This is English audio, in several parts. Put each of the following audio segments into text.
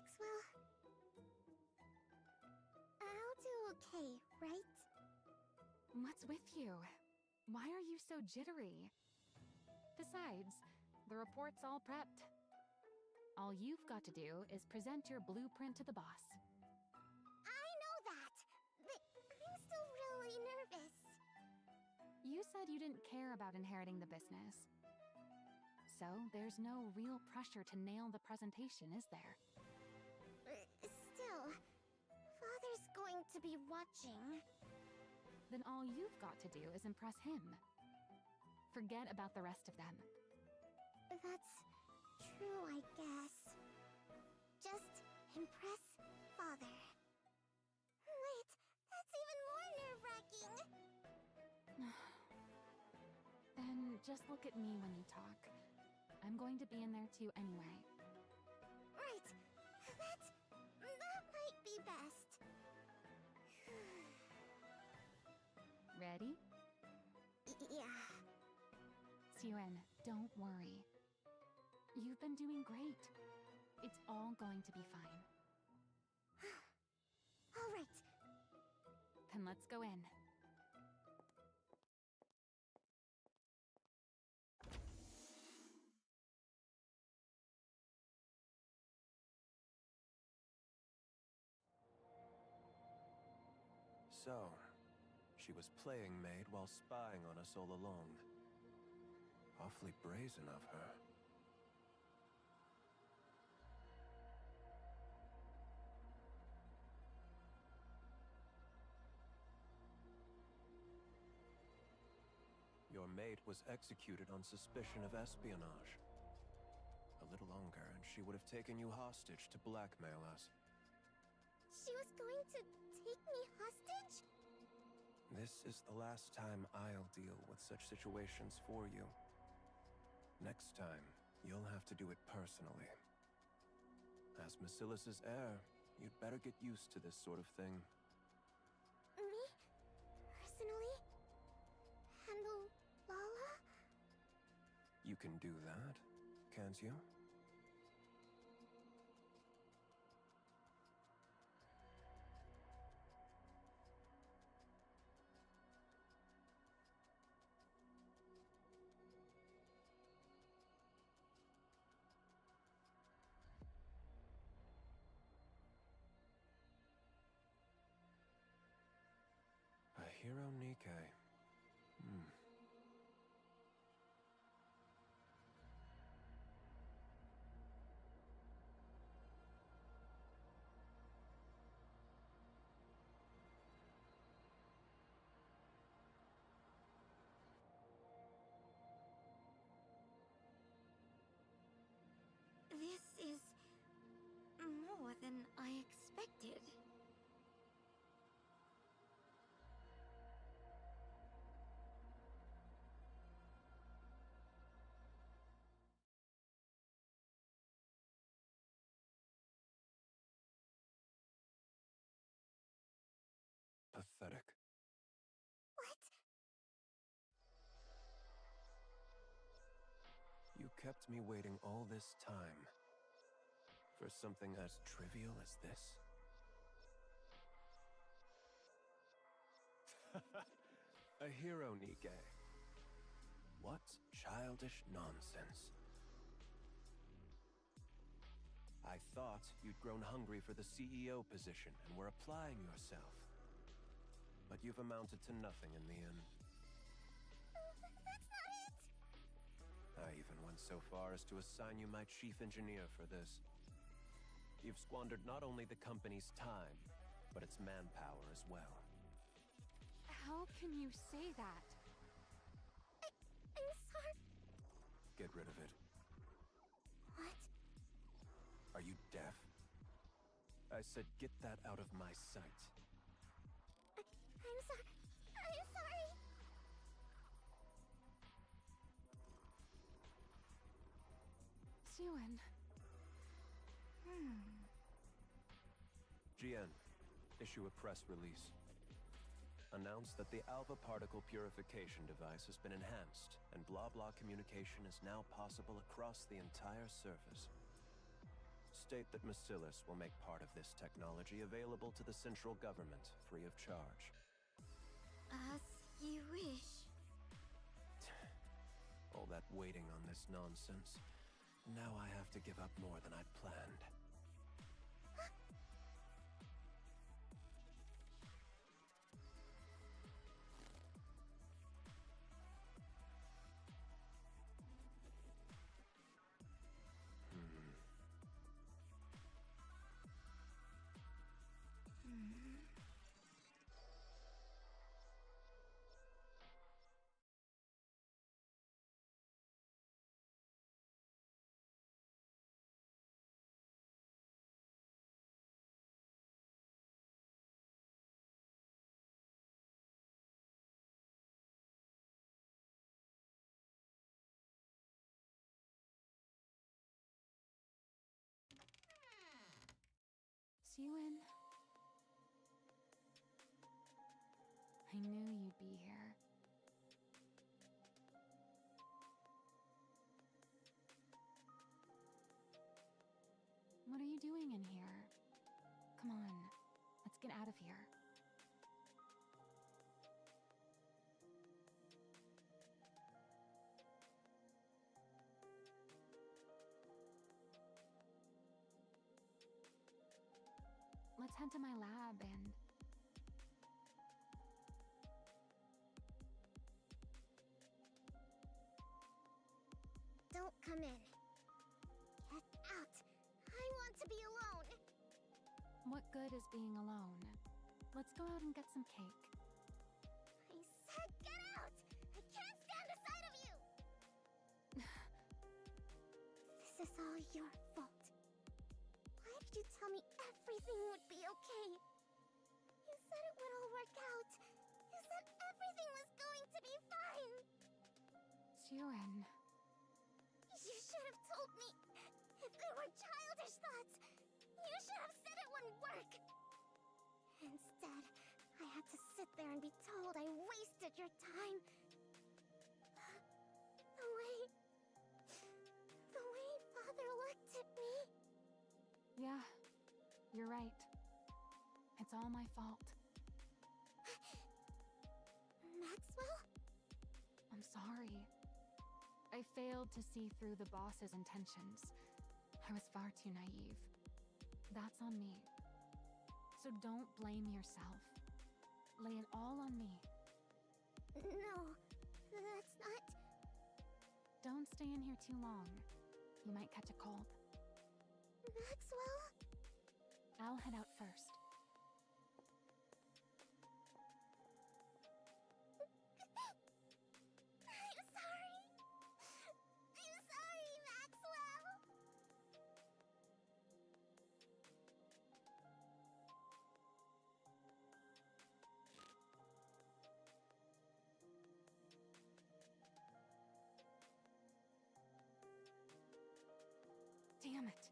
Maxwell. I'll do okay, right? What's with you? Why are you so jittery? Besides, the report's all prepped. All you've got to do is present your blueprint to the boss. I know that, but I'm still really nervous. You said you didn't care about inheriting the business. So there's no real pressure to nail the presentation, is there? Still, Father's going to be watching. Then all you've got to do is impress him. Forget about the rest of them. That's true, I guess. Just impress Father. Wait, that's even more nerve-wracking! Then just look at me when you talk. I'm going to be in there too anyway. Right, that might be best. Ready? Yeah. Siren, don't worry. You've been doing great. It's all going to be fine. All right. Then let's go in. So, she was playing maid while spying on us all along. Awfully brazen of her. Your maid was executed on suspicion of espionage. A little longer, and she would have taken you hostage to blackmail us. She was going to take me hostage? This is the last time I'll deal with such situations for you. Next time, you'll have to do it personally. As Missilis' heir, you'd better get used to this sort of thing. Me? Personally? Handle Lala? You can do that, can't you? A hero Nikkei. This is more than I expected. Pathetic. What? You kept me waiting all this time. For something as trivial as this? A hero Nikkei. What childish nonsense. I thought you'd grown hungry for the CEO position and were applying yourself. But you've amounted to nothing in the end. That's not it! I even went so far as to assign you my chief engineer for this. You've squandered not only the company's time, but its manpower as well. How can you say that? I'm sorry. Get rid of it. What? Are you deaf? I said get that out of my sight. I'm sorry. I'm sorry. Siren. GN, issue a press release. Announce that the alpha particle purification device has been enhanced, and blah-blah communication is now possible across the entire surface. state that Missilis will make part of this technology available to the central government, free of charge. As you wish. All that waiting on this nonsense. Now I have to give up more than I'd planned. Siwin. I knew you'd be here. What are you doing in here? Come on, let's get out of here. Let's head to my lab and... Don't come in. Get out. I want to be alone. What good is being alone? Let's go out and get some cake. I said get out! I can't stand the sight of you! This is all your fault. Why did you tell me everything would be okay? You said it would all work out. You said everything was going to be fine. Siwin. You should have told me. If they were childish thoughts, you should have said it wouldn't work. Instead, I had to sit there and be told I wasted your time. The way Father looked at me. Yeah, you're right. It's all my fault. Maxwell? I'm sorry. I failed to see through the boss's intentions. I was far too naive. That's on me. So don't blame yourself. Lay it all on me. No, that's not... Don't stay in here too long. You might catch a cold. Maxwell? I'll head out first. I'm sorry. I'm sorry, Maxwell. Damn it.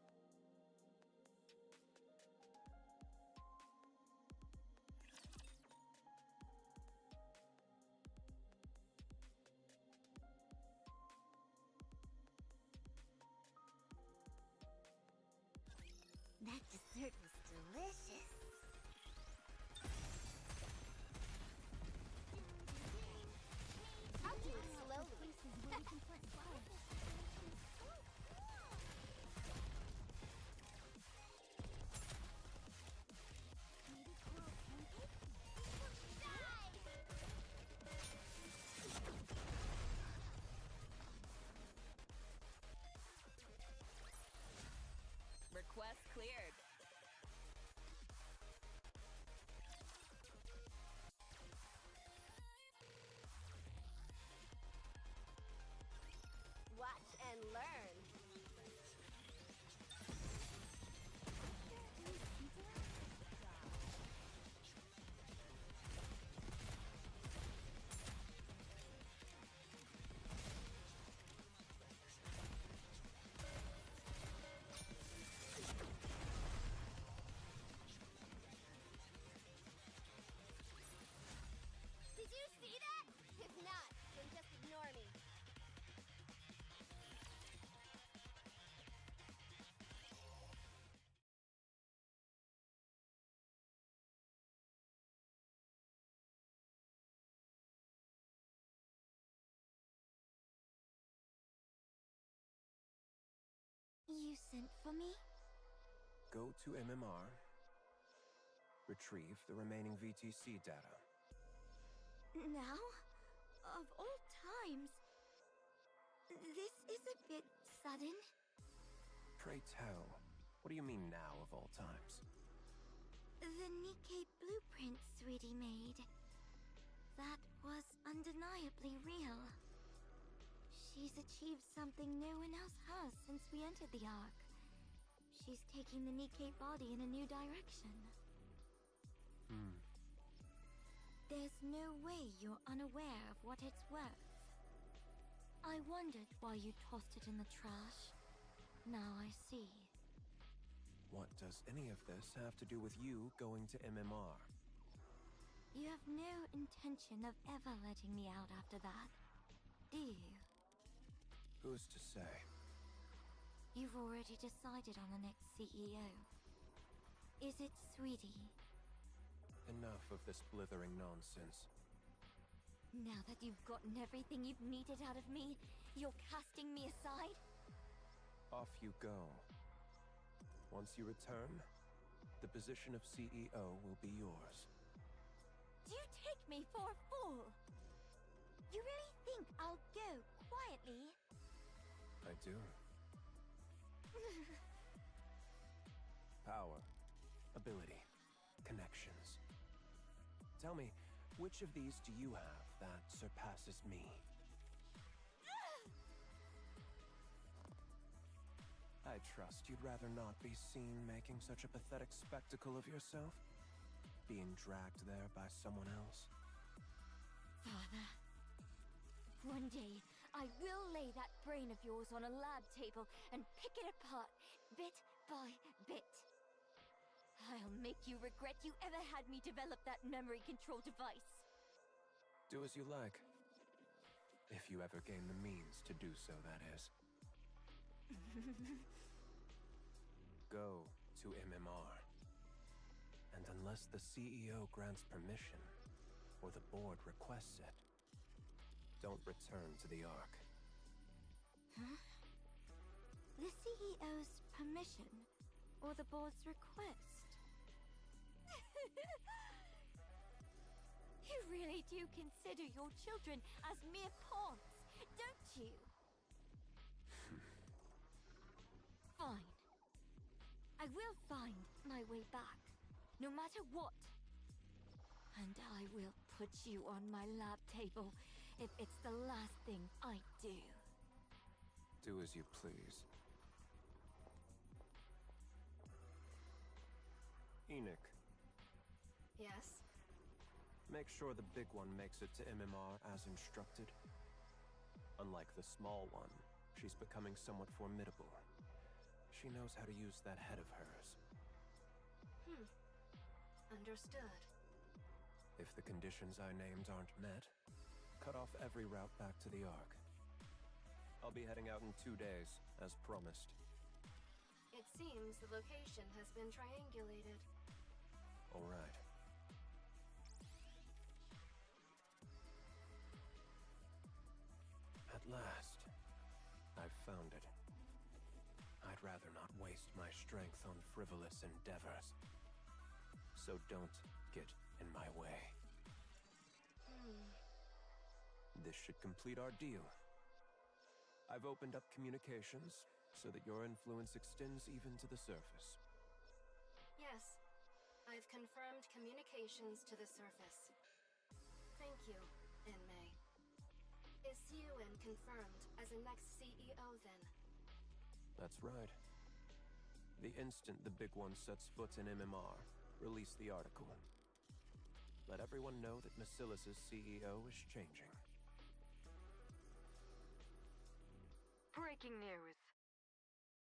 You sent for me? Go to MMR. Retrieve the remaining VTC data. Now? Of all times. This is a bit sudden. Pray tell, what do you mean now of all times? The Nikkei blueprint Sweetie made. That was undeniably real. She's achieved something no one else has since we entered the Ark. She's taking the Nikkei body in a new direction. There's no way you're unaware of what it's worth. I wondered why you tossed it in the trash. Now I see. What does any of this have to do with you going to MMR? You have no intention of ever letting me out after that, do you? Who's to say? You've already decided on the next CEO. Is it Sweetie? Enough of this blithering nonsense. Now that you've gotten everything you've needed out of me, you're casting me aside? Off you go. Once you return, the position of CEO will be yours. Do you take me for a fool? You really think I'll go quietly? I do. Power, ability, connections. Tell me, which of these do you have that surpasses me? I trust you'd rather not be seen making such a pathetic spectacle of yourself? Being dragged there by someone else? Father, one day I will lay that brain of yours on a lab table and pick it apart, bit by bit. I'll make you regret you ever had me develop that memory control device. Do as you like. If you ever gain the means to do so, that is. Go to MMR. And unless the CEO grants permission, or the board requests it, don't return to the Ark. Huh? The CEO's permission, or the board's request? You really do consider your children as mere pawns, don't you? Fine. I will find my way back, no matter what. And I will put you on my lab table if it's the last thing I do. Do as you please. Enoch, Yes? make sure the big one makes it to MMR as instructed. Unlike the small one, she's becoming somewhat formidable. She knows how to use that head of hers. Understood. If the conditions I named aren't met, cut off every route back to the Ark. I'll be heading out in 2 days, as promised. It seems the location has been triangulated. All right. At last, I've found it. I'd rather not waste my strength on frivolous endeavors. So don't get in my way. This should complete our deal. I've opened up communications so that your influence extends even to the surface. Yes. I've confirmed communications to the surface. Thank you, May. Is Yuan confirmed as the next CEO then? That's right. The instant the big one sets foot in MMR, release the article. Let everyone know that Missilis' CEO is changing. Breaking news.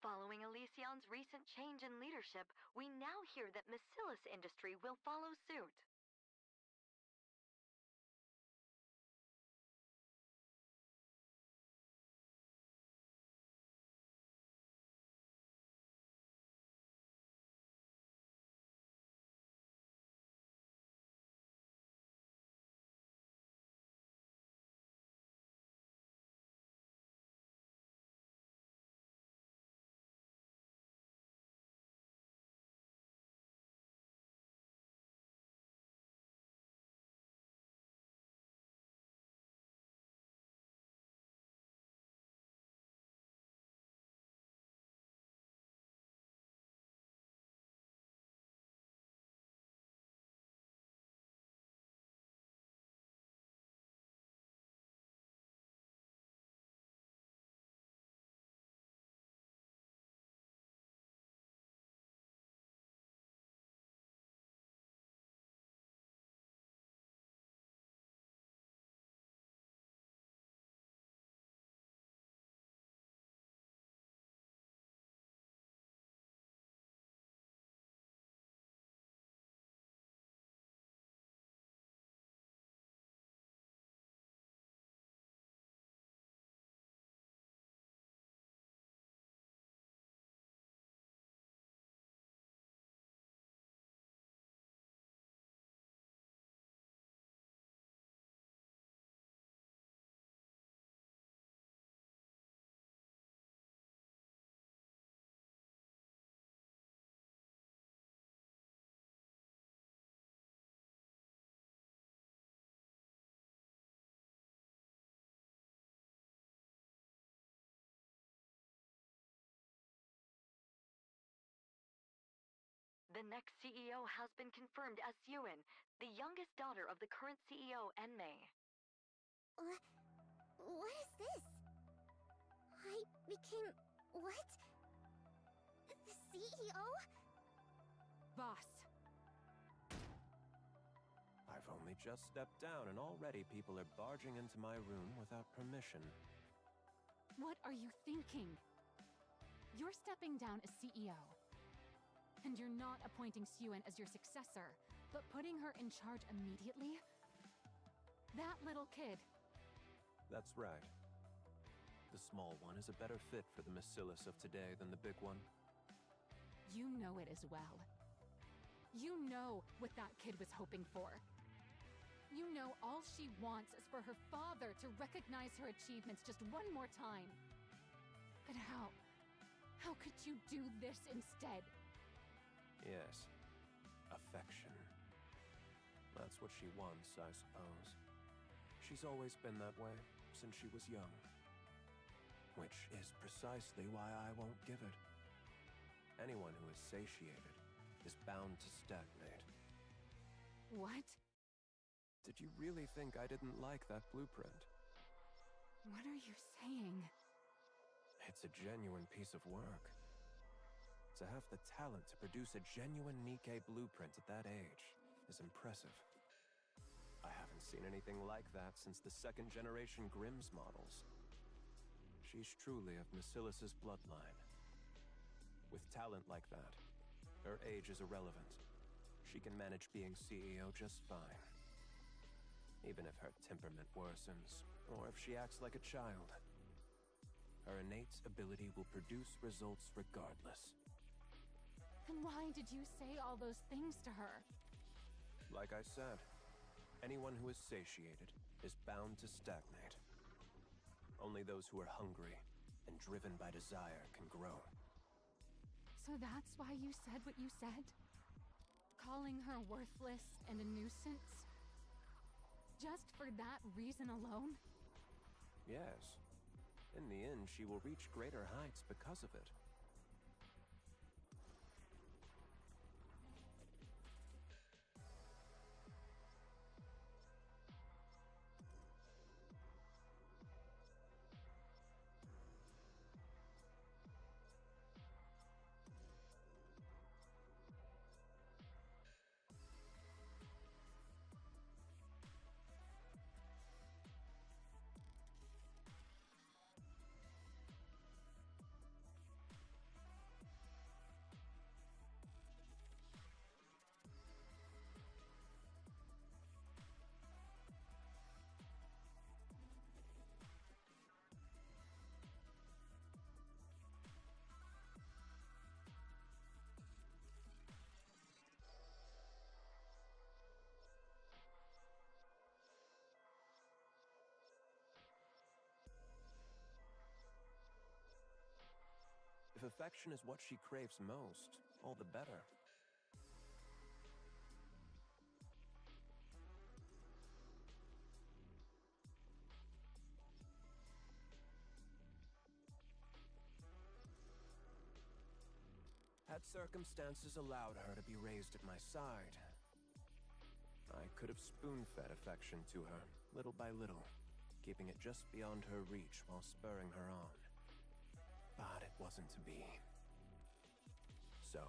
Following Elysion's recent change in leadership, we now hear that Missilis Industry will follow suit. The next CEO has been confirmed as Yuen, the youngest daughter of the current CEO, Enmei. What is this? I became... what? The CEO? Boss. I've only just stepped down, and already people are barging into my room without permission. What are you thinking? You're stepping down as CEO. And you're not appointing Suen as your successor, but putting her in charge immediately? That little kid. That's right. The small one is a better fit for the Missilis of today than the big one. You know it as well. You know what that kid was hoping for. You know all she wants is for her father to recognize her achievements just one more time. But how? How could you do this instead? Yes. Affection. That's what she wants, I suppose. She's always been that way, since she was young. Which is precisely why I won't give it. Anyone who is satiated is bound to stagnate. What? Did you really think I didn't like that blueprint? What are you saying? It's a genuine piece of work. To have the talent to produce a genuine Nikkei blueprint at that age is impressive. I haven't seen anything like that since the second-generation Grimm's models. She's truly of Missilis' bloodline. With talent like that, her age is irrelevant. She can manage being CEO just fine. Even if her temperament worsens, or if she acts like a child. Her innate ability will produce results regardless. Then why did you say all those things to her? Like I said, anyone who is satiated is bound to stagnate. Only those who are hungry and driven by desire can grow. So that's why you said what you said? Calling her worthless and a nuisance? Just for that reason alone? Yes. In the end, she will reach greater heights because of it. If affection is what she craves most, all the better. Had circumstances allowed her to be raised at my side, I could have spoon-fed affection to her, little by little, keeping it just beyond her reach while spurring her on. But it wasn't to be. So,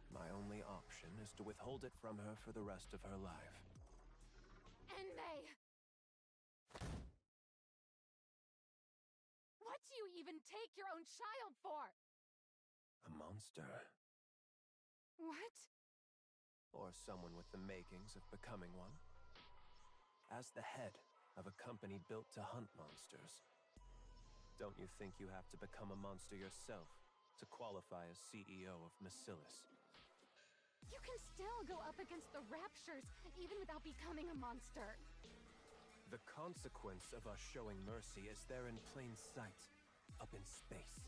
my only option is to withhold it from her for the rest of her life. Enmei! What do you even take your own child for? A monster. What? Or someone with the makings of becoming one. As the head of a company built to hunt monsters, don't you think you have to become a monster yourself to qualify as CEO of Missilis? You can still go up against the Raptures even without becoming a monster. The consequence of us showing mercy is there in plain sight, up in space.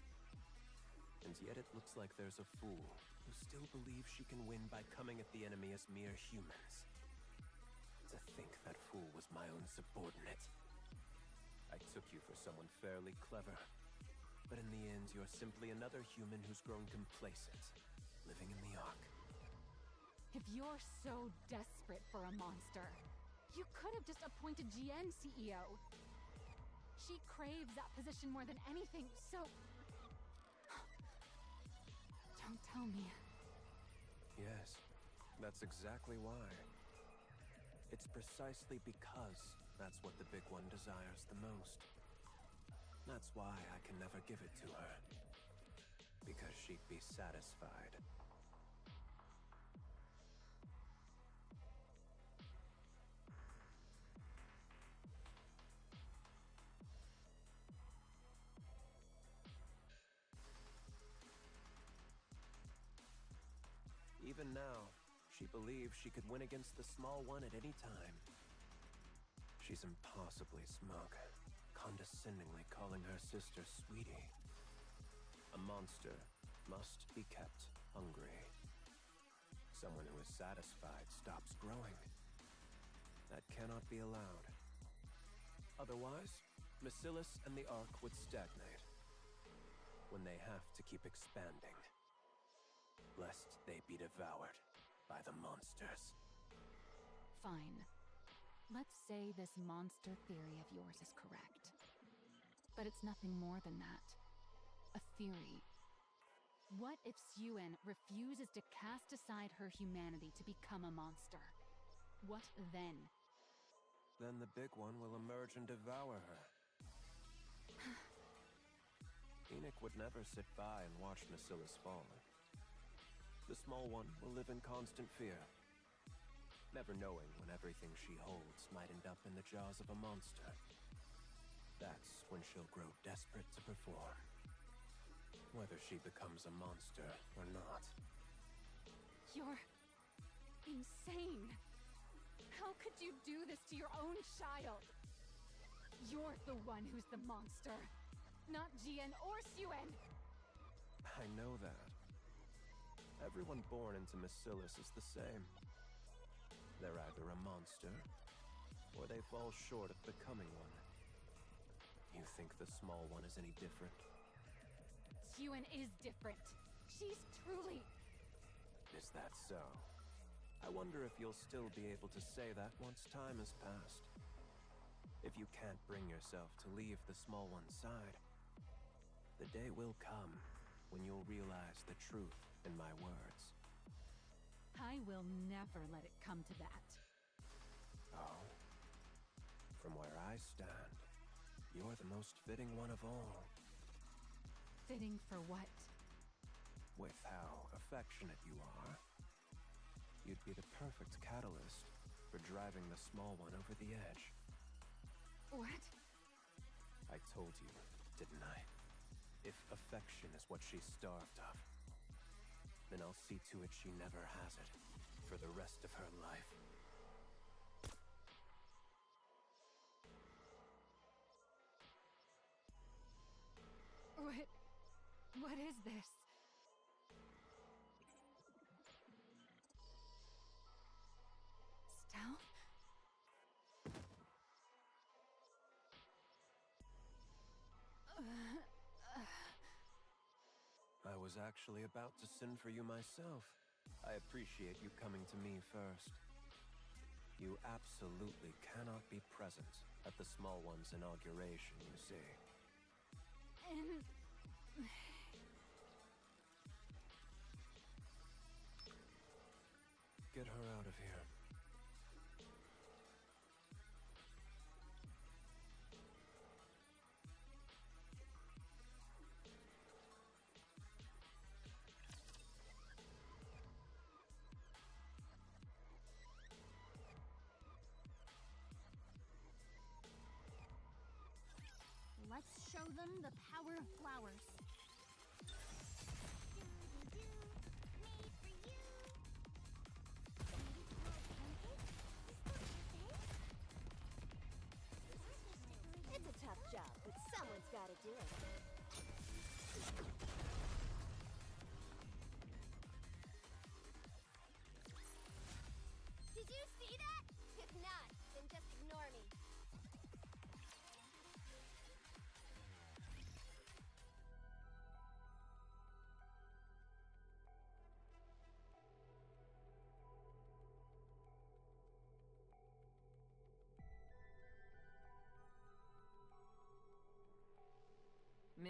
And yet it looks like there's a fool who still believes she can win by coming at the enemy as mere humans. To think that fool was my own subordinate. I took you for someone fairly clever, but in the end you're simply another human who's grown complacent, living in the Ark. If you're so desperate for a monster, you could have just appointed GN CEO. She craves that position more than anything, so... Don't tell me. Yes, that's exactly why. It's precisely because that's what the big one desires the most. That's why I can never give it to her. Because she'd be satisfied. Even now, she believes she could win against the small one at any time. She's impossibly smug, condescendingly calling her sister sweetie. A monster must be kept hungry. Someone who is satisfied stops growing. That cannot be allowed. Otherwise, Missilis and the Ark would stagnate. When they have to keep expanding, lest they be devoured by the monsters. Fine. Let's say this monster theory of yours is correct. But it's nothing more than that. A theory. What if Suen refuses to cast aside her humanity to become a monster? What then? Then the big one will emerge and devour her. Enoch would never sit by and watch Missilis fall. The small one will live in constant fear, never knowing when everything she holds might end up in the jaws of a monster. That's when she'll grow desperate to perform, whether she becomes a monster or not. You're... insane! How could you do this to your own child? You're the one who's the monster, not Jian or Suen! I know that. Everyone born into Missilis is the same. They're either a monster, or they fall short of becoming one. You think the small one is any different? Suen is different. She's truly... Is that so? I wonder if you'll still be able to say that once time has passed. If you can't bring yourself to leave the small one's side, the day will come when you'll realize the truth in my words. I will never let it come to that. Oh. From where I stand, you're the most fitting one of all. Fitting for what? With how affectionate you are, you'd be the perfect catalyst for driving the small one over the edge. What? I told you, didn't I? If affection is what she's starved of, then I'll see to it she never has it for the rest of her life. What is this? Stealth? I was actually about to send for you myself. I appreciate you coming to me first. You absolutely cannot be present at the small one's inauguration, you see. Get her out of here. Let's show them the power of flowers. It's a tough job, but someone's gotta do it. Did you see that? If not, then just ignore me.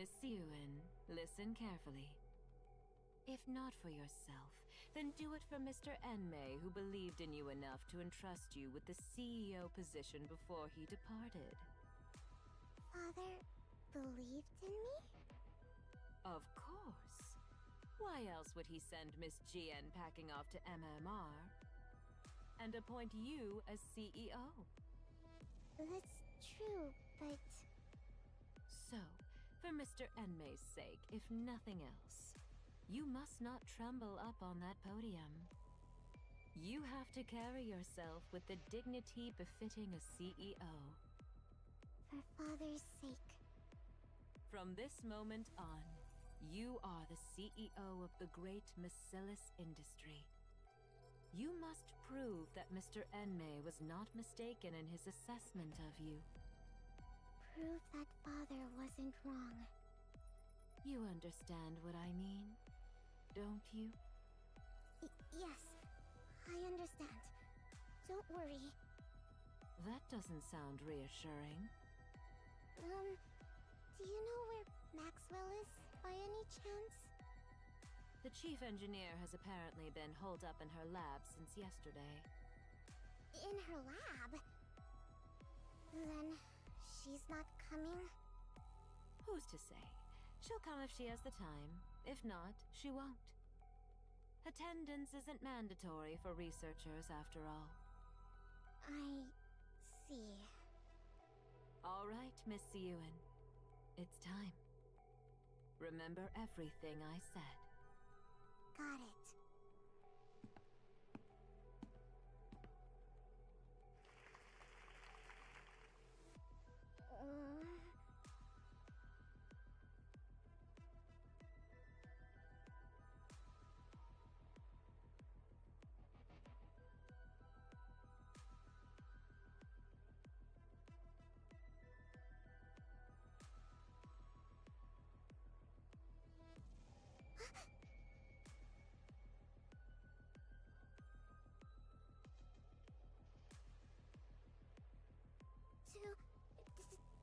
Miss Yuen, listen carefully. If not for yourself, then do it for Mr. Enmei, who believed in you enough to entrust you with the CEO position before he departed. Father believed in me? Of course. Why else would he send Miss Jien packing off to MMR and appoint you as CEO? That's true, but... So, for Mr. Enmei's sake, if nothing else, you must not tremble up on that podium. You have to carry yourself with the dignity befitting a CEO. For Father's sake. From this moment on, you are the CEO of the great Missilis industry. You must prove that Mr. Enmei was not mistaken in his assessment of you. Prove that Father wasn't wrong. You understand what I mean, don't you? Yes, I understand. Don't worry. That doesn't sound reassuring. Do you know where Maxwell is, by any chance? The chief engineer has apparently been holed up in her lab since yesterday. In her lab? Then she's not coming? Who's to say? She'll come if she has the time. If not, she won't. Attendance isn't mandatory for researchers, after all. I see. All right, Miss Yuen. It's time. Remember everything I said. Got it.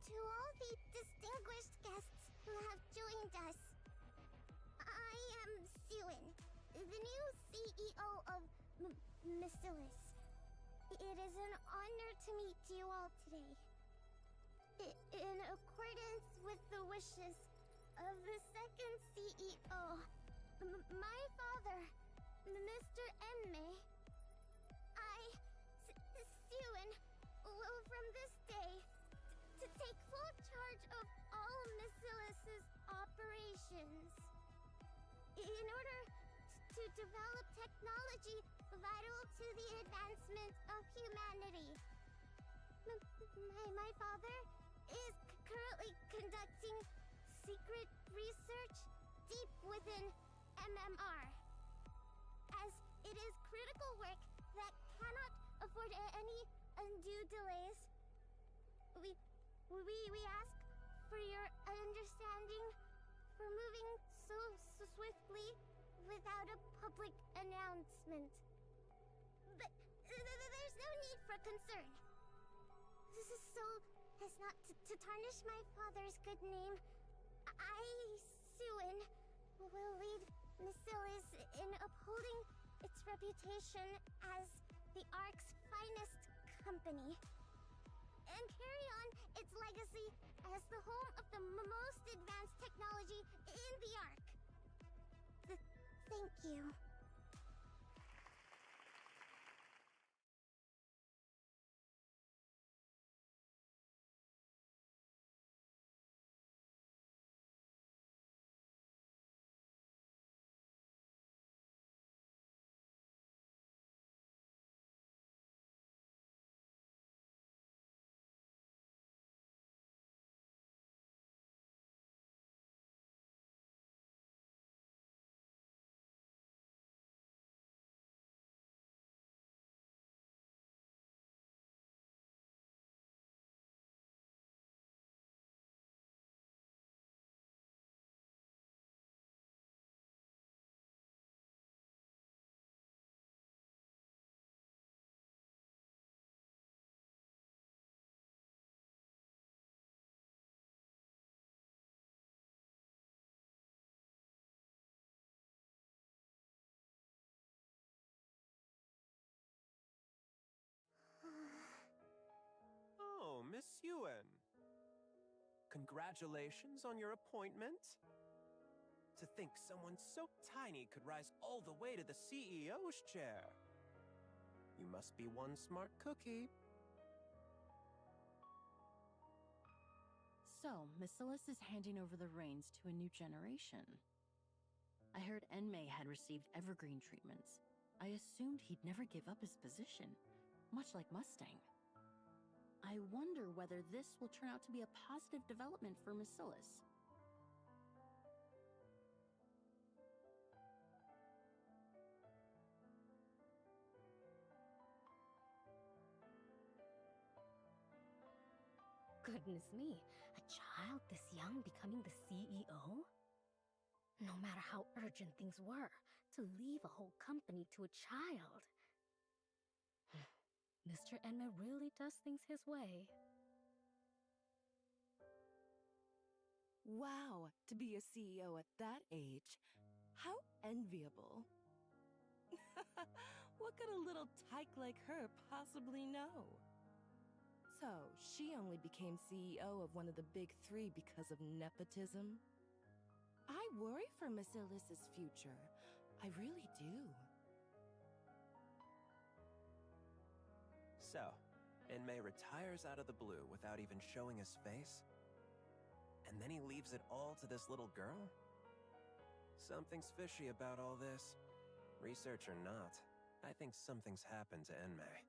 To all the distinguished guests who have joined us, I am Suen, the new CEO of Missilis. It is an honor to meet you all today. In accordance with the wishes of the second CEO, my father, Mr. Enmei, I, Suen, will from this day to take full charge of all Missilis' operations. In order to develop technology vital to the advancement of humanity. My father is currently conducting secret research deep within MMR, as it is critical work that cannot afford any undue delays. We ask for your understanding for moving so swiftly without a public announcement. But there's no need for concern. This is so as not to tarnish my father's good name. I, Suen, will lead Missilis in upholding its reputation as the Ark's finest company, and carry on its legacy as the home of the most advanced technology in the Ark. Thank you. Miss Yuen. Congratulations on your appointment. To think someone so tiny could rise all the way to the CEO's chair. You must be one smart cookie. So, Missilis is handing over the reins to a new generation. I heard Enmei had received evergreen treatments. I assumed he'd never give up his position, much like Mustang. I wonder whether this will turn out to be a positive development for Missilis. Goodness me, a child this young becoming the CEO? No matter how urgent things were, to leave a whole company to a child. Mr. Enma really does things his way. Wow, to be a CEO at that age. How enviable. What could a little tyke like her possibly know? So, she only became CEO of one of the big three because of nepotism? I worry for Missilis' future. I really do. So, Enmei retires out of the blue without even showing his face? And then he leaves it all to this little girl? Something's fishy about all this. Research or not, I think something's happened to Enmei.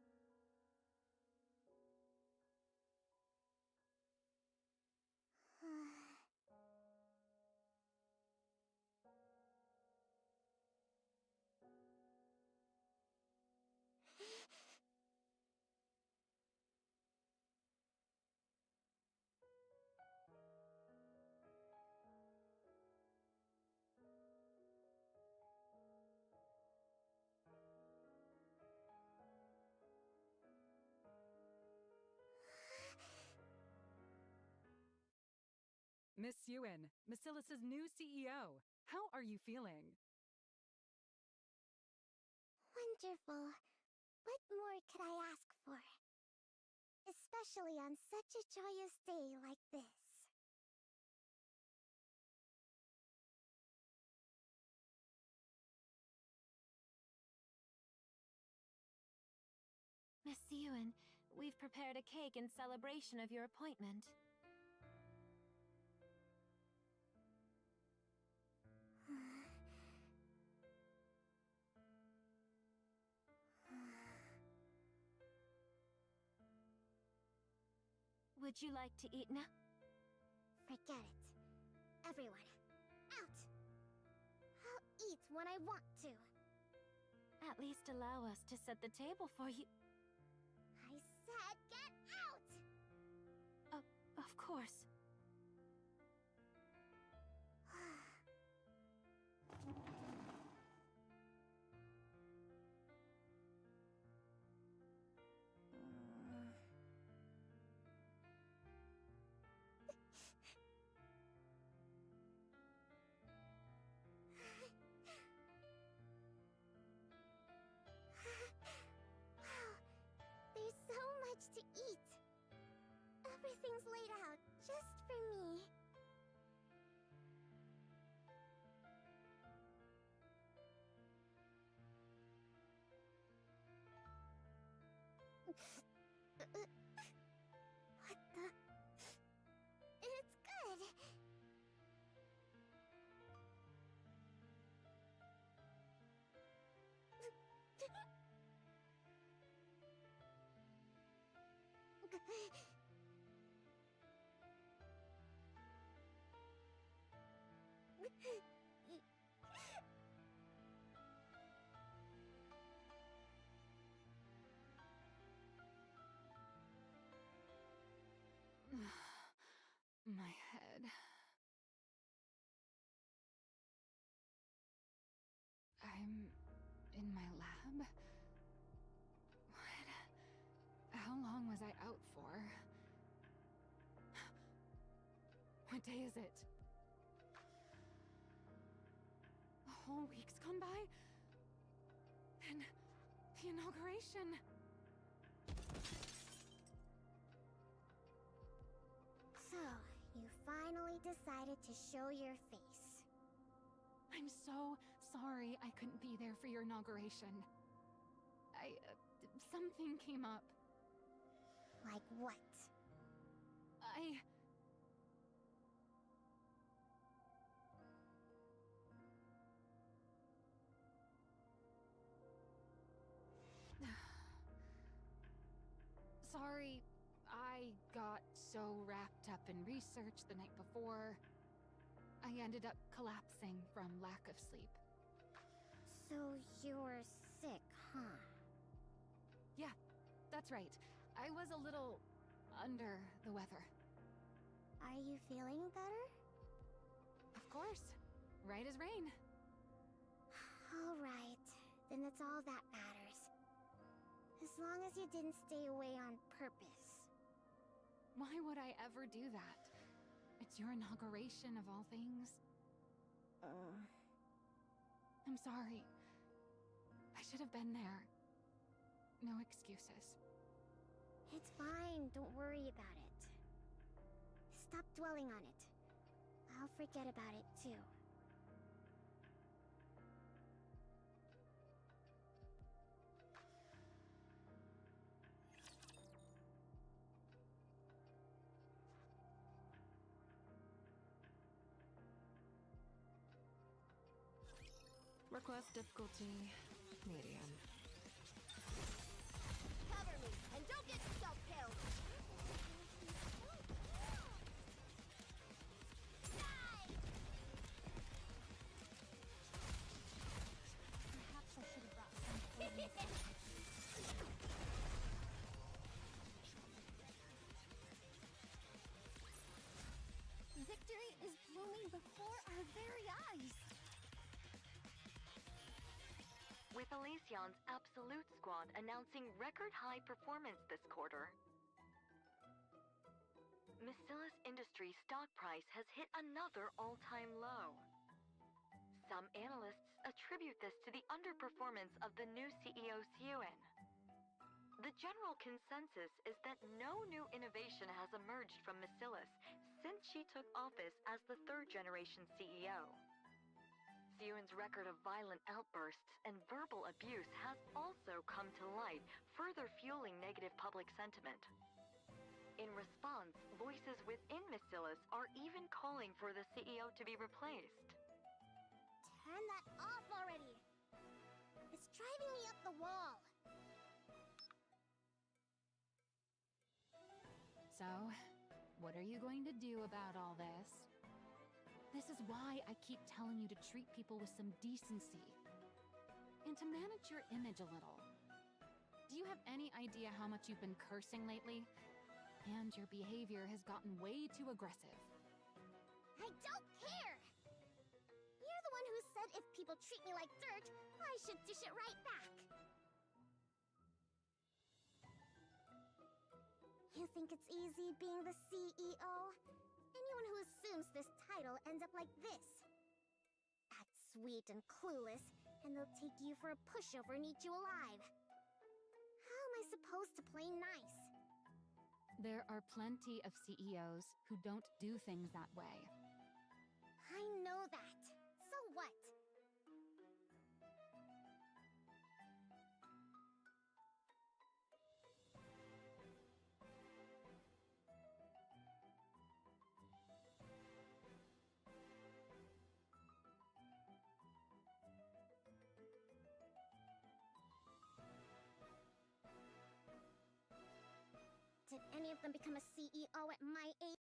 Miss Yuen, Missilis' new CEO. How are you feeling? Wonderful. What more could I ask for? Especially on such a joyous day like this. Miss Yuen, we've prepared a cake in celebration of your appointment. Would you like to eat now? Forget it. Everyone, out! I'll eat when I want to. At least allow us to set the table for you. I said get out! Of course. Wow, there's so much to eat. Everything's laid out just for me. What the? It's good. My head. I'm in my lab? What? How long was I out for? What day is it? A whole week's gone by? Then the inauguration. So, you finally decided to show your face. I'm so sorry I couldn't be there for your inauguration. Something came up. Like what? Sorry, I got so wrapped up in research the night before. I ended up collapsing from lack of sleep. So you're sick, huh? Yeah, that's right. I was a little under the weather. Are you feeling better? Of course. Right as rain. Alright, then that's all that matters. As long as you didn't stay away on purpose. Why would I ever do that? It's your inauguration of all things. I'm sorry. I should have been there. No excuses. It's fine, don't worry about it. Stop dwelling on it. I'll forget about it too. Request difficulty medium. Cover me, and don't get yourself killed! Perhaps I should have brought some poison. Victory is blooming before our very eyes. With Elysion's Absolute Squad announcing record-high performance this quarter, Missilis Industries' stock price has hit another all-time low. Some analysts attribute this to the underperformance of the new CEO Suen. The general consensus is that no new innovation has emerged from Missilis since she took office as the third-generation CEO. Suen's record of violent outbursts and verbal abuse has also come to light, further fueling negative public sentiment. In response, voices within Missilis are even calling for the CEO to be replaced. Turn that off already! It's driving me up the wall! So, what are you going to do about all this? This is why I keep telling you to treat people with some decency. And to manage your image a little. Do you have any idea how much you've been cursing lately? And your behavior has gotten way too aggressive. I don't care! You're the one who said if people treat me like dirt, I should dish it right back. You think it's easy being the CEO? Anyone who assumes this title ends up like this. Act sweet and clueless, and they'll take you for a pushover and eat you alive. How am I supposed to play nice? There are plenty of CEOs who don't do things that way. I know that. So what? Did any of them become a CEO at my age?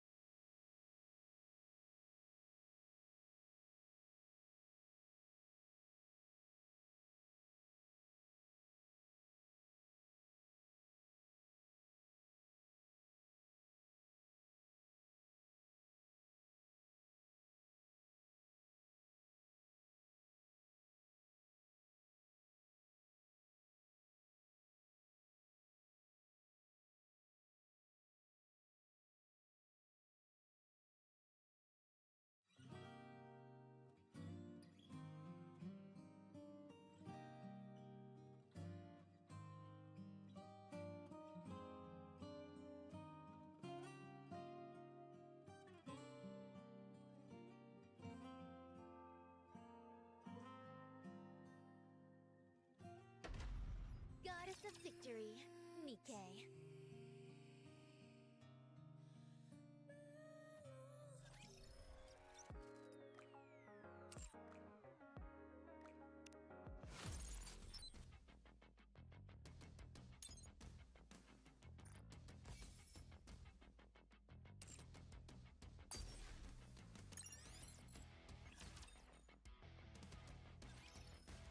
of victory, Nikkei.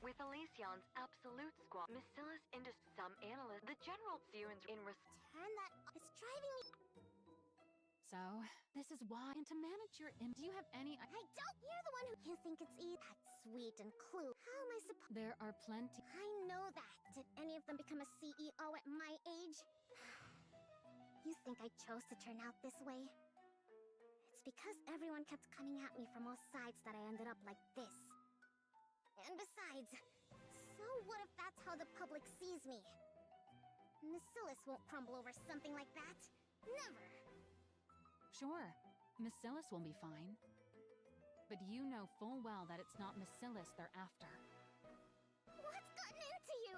With Elysion's absolute squad, Missilis Industries, some analysts, the General Zion's in Turn that off. It's driving me. So, this is why. And to manage your do you have any I don't. You're the one who. You think it's easy. That's sweet and clue. How am I supposed? There are plenty. I know that. Did any of them become a CEO at my age? You think I chose to turn out this way? It's because everyone kept coming at me from all sides that I ended up like this. And besides, so what if that's how the public sees me? Missilis won't crumble over something like that. Never. Sure, Missilis will be fine. But you know full well that it's not Missilis they're after. What's gotten into you?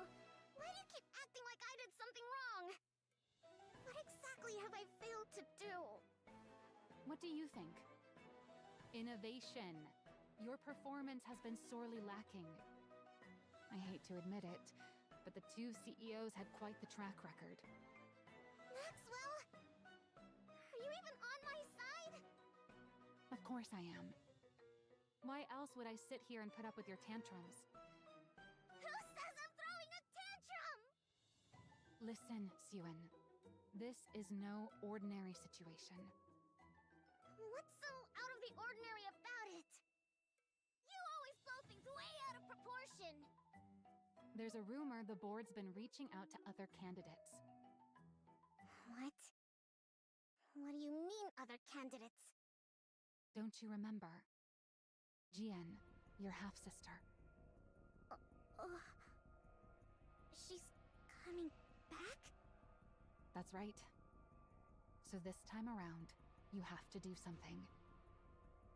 Why do you keep acting like I did something wrong? What exactly have I failed to do? What do you think? Innovation. Your performance has been sorely lacking. I hate to admit it, but the two CEOs had quite the track record. Maxwell? Are you even on my side? Of course I am. Why else would I sit here and put up with your tantrums? Who says I'm throwing a tantrum? Listen, Suen. This is no ordinary situation. What's so out of the ordinary about it? You always blow things way out of proportion. There's a rumor the board's been reaching out to other candidates. What? What do you mean, other candidates? Don't you remember? Jian, your half-sister. She's coming back? That's right. So this time around, you have to do something.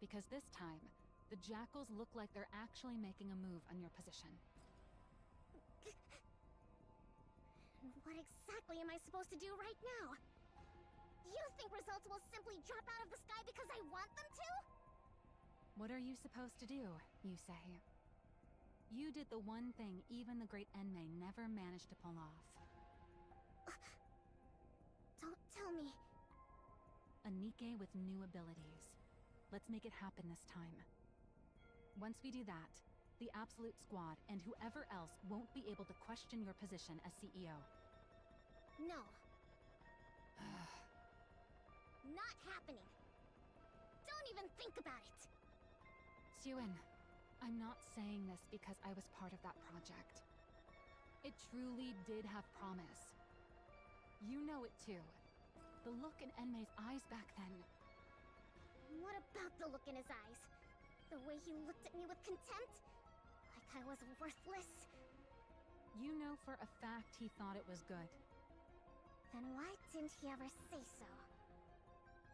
Because this time, the Jackals look like they're actually making a move on your position. What exactly am I supposed to do right now? You think results will simply drop out of the sky because I want them to? What are you supposed to do, you say? You did the one thing even the great Enmei never managed to pull off. Don't tell me. A Nikkei with new abilities. Let's make it happen this time. Once we do that, the Absolute Squad and whoever else won't be able to question your position as CEO. No. Not happening. Don't even think about it. Suen, I'm not saying this because I was part of that project. It truly did have promise. You know it too. The look in Enmei's eyes back then. What about the look in his eyes? The way he looked at me with contempt? Like I was worthless? You know for a fact he thought it was good. Then why didn't he ever say so?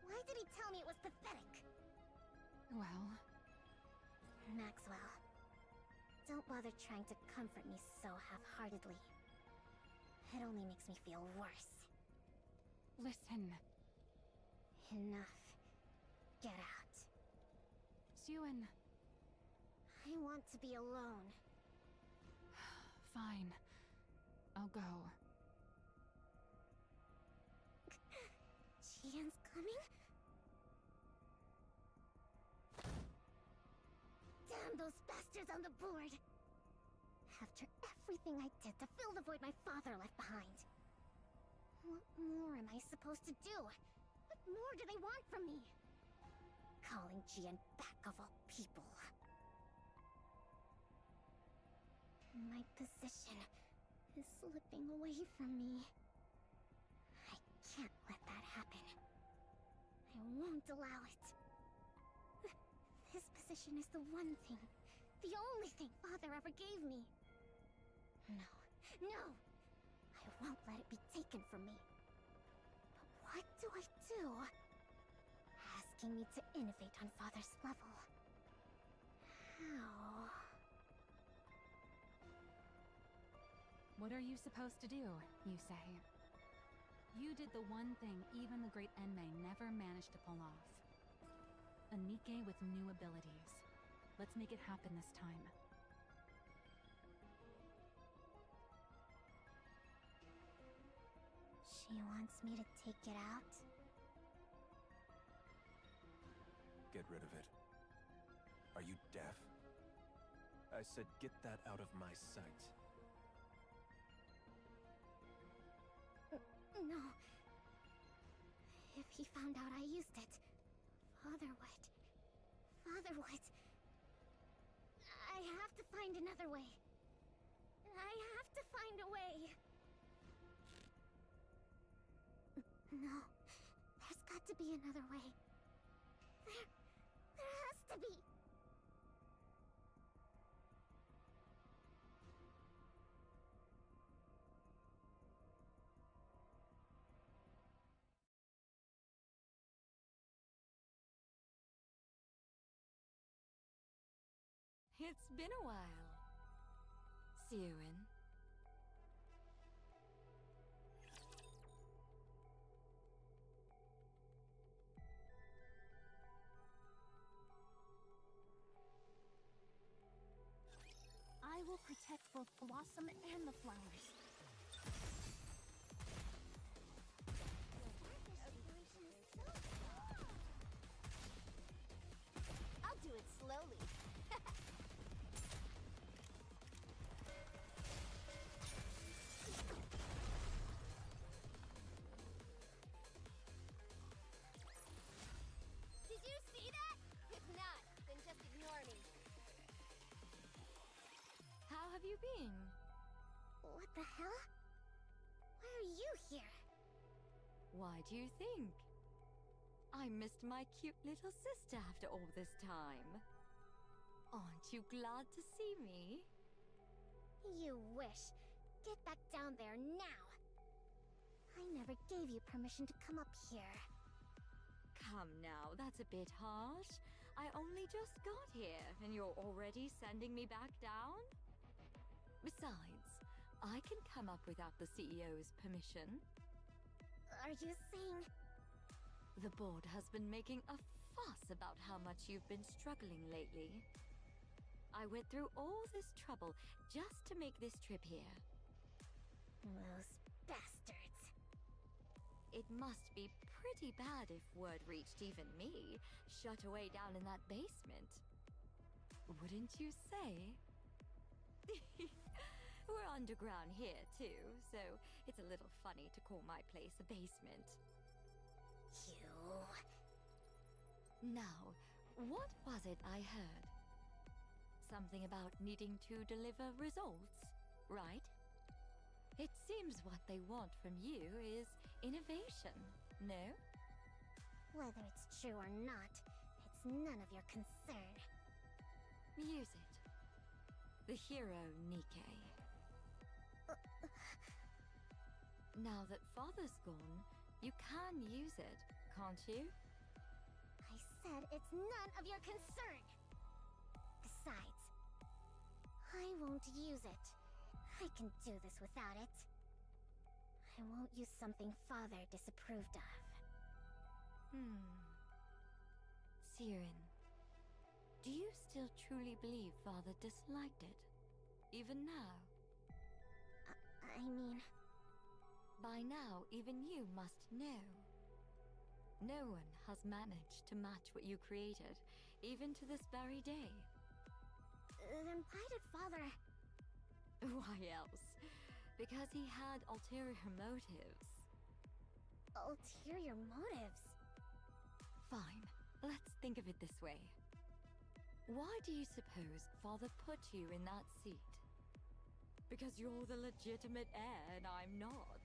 Why did he tell me it was pathetic? Well... Maxwell, don't bother trying to comfort me so half-heartedly. It only makes me feel worse. Listen. Enough. Get out. Suen. I want to be alone. Fine. I'll go. Jian's coming? Damn those bastards on the board! After everything I did to fill the void my father left behind. What more am I supposed to do? What more do they want from me? Calling Jian back of all people. My position is slipping away from me. I can't let that happen. I won't allow it. This position is the one thing, the only thing Father ever gave me. No, no! I won't let it be taken from me. But what do I do? Asking me to innovate on Father's level. How? What are you supposed to do, you say? You did the one thing even the great Enmei never managed to pull off. A Nikke with new abilities. Let's make it happen this time. She wants me to take it out? Get rid of it. Are you deaf? I said get that out of my sight. No. If he found out I used it, Father would. Father would. I have to find another way. I have to find a way. No. There's got to be another way. There has to be. It's been a while. Siuin. I will protect both Blossom and the flowers. I'll do it slowly. Did you see that? If not, then just ignore me. How have you been? What the hell? Why are you here? Why do you think? I missed my cute little sister after all this time. Aren't you glad to see me? You wish. Get back down there now. I never gave you permission to come up here. Come now, that's a bit harsh. I only just got here, and you're already sending me back down? Besides, I can come up without the CEO's permission. Are you saying... The board has been making a fuss about how much you've been struggling lately. I went through all this trouble just to make this trip here. Those bastards. It must be pretty bad if word reached even me, shut away down in that basement. Wouldn't you say? We're underground here, too, so it's a little funny to call my place a basement. You... Now, what was it I heard? Something about needing to deliver results, right? It seems what they want from you is innovation, no? Whether it's true or not, it's none of your concern. Use it. The hero Nikke. Now that Father's gone, you can use it, can't you? I said it's none of your concern! Besides, I won't use it. I can do this without it. I won't use something Father disapproved of. Siren, do you still truly believe Father disliked it? Even now? I mean... By now, even you must know. No one has managed to match what you created, even to this very day. Then why did Father... Why else? Because he had ulterior motives. Ulterior motives? Fine, let's think of it this way. Why do you suppose Father put you in that seat? Because you're the legitimate heir and I'm not.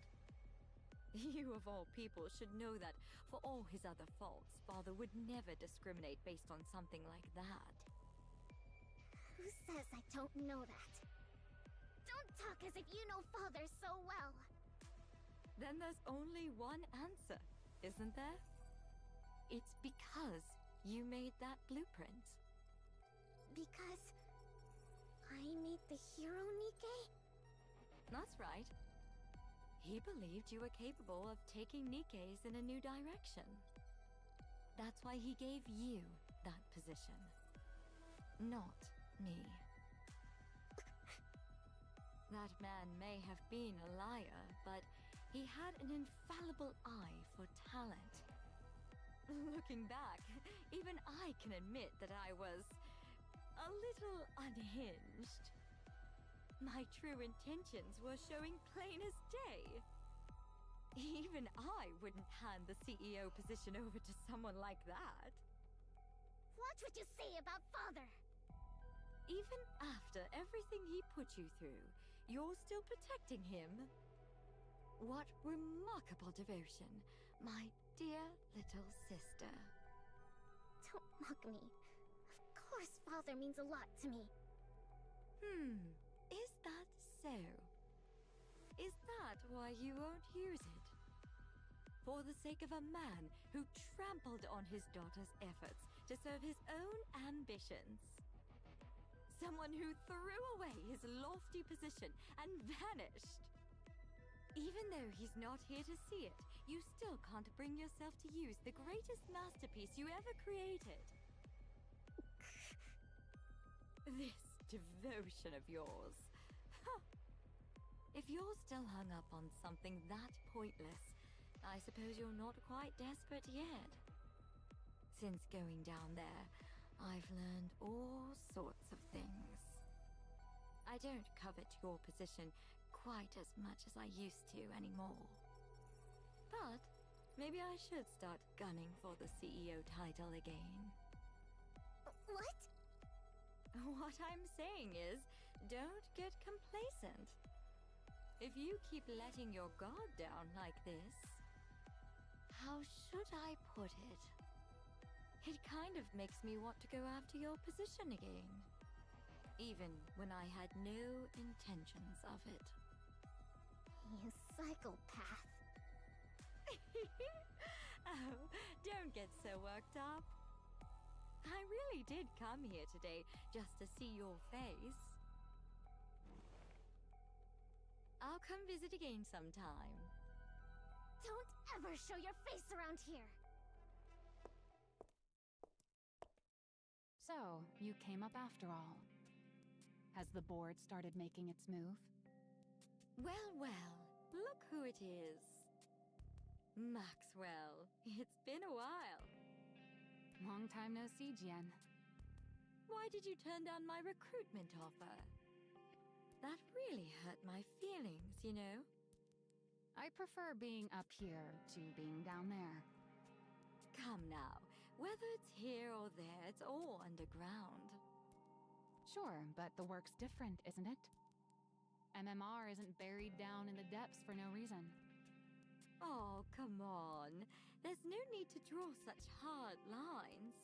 You of all people should know that for all his other faults, Father would never discriminate based on something like that. Who says I don't know that? Don't talk as if you know Father so well! Then there's only one answer, isn't there? It's because you made that blueprint. Because... I made the hero Nikke? That's right. He believed you were capable of taking Nikkei's in a new direction. That's why he gave you that position. Not me. That man may have been a liar, but he had an infallible eye for talent. Looking back, even I can admit that I was a little unhinged. My true intentions were showing plain as day. Even I wouldn't hand the CEO position over to someone like that. Watch what you say about father! Even after everything he put you through, you're still protecting him. What remarkable devotion, my dear little sister. Don't mock me. Of course father means a lot to me. Is that so? Is that why you won't use it? For the sake of a man who trampled on his daughter's efforts to serve his own ambitions. Someone who threw away his lofty position and vanished. Even though he's not here to see it, you still can't bring yourself to use the greatest masterpiece you ever created. This devotion of yours. If you're still hung up on something that pointless, I suppose you're not quite desperate yet. Since going down there, I've learned all sorts of things. I don't covet your position quite as much as I used to anymore. But maybe I should start gunning for the CEO title again. What? What I'm saying is, don't get complacent. If you keep letting your guard down like this, how should I put it? It kind of makes me want to go after your position again. Even when I had no intentions of it. You psychopath. Oh, don't get so worked up. I really did come here today just to see your face. I'll come visit again sometime. Don't ever show your face around here! So, you came up after all. Has the board started making its move? Well, well, look who it is. Maxwell, it's been a while. Long time no see, Jen. Why did you turn down my recruitment offer? That really hurt my feelings, you know? I prefer being up here to being down there. Come now, whether it's here or there, it's all underground. Sure, but the work's different, isn't it? MMR isn't buried down in the depths for no reason. Oh, come on. There's no need to draw such hard lines.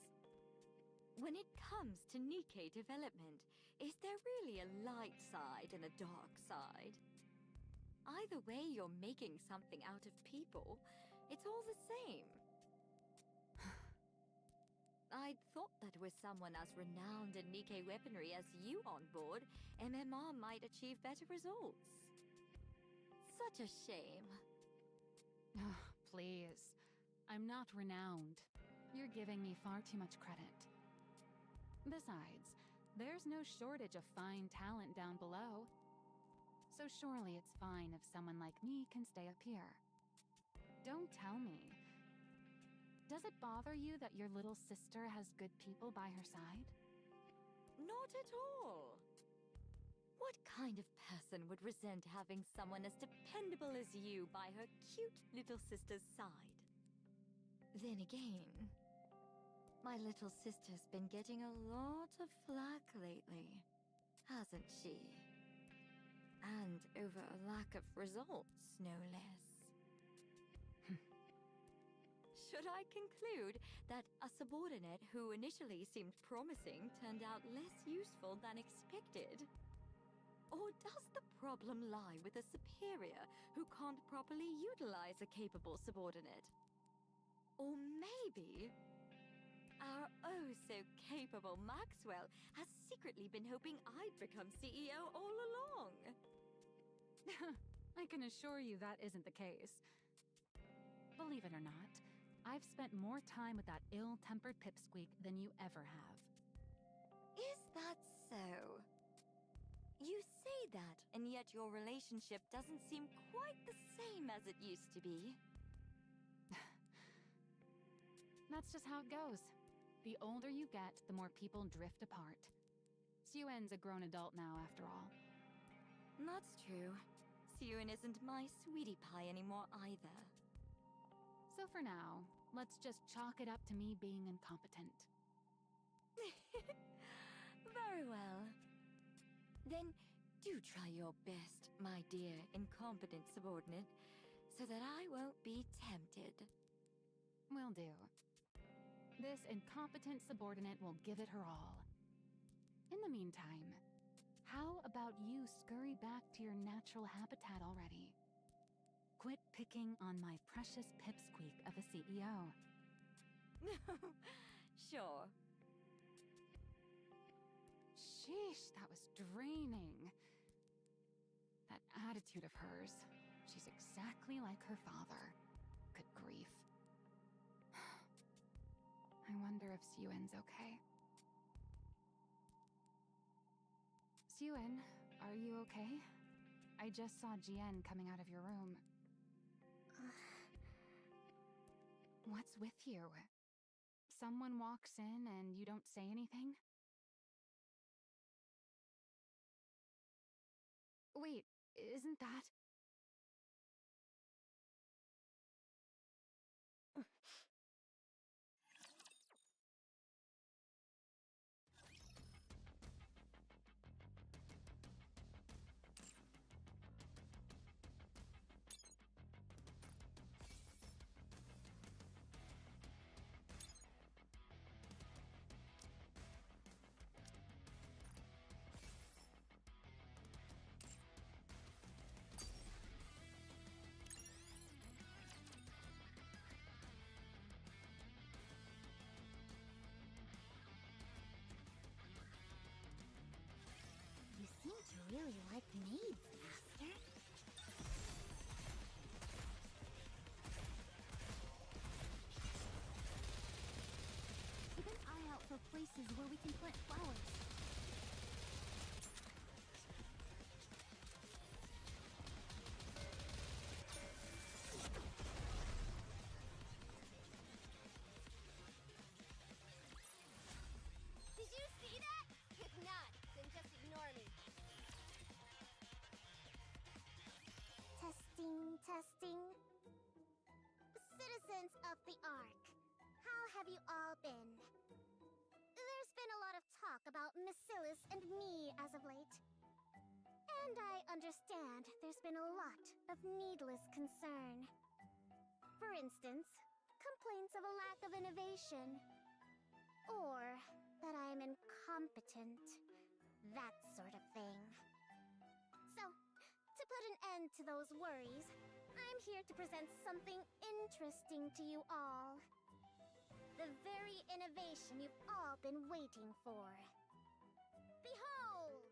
When it comes to Nikkei development, is there really a light side and a dark side? Either way, you're making something out of people. It's all the same. I'd thought that with someone as renowned in Nikkei weaponry as you on board, MMR might achieve better results. Such a shame. Please. I'm not renowned. You're giving me far too much credit. Besides, there's no shortage of fine talent down below. So surely it's fine if someone like me can stay up here. Don't tell me. Does it bother you that your little sister has good people by her side? Not at all. What kind of person would resent having someone as dependable as you by her cute little sister's side? Then again, my little sister's been getting a lot of flack lately, hasn't she? And over a lack of results, no less. Should I conclude that a subordinate who initially seemed promising turned out less useful than expected? Or does the problem lie with a superior who can't properly utilize a capable subordinate? Or maybe our oh-so-capable Maxwell has secretly been hoping I'd become CEO all along. I can assure you that isn't the case. Believe it or not, I've spent more time with that ill-tempered pipsqueak than you ever have. Is that so? You say that, and yet your relationship doesn't seem quite the same as it used to be. That's just how it goes. The older you get, the more people drift apart. Suen's a grown adult now, after all. That's true. Suen isn't my sweetie pie anymore either. So for now, let's just chalk it up to me being incompetent. Very well. Then do try your best, my dear incompetent subordinate, so that I won't be tempted. Will do. This incompetent subordinate will give it her all. In the meantime, how about you scurry back to your natural habitat already? Quit picking on my precious pipsqueak of a CEO. Sure. Sheesh, that was draining. That attitude of hers. She's exactly like her father. Good grief. I wonder if Suen's okay. Suen, are you okay? I just saw Jian coming out of your room. What's with you? Someone walks in and you don't say anything? Wait, isn't that... You seem to really like maids, Master. Keep an eye out for places where we can plant flowers. Did you see that? If not, then just ignore me. Testing, testing. Citizens of the Ark, how have you all been? There's been a lot of talk about Missilis and me as of late. And I understand there's been a lot of needless concern. For instance, complaints of a lack of innovation. Or that I'm incompetent. That sort of thing. So, to put an end to those worries, I'm here to present something interesting to you all. The very innovation you've all been waiting for. Behold!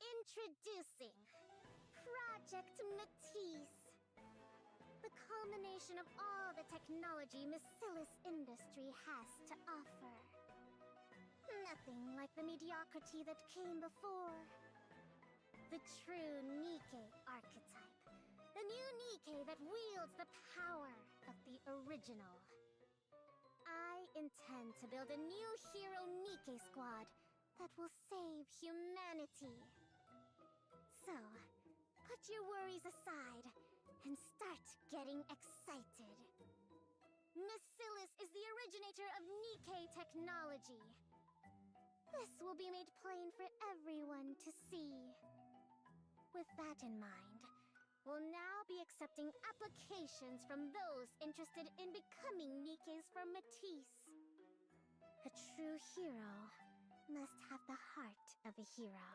Introducing Project Matisse. The culmination of all the technology Missilis industry has to offer. Nothing like the mediocrity that came before. The true Nikkei archetype. The new Nikkei that wields the power of the original. I intend to build a new hero Nikkei squad that will save humanity. So, put your worries aside and start getting excited. Missilis is the originator of Nikkei technology. This will be made plain for everyone to see. With that in mind, we'll now be accepting applications from those interested in becoming Nikkeis for Matisse. A true hero must have the heart of a hero.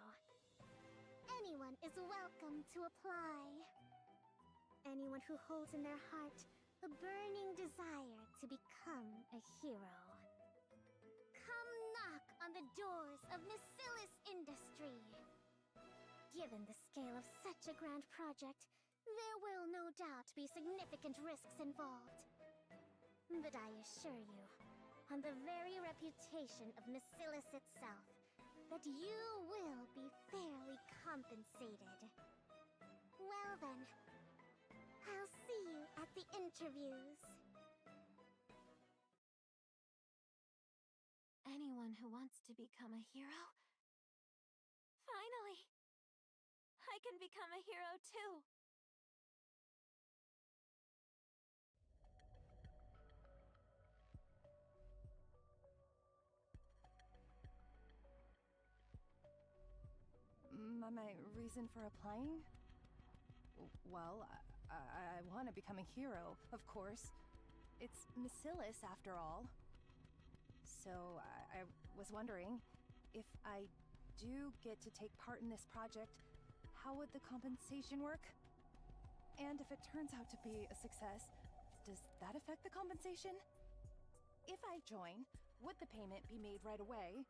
Anyone is welcome to apply. Anyone who holds in their heart a burning desire to become a hero. on the doors of Missilis industry. Given the scale of such a grand project, there will no doubt be significant risks involved. But I assure you, on the very reputation of Missilis itself, that you will be fairly compensated. Well then, I'll see you at the interviews. Anyone who wants to become a hero? Finally! I can become a hero too! My reason for applying? Well, I want to become a hero, of course. It's Missilis, after all. So, I was wondering, if I do get to take part in this project, how would the compensation work? And if it turns out to be a success, does that affect the compensation? If I join, would the payment be made right away?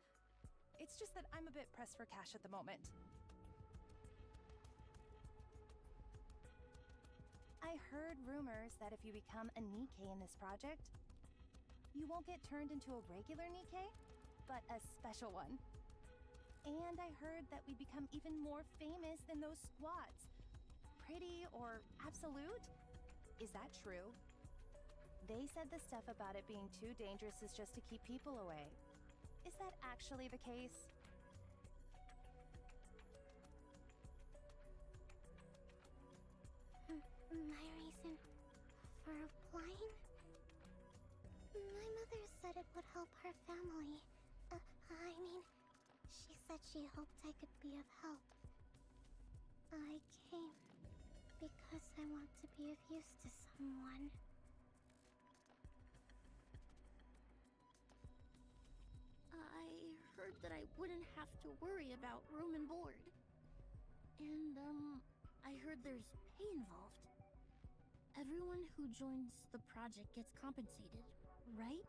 It's just that I'm a bit pressed for cash at the moment. I heard rumors that if you become a Nikkei in this project, you won't get turned into a regular Nikkei, but a special one. And I heard that we become even more famous than those squats. Pretty or absolute? Is that true? They said the stuff about it being too dangerous is just to keep people away. Is that actually the case? My reason for applying? My mother said it would help her family. I mean, she said she hoped I could be of help. I came because I want to be of use to someone. I heard that I wouldn't have to worry about room and board. And, I heard there's pay involved. Everyone who joins the project gets compensated, right?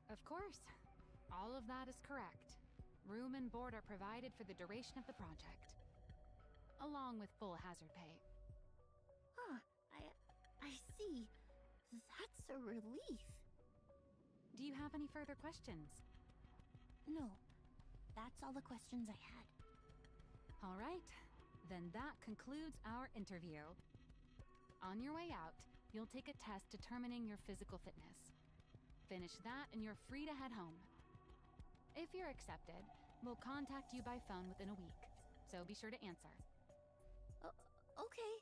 Of course. All of that is correct. Room and board are provided for the duration of the project, along with full hazard pay. Huh, I see. That's a relief. Do you have any further questions? No, that's all the questions I had. All right, then that concludes our interview. On your way out, you'll take a test determining your physical fitness. Finish that and you're free to head home. If you're accepted, we'll contact you by phone within a week, so be sure to answer. Okay.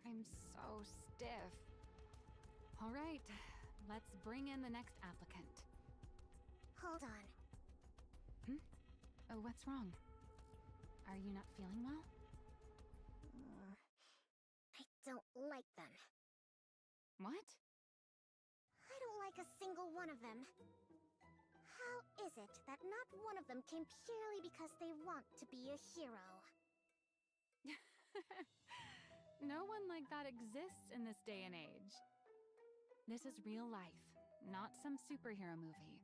I'm so stiff. All right, let's bring in the next applicant. Hold on. Oh, what's wrong? Are you not feeling well? I don't like them. What? I don't like a single one of them. How is it that not one of them came purely because they want to be a hero? No one like that exists in this day and age. This is real life, not some superhero movie.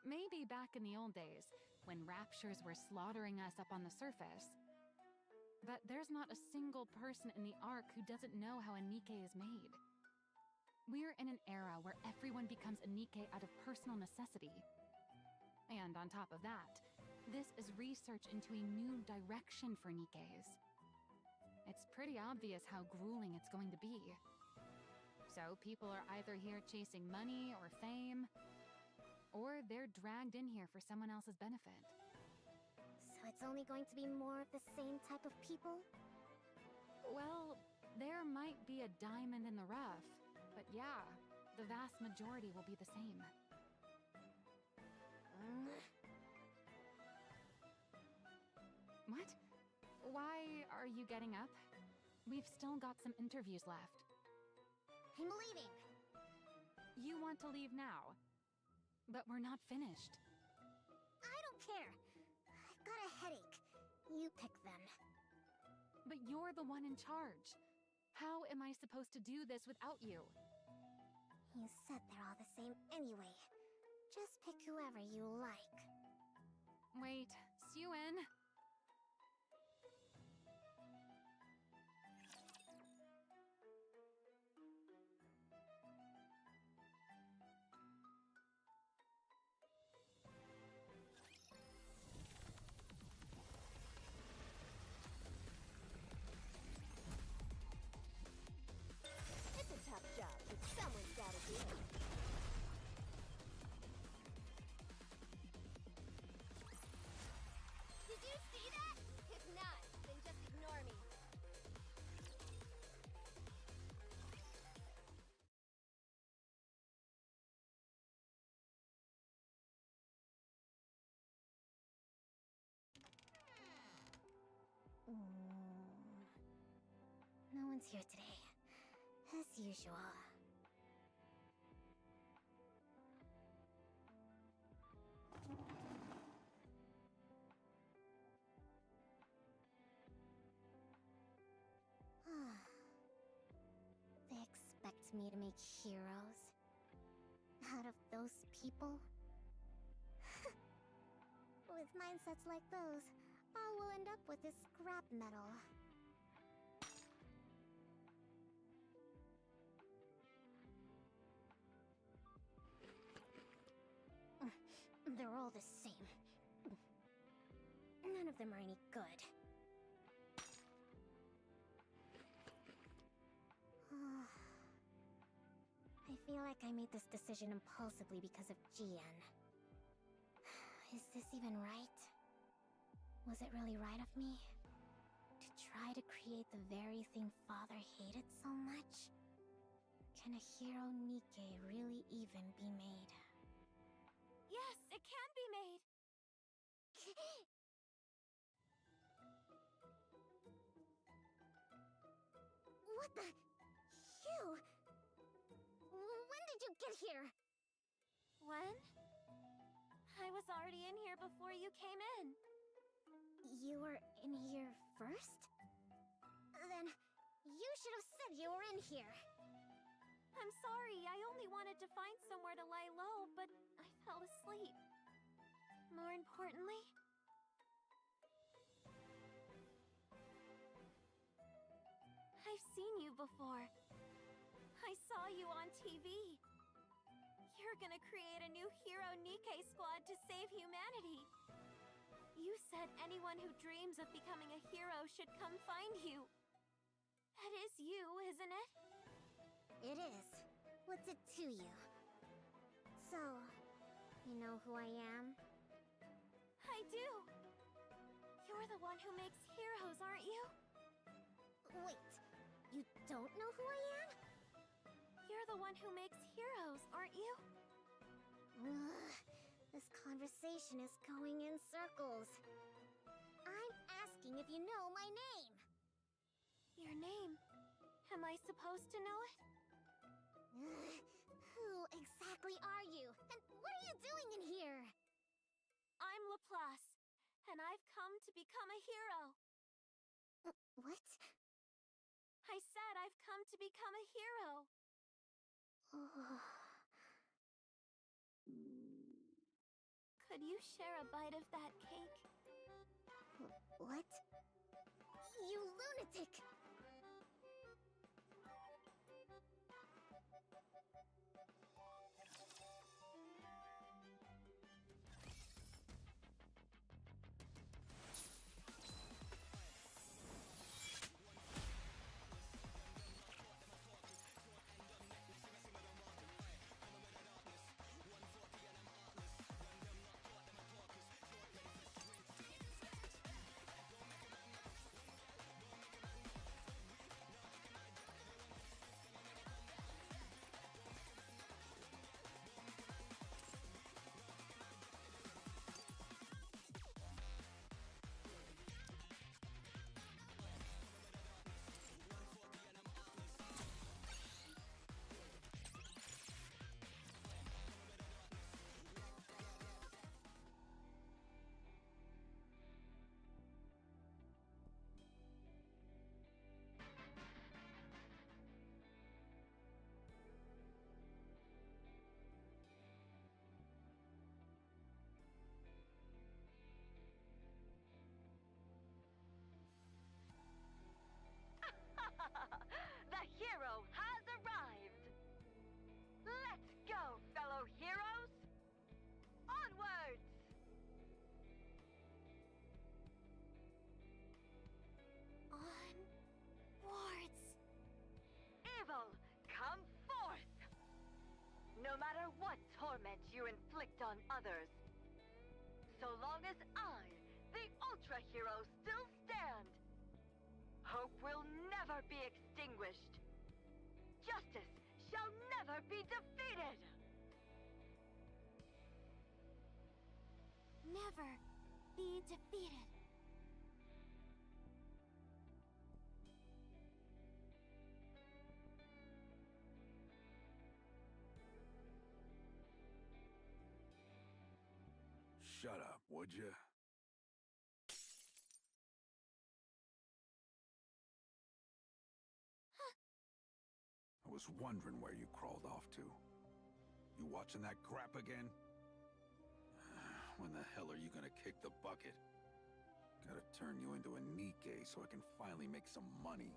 Maybe back in the old days, when raptures were slaughtering us up on the surface. But there's not a single person in the Ark who doesn't know how a Nikkei is made. We're in an era where everyone becomes a Nikkei out of personal necessity. And on top of that, this is research into a new direction for Nikkeis. It's pretty obvious how grueling it's going to be. So people are either here chasing money or fame, or they're dragged in here for someone else's benefit. So it's only going to be more of the same type of people? Well, there might be a diamond in the rough, but yeah, the vast majority will be the same. What? Why are you getting up? We've still got some interviews left. I'm leaving! You want to leave now, but we're not finished. I don't care! I've got a headache. You pick them. But you're the one in charge. How am I supposed to do this without you? You said they're all the same anyway. Just pick whoever you like. Wait, Suen. It's a tough job, but someone's gotta do it. Did you see that? If not, then just ignore me. No one's here today. As usual. They expect me to make heroes? Out of those people? With mindsets like those, all we'll end up with is scrap metal. They're all the same. None of them are any good. I feel like I made this decision impulsively because of GN. Is this even right? Was it really right of me? To try to create the very thing Father hated so much? Can a hero Nikke really even be made? Yes, it can be made. What the? You? When did you get here? When? I was already in here before you came in. You were in here first? Then you should have said you were in here. I'm sorry, I only wanted to find somewhere to lie low, but I fell asleep. More importantly, I've seen you before. I saw you on TV. You're gonna create a new hero Nikke squad to save humanity. You said anyone who dreams of becoming a hero should come find you. That is you, isn't it? It is. What's it to you? So, you know who I am? I do. You're the one who makes heroes, aren't you? Wait, you don't know who I am? You're the one who makes heroes, aren't you? Ugh, this conversation is going in circles. I'm asking if you know my name. Your name? Am I supposed to know it? Ugh, who exactly are you? And what are you doing in here? I'm Laplace, and I've come to become a hero. What? I said I've come to become a hero. Could you share a bite of that cake? What? You lunatic! what torment you inflict on others. So long as I, the Ultra Hero, still stand, hope will never be extinguished. Justice shall never be defeated! Never be defeated. Shut up, would you? I was wondering where you crawled off to. You watching that crap again? When the hell are you gonna kick the bucket? Gotta turn you into a Nikkei so I can finally make some money.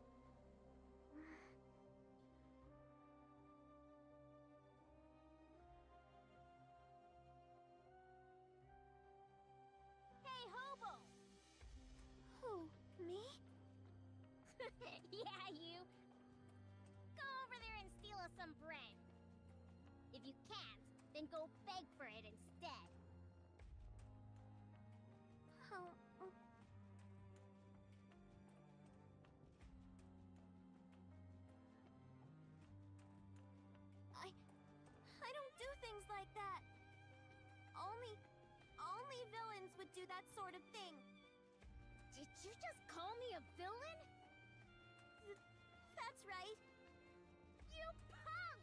Hey, Hobo! Who? Me? Yeah, you. Go over there and steal us some bread. If you can't, then go beg for it instead. How? I don't do things like that. Only villains would do that sort of thing. Did you just call me a villain? That's right. You punk!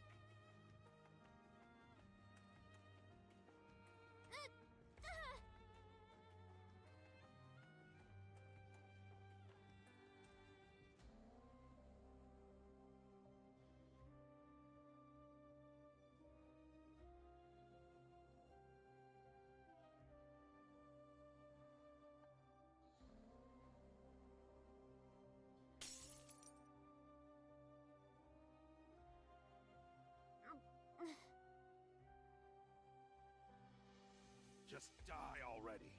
Just die already.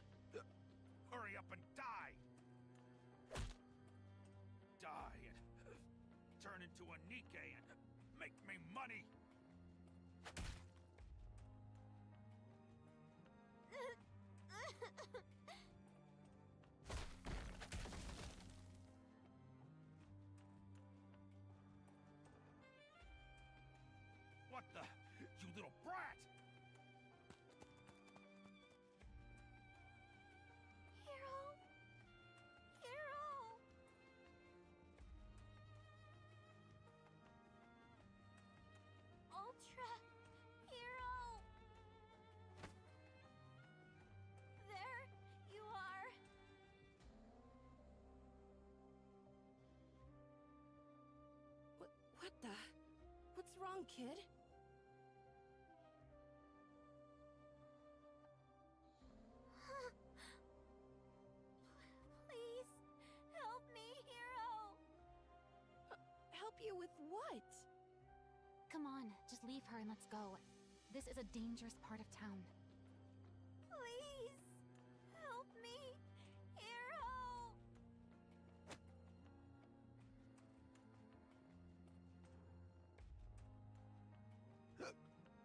Hurry up and die! Die and turn into a Nikkei and make me money! What the? You little brat! Hero! Ultra Hero! There you are. What the? What's wrong, kid? Please, help me, Hero! Help you with what? Come on, just leave her and let's go. This is a dangerous part of town. Please, help me, Hero!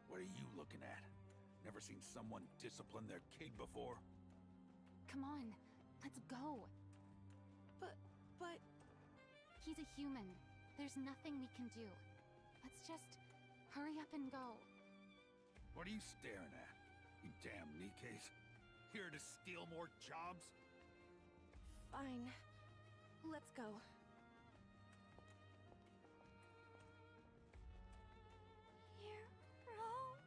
What are you looking at? Never seen someone discipline their kid before? Come on, let's go. But... He's a human. There's nothing we can do. Let's just hurry up and go. What are you staring at? You damn Nikkeis. Here to steal more jobs? Fine. Let's go. Hero?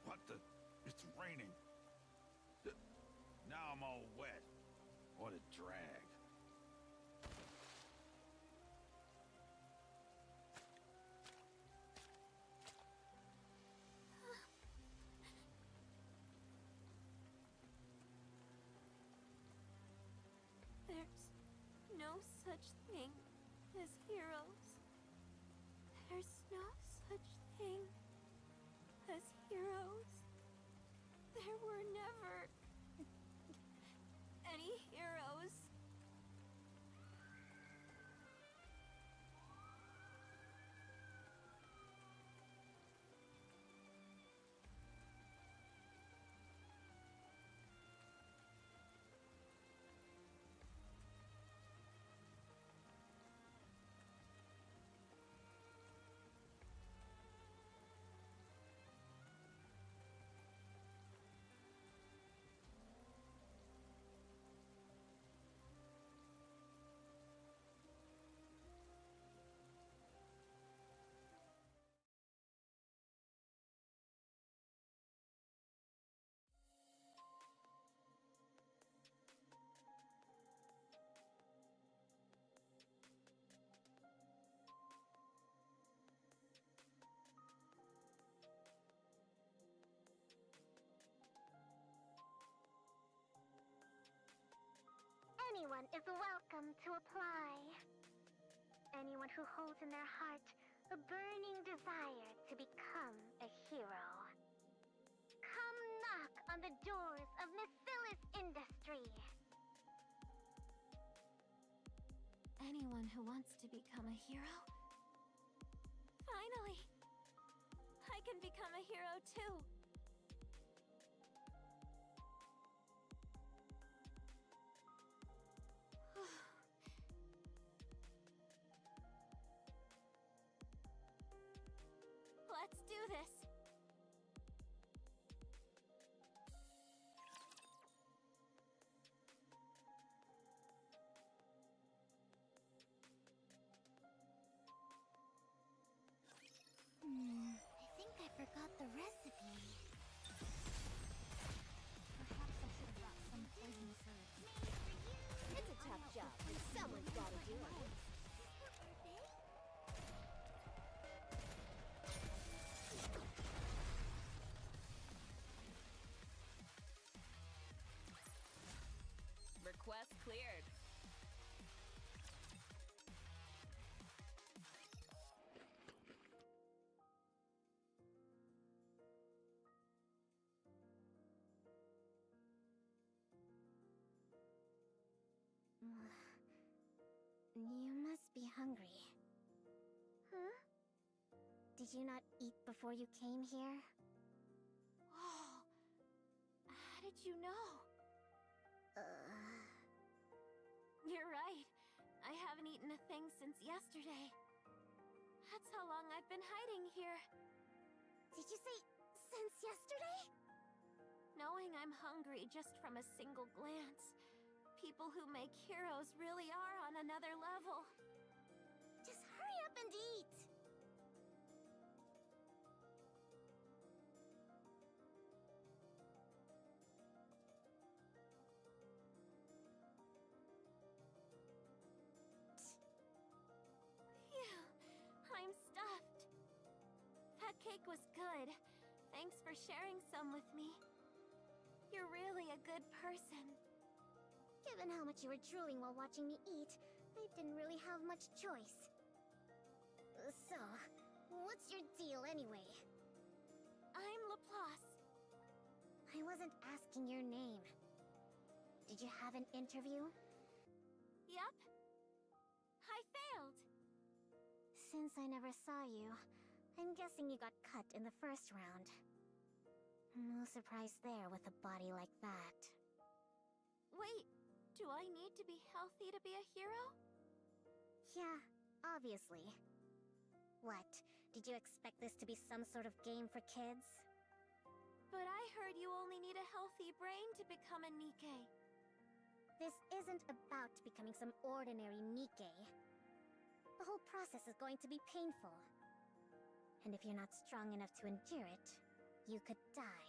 What the? It's raining. Now I'm all wet. What a drag. There's no such thing as heroes. There's no such thing as heroes. There were never Everyone is welcome to apply. Anyone who holds in their heart a burning desire to become a hero. Come knock on the doors of Missilis Industry. Anyone who wants to become a hero? Finally! I can become a hero too! Let's do this! I think I forgot the recipe. Perhaps I should have brought some poisonous herbs. It's a tough job, but someone's gotta do it. Request cleared. You must be hungry. Huh? Did you not eat before you came here? Oh, how did you know? You're right. I haven't eaten a thing since yesterday. That's how long I've been hiding here. Did you say since yesterday? Knowing I'm hungry just from a single glance. People who make heroes really are on another level. Just hurry up and eat! Phew, I'm stuffed. That cake was good. Thanks for sharing some with me. You're really a good person. Given how much you were drooling while watching me eat, I didn't really have much choice. So, what's your deal anyway? I'm Laplace. I wasn't asking your name. Did you have an interview? Yep. I failed. Since I never saw you, I'm guessing you got cut in the first round. No surprise there with a body like that. Wait, do I need to be healthy to be a hero? Yeah, obviously. What? Did you expect this to be some sort of game for kids? But I heard you only need a healthy brain to become a Nikkei. This isn't about becoming some ordinary Nikkei. The whole process is going to be painful. And if you're not strong enough to endure it, you could die.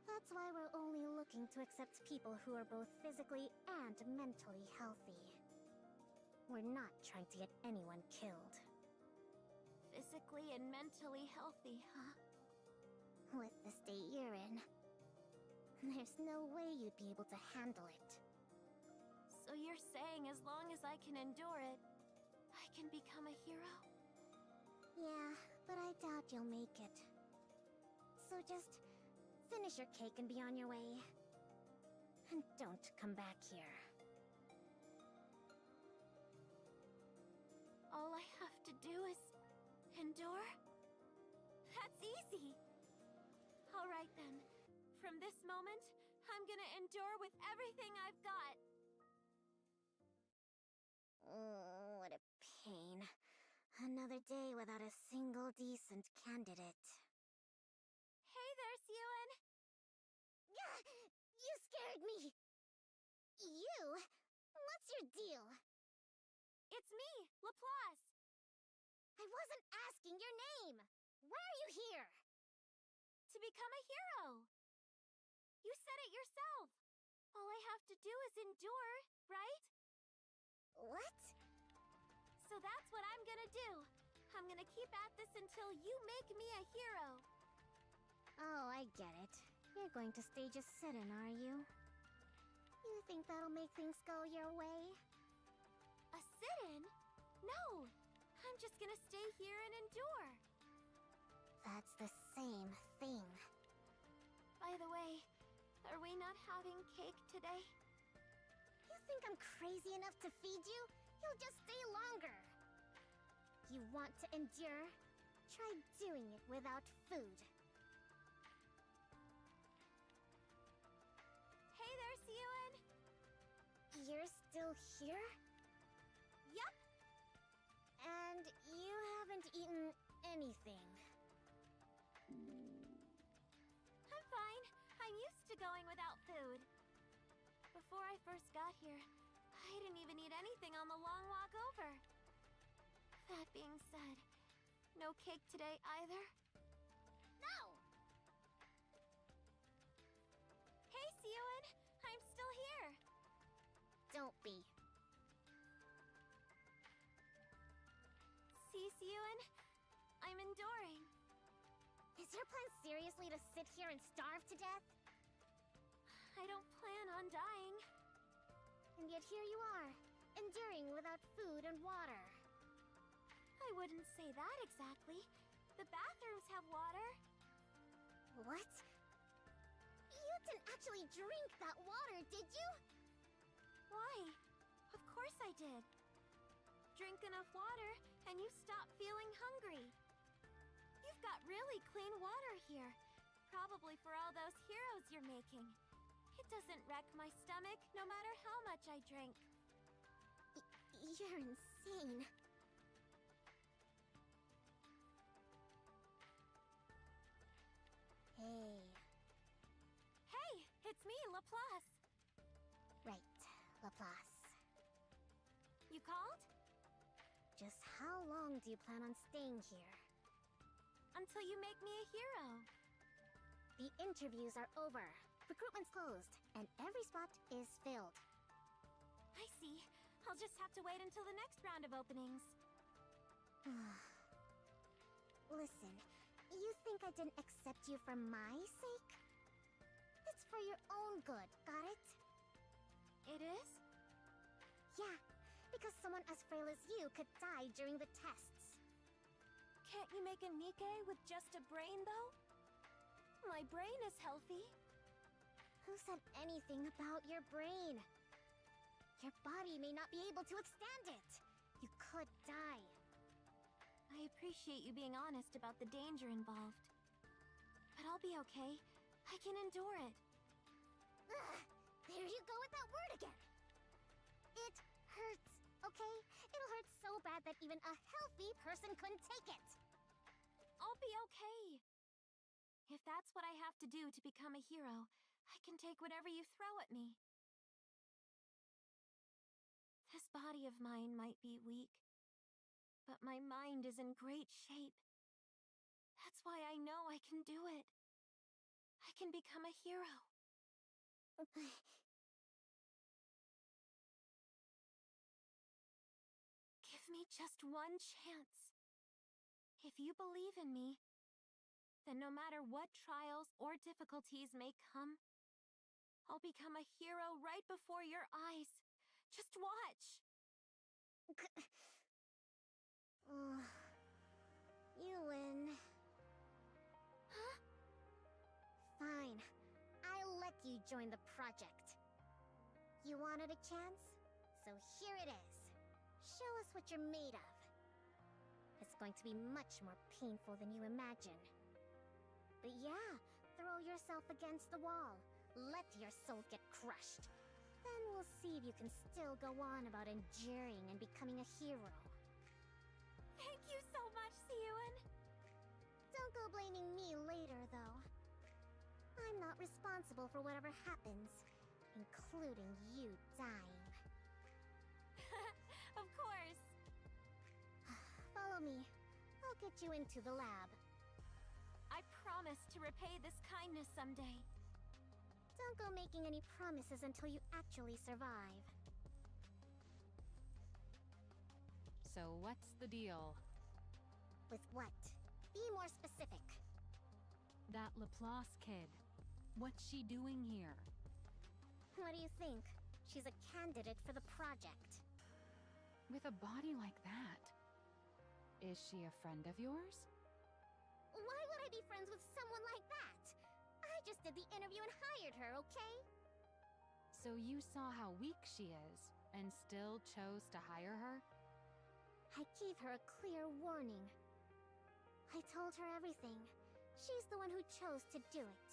That's why we're only looking to accept people who are both physically and mentally healthy. We're not trying to get anyone killed. Physically and mentally healthy, huh? With the state you're in, there's no way you'd be able to handle it. So you're saying as long as I can endure it, I can become a hero? Yeah, but I doubt you'll make it. So just finish your cake and be on your way. And don't come back here. All I have to do is endure? That's easy! Alright then. From this moment, I'm gonna endure with everything I've got. Oh, what a pain. Another day without a single decent candidate. Hey there, Suen! Gah! You scared me! You? What's your deal? It's me, Laplace! I wasn't asking your name! Why are you here? To become a hero! You said it yourself! All I have to do is endure, right? What? So that's what I'm gonna do. I'm gonna keep at this until you make me a hero. Oh, I get it. You're going to stage a sit-in, are you? You think that'll make things go your way? A sit-in? No! I'm just gonna stay here and endure. That's the same thing. By the way, are we not having cake today? You think I'm crazy enough to feed you? You'll just stay longer. You want to endure? Try doing it without food. Hey there, Siyun! You're still here? Yup! And you haven't eaten anything. I'm fine. I'm used to going without food. Before I first got here, I didn't even eat anything on the long walk over. That being said, no cake today either? No! Hey, Siyun! I'm still here! Don't be. See, Siyun? I'm enduring. Is your plan seriously to sit here and starve to death? I don't plan on dying. And yet here you are, enduring without food and water. I wouldn't say that exactly. The bathrooms have water. What? You didn't actually drink that water, did you? Why? Of course I did. Drink enough water, and you stop feeling hungry. You've got really clean water here. Probably for all those heroes you're making. It doesn't wreck my stomach, no matter how much I drink. You're insane. Hey. Hey, it's me, Laplace. Right, Laplace. You called? Just how long do you plan on staying here? Until you make me a hero. The interviews are over. Recruitment's closed, and every spot is filled. I see. I'll just have to wait until the next round of openings. Listen, you think I didn't accept you for my sake? It's for your own good, got it? It is? Yeah, because someone as frail as you could die during the tests. Can't you make a Nikkei with just a brain, though? My brain is healthy. Who said anything about your brain? Your body may not be able to withstand it. You could die. I appreciate you being honest about the danger involved. But I'll be okay. I can endure it. Ugh, there you go with that word again. It hurts, okay? It'll hurt so bad that even a healthy person couldn't take it. I'll be okay. If that's what I have to do to become a hero, I can take whatever you throw at me. This body of mine might be weak, but my mind is in great shape. That's why I know I can do it. I can become a hero. Give me just one chance. If you believe in me, then no matter what trials or difficulties may come, I'll become a hero right before your eyes. Just watch! You win. Huh? Fine. I'll let you join the project. You wanted a chance? So here it is. Show us what you're made of. It's going to be much more painful than you imagine. But yeah, throw yourself against the wall. Let your soul get crushed. Then we'll see if you can still go on about enduring and becoming a hero. Thank you so much, Siyun! Don't go blaming me later, though. I'm not responsible for whatever happens, including you dying. Of course! Follow me. I'll get you into the lab. I promise to repay this kindness someday. Don't go making any promises until you actually survive. So what's the deal? With what? Be more specific. That Laplace kid. What's she doing here? What do you think? She's a candidate for the project. With a body like that, is she a friend of yours? Why would I be friends with someone like that? I just did the interview and hired her, okay? So you saw how weak she is and still chose to hire her? I gave her a clear warning. I told her everything. She's the one who chose to do it.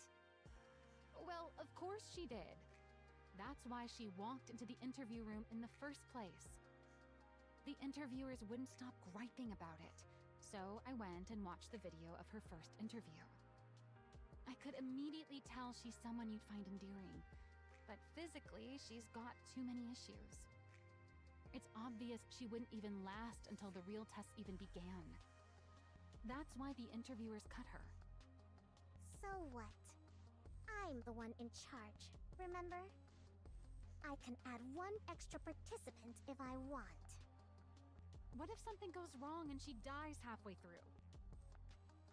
Well, of course she did. That's why she walked into the interview room in the first place. The interviewers wouldn't stop griping about it, so I went and watched the video of her first interview. I could immediately tell she's someone you'd find endearing, but physically, she's got too many issues. It's obvious she wouldn't even last until the real tests even began. That's why the interviewers cut her. So what? I'm the one in charge, remember? I can add one extra participant if I want. What if something goes wrong and she dies halfway through?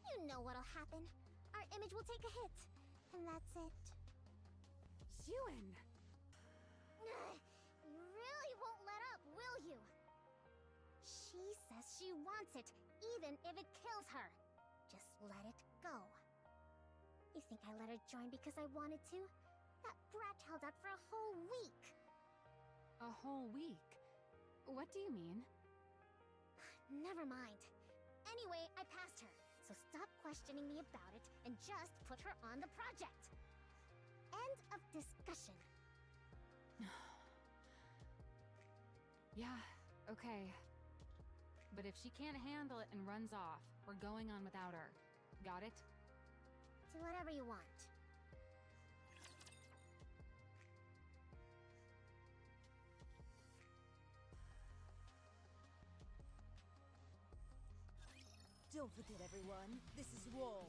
You know what'll happen. Our image will take a hit, and that's it. Xiuan! You really won't let up, will you? She says she wants it, even if it kills her. Just let it go. You think I let her join because I wanted to? That brat held out for a whole week. A whole week? What do you mean? Never mind. Anyway, I passed her, so stop questioning me about it and just put her on the project. End of discussion. Yeah, okay. But if she can't handle it and runs off, we're going on without her. Got it? Do whatever you want. Don't forget, everyone, this is war.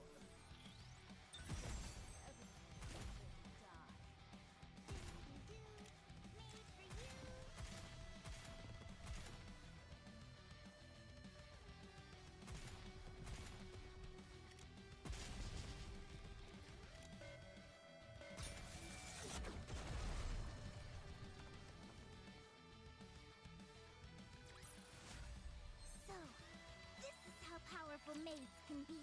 So, this is how powerful maids can be.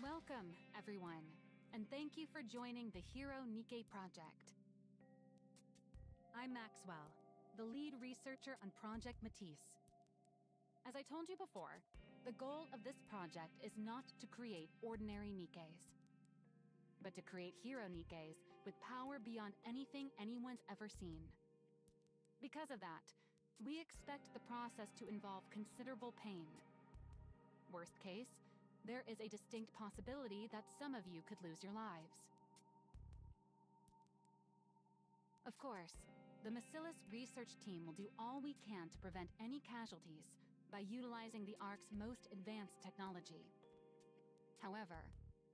Welcome, everyone, and thank you for joining the Hero Nikke project. I'm Maxwell, the lead researcher on Project Matisse. As I told you before, the goal of this project is not to create ordinary Nikkes, but to create hero Nikkes with power beyond anything anyone's ever seen. Because of that, we expect the process to involve considerable pain. Worst case, there is a distinct possibility that some of you could lose your lives. Of course, the Missilis research team will do all we can to prevent any casualties by utilizing the Ark's most advanced technology. However,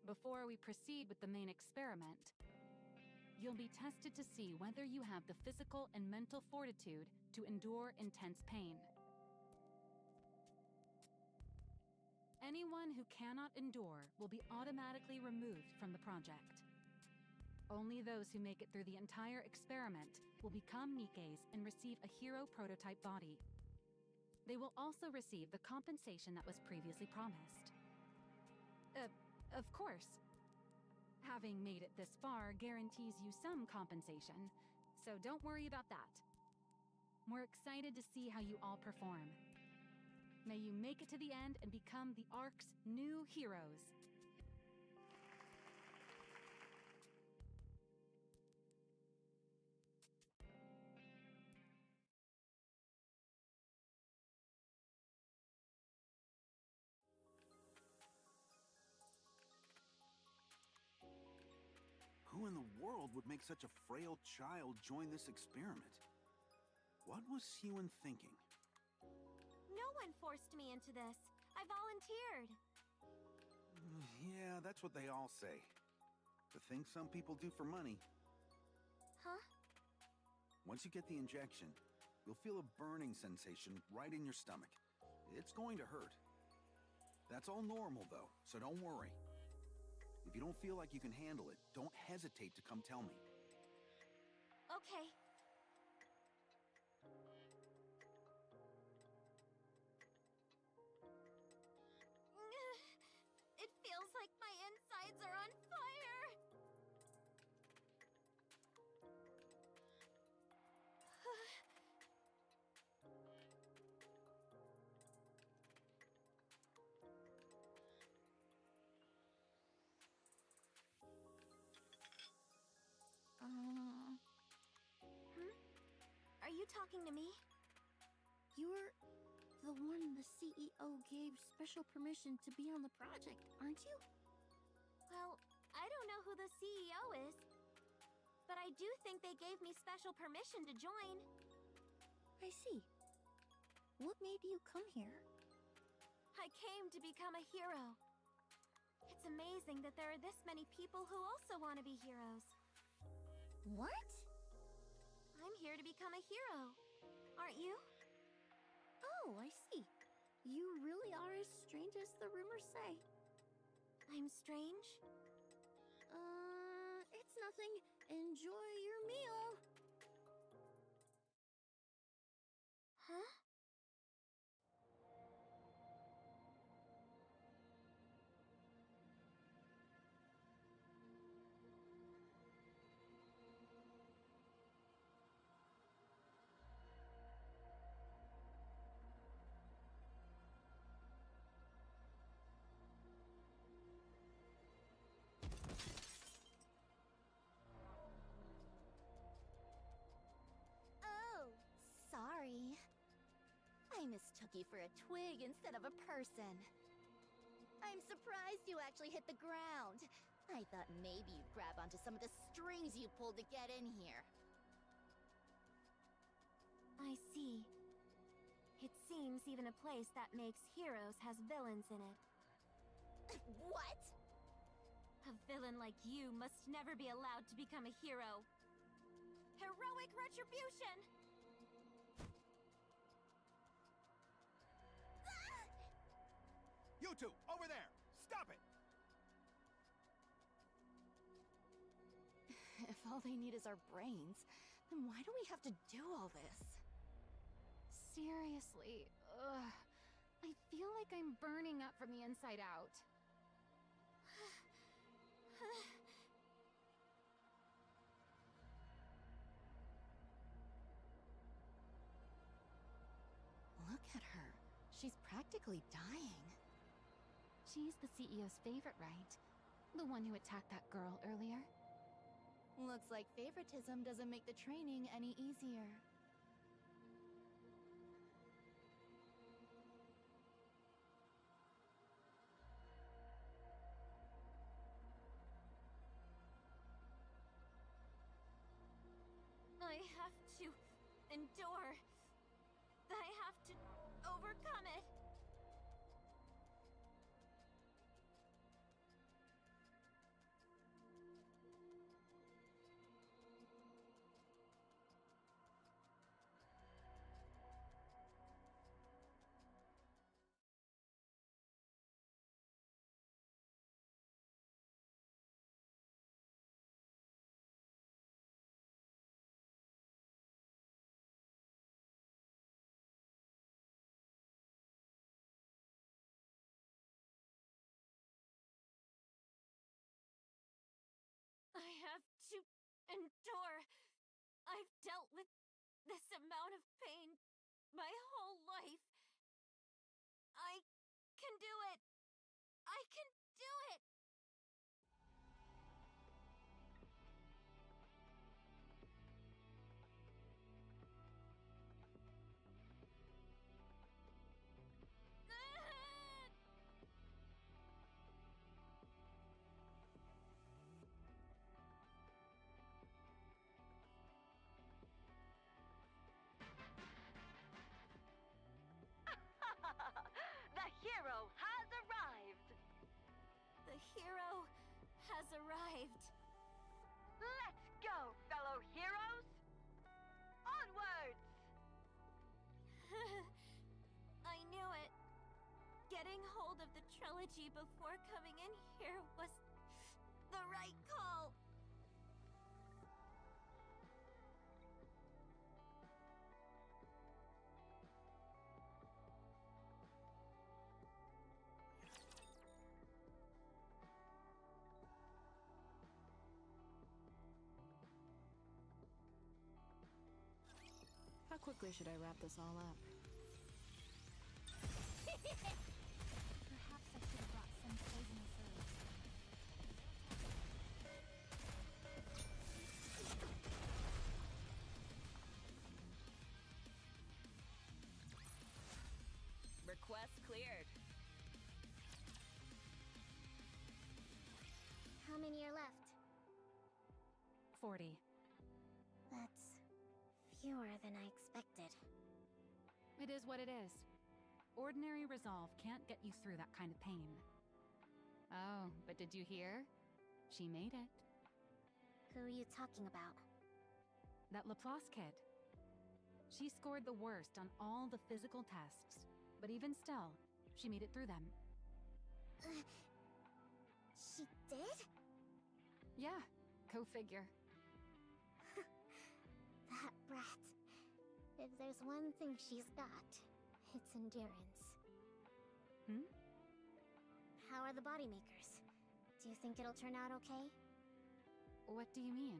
before we proceed with the main experiment, you'll be tested to see whether you have the physical and mental fortitude to endure intense pain. Anyone who cannot endure will be automatically removed from the project. Only those who make it through the entire experiment will become Nikkes and receive a hero prototype body. They will also receive the compensation that was previously promised. Of course. Having made it this far guarantees you some compensation, so don't worry about that. We're excited to see how you all perform. May you make it to the end and become the Ark's new heroes. Who in the world would make such a frail child join this experiment? What was Xiuan thinking? No one forced me into this. I volunteered. Yeah, that's what they all say. The things some people do for money. Huh? Once you get the injection, you'll feel a burning sensation right in your stomach. It's going to hurt. That's all normal, though, so don't worry. If you don't feel like you can handle it, don't hesitate to come tell me. Okay. It feels like my insides are on fire. Are you talking to me? You're the one the CEO gave special permission to be on the project, aren't you? Well, I don't know who the CEO is, but I do think they gave me special permission to join. I see. What made you come here? I came to become a hero. It's amazing that there are this many people who also want to be heroes. What? I'm here to become a hero. Aren't you? Oh, I see. You really are as strange as the rumors say. I'm strange? It's nothing. Enjoy your meal. Huh? Oh, sorry. I mistook you for a twig instead of a person. I'm surprised you actually hit the ground. I thought maybe you'd grab onto some of the strings you pulled to get in here. I see. It seems even a place that makes heroes has villains in it. What? A villain like you must never be allowed to become a hero. Heroic retribution! You two, over there! Stop it! If all they need is our brains, then why do we have to do all this? Seriously, ugh. I feel like I'm burning up from the inside out. Look at her. She's practically dying. She's the CEO's favorite, right? The one who attacked that girl earlier? Looks like favoritism doesn't make the training any easier. I have to endure. I have to overcome it. I have to endure. I've dealt with this amount of pain my whole life. I can do it. I can do it. The hero has arrived! The hero has arrived. Let's go, fellow heroes! Onwards! I knew it. Getting hold of the trilogy before coming in here was the right call. quickly should I wrap this all up? Perhaps I should have brought some poisonous herbs. Request cleared. How many are left? 40. That's fewer than I expected. It is what it is. Ordinary resolve can't get you through that kind of pain. Oh, but did you hear? She made it. Who are you talking about? That Laplace kid. She scored the worst on all the physical tests, but even still, she made it through them. She did? Yeah, go figure. That brat. If there's one thing she's got, it's endurance. Hmm? How are the body makers? Do you think it'll turn out okay? What do you mean?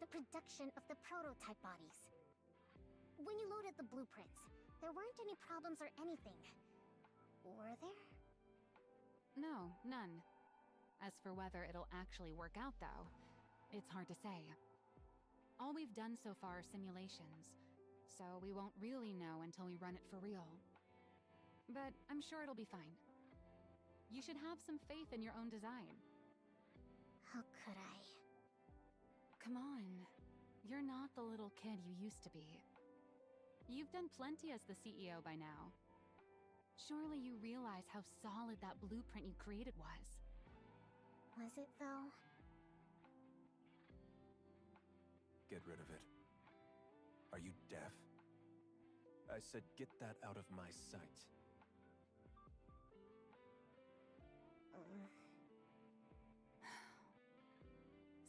The production of the prototype bodies. When you loaded the blueprints, there weren't any problems or anything. Were there? No, none. As for whether it'll actually work out, though, it's hard to say. All we've done so far are simulations, so we won't really know until we run it for real. But I'm sure it'll be fine. You should have some faith in your own design. How could I? Come on. You're not the little kid you used to be. You've done plenty as the CEO by now. Surely you realize how solid that blueprint you created was. Was it, though? Get rid of it. Are you deaf? I said get that out of my sight.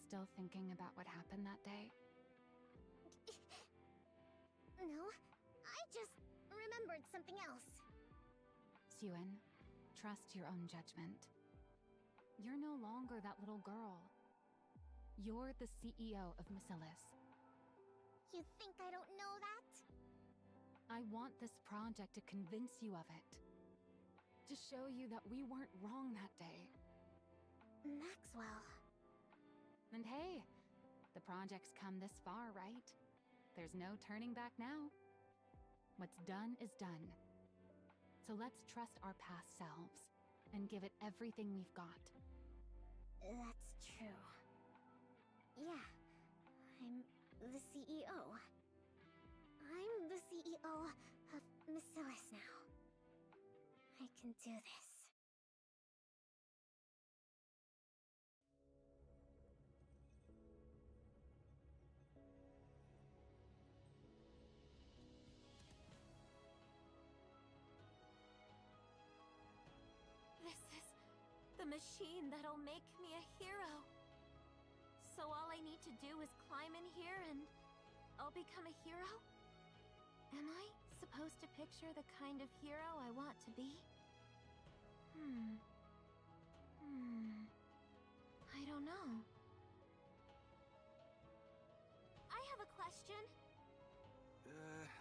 Still thinking about what happened that day? No, I just remembered something else. Suen, trust your own judgment. You're no longer that little girl. You're the CEO of Missilis. You think I don't know that? I want this project to convince you of it. To show you that we weren't wrong that day. Maxwell. And hey, the project's come this far, right? There's no turning back now. What's done is done. So let's trust our past selves and give it everything we've got. That's true. Yeah, I'm the CEO. I'm the CEO of Missilis now. I can do this. This is the machine that'll make me a hero. So all I need to do is climb in here and I'll become a hero? Am I supposed to picture the kind of hero I want to be? I don't know. I have a question.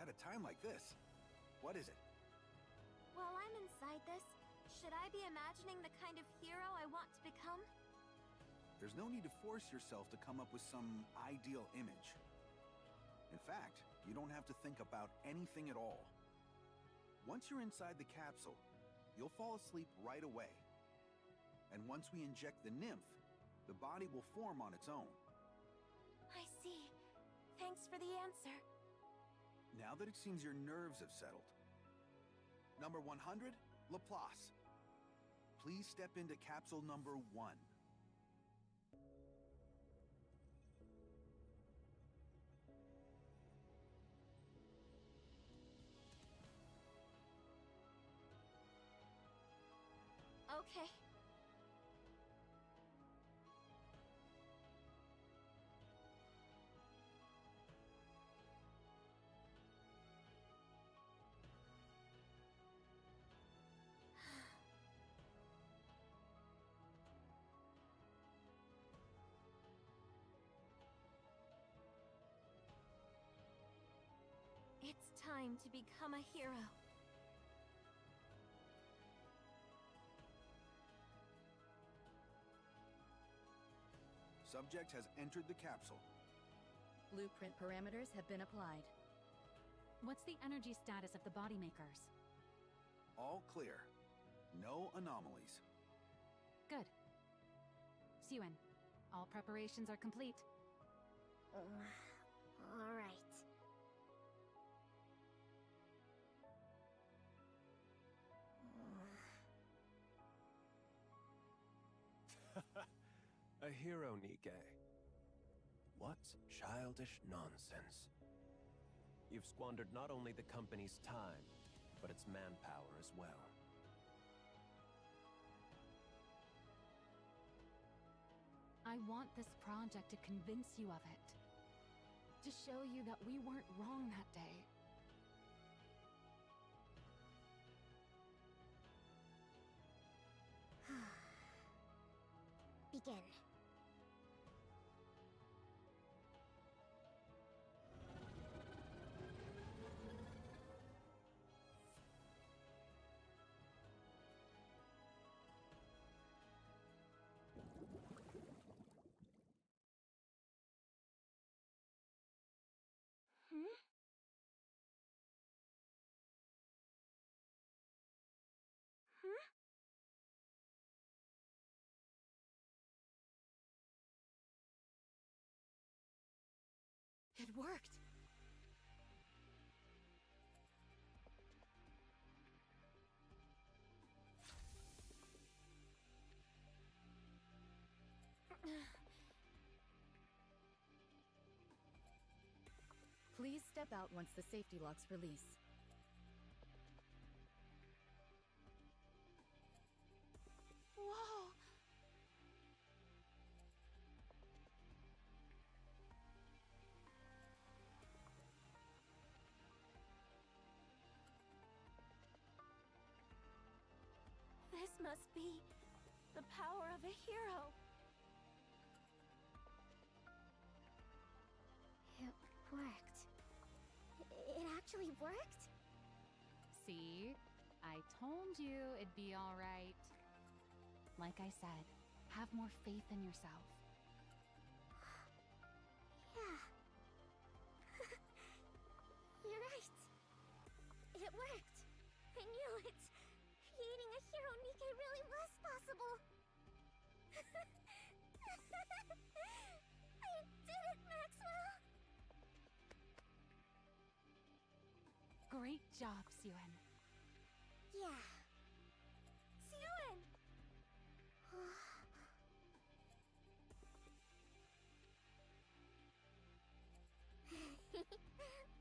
At a time like this, what is it? While I'm inside this, should I be imagining the kind of hero I want to become? There's no need to force yourself to come up with some ideal image. In fact, you don't have to think about anything at all. Once you're inside the capsule, you'll fall asleep right away. And once we inject the nymph, the body will form on its own. I see. Thanks for the answer. Now that it seems your nerves have settled. Number 100, Laplace. Please step into capsule number 1. Okay. time to become a hero. Subject has entered the capsule. Blueprint parameters have been applied. What's the energy status of the body makers? All clear. No anomalies. Good. Suen, all preparations are complete. All right. A hero, Nike. What childish nonsense. You've squandered not only the company's time, but its manpower as well. I want this project to convince you of it. To show you that we weren't wrong that day. Begin. It worked! Please step out once the safety locks release. Whoa! This must be the power of a hero. It worked. It actually worked? See? I told you it'd be all right. Like I said, have more faith in yourself. Yeah. You're right. It worked. I knew it. Creating a hero Nike really was possible. I did it, Maxwell! Great job, Suen. Yeah. Suen!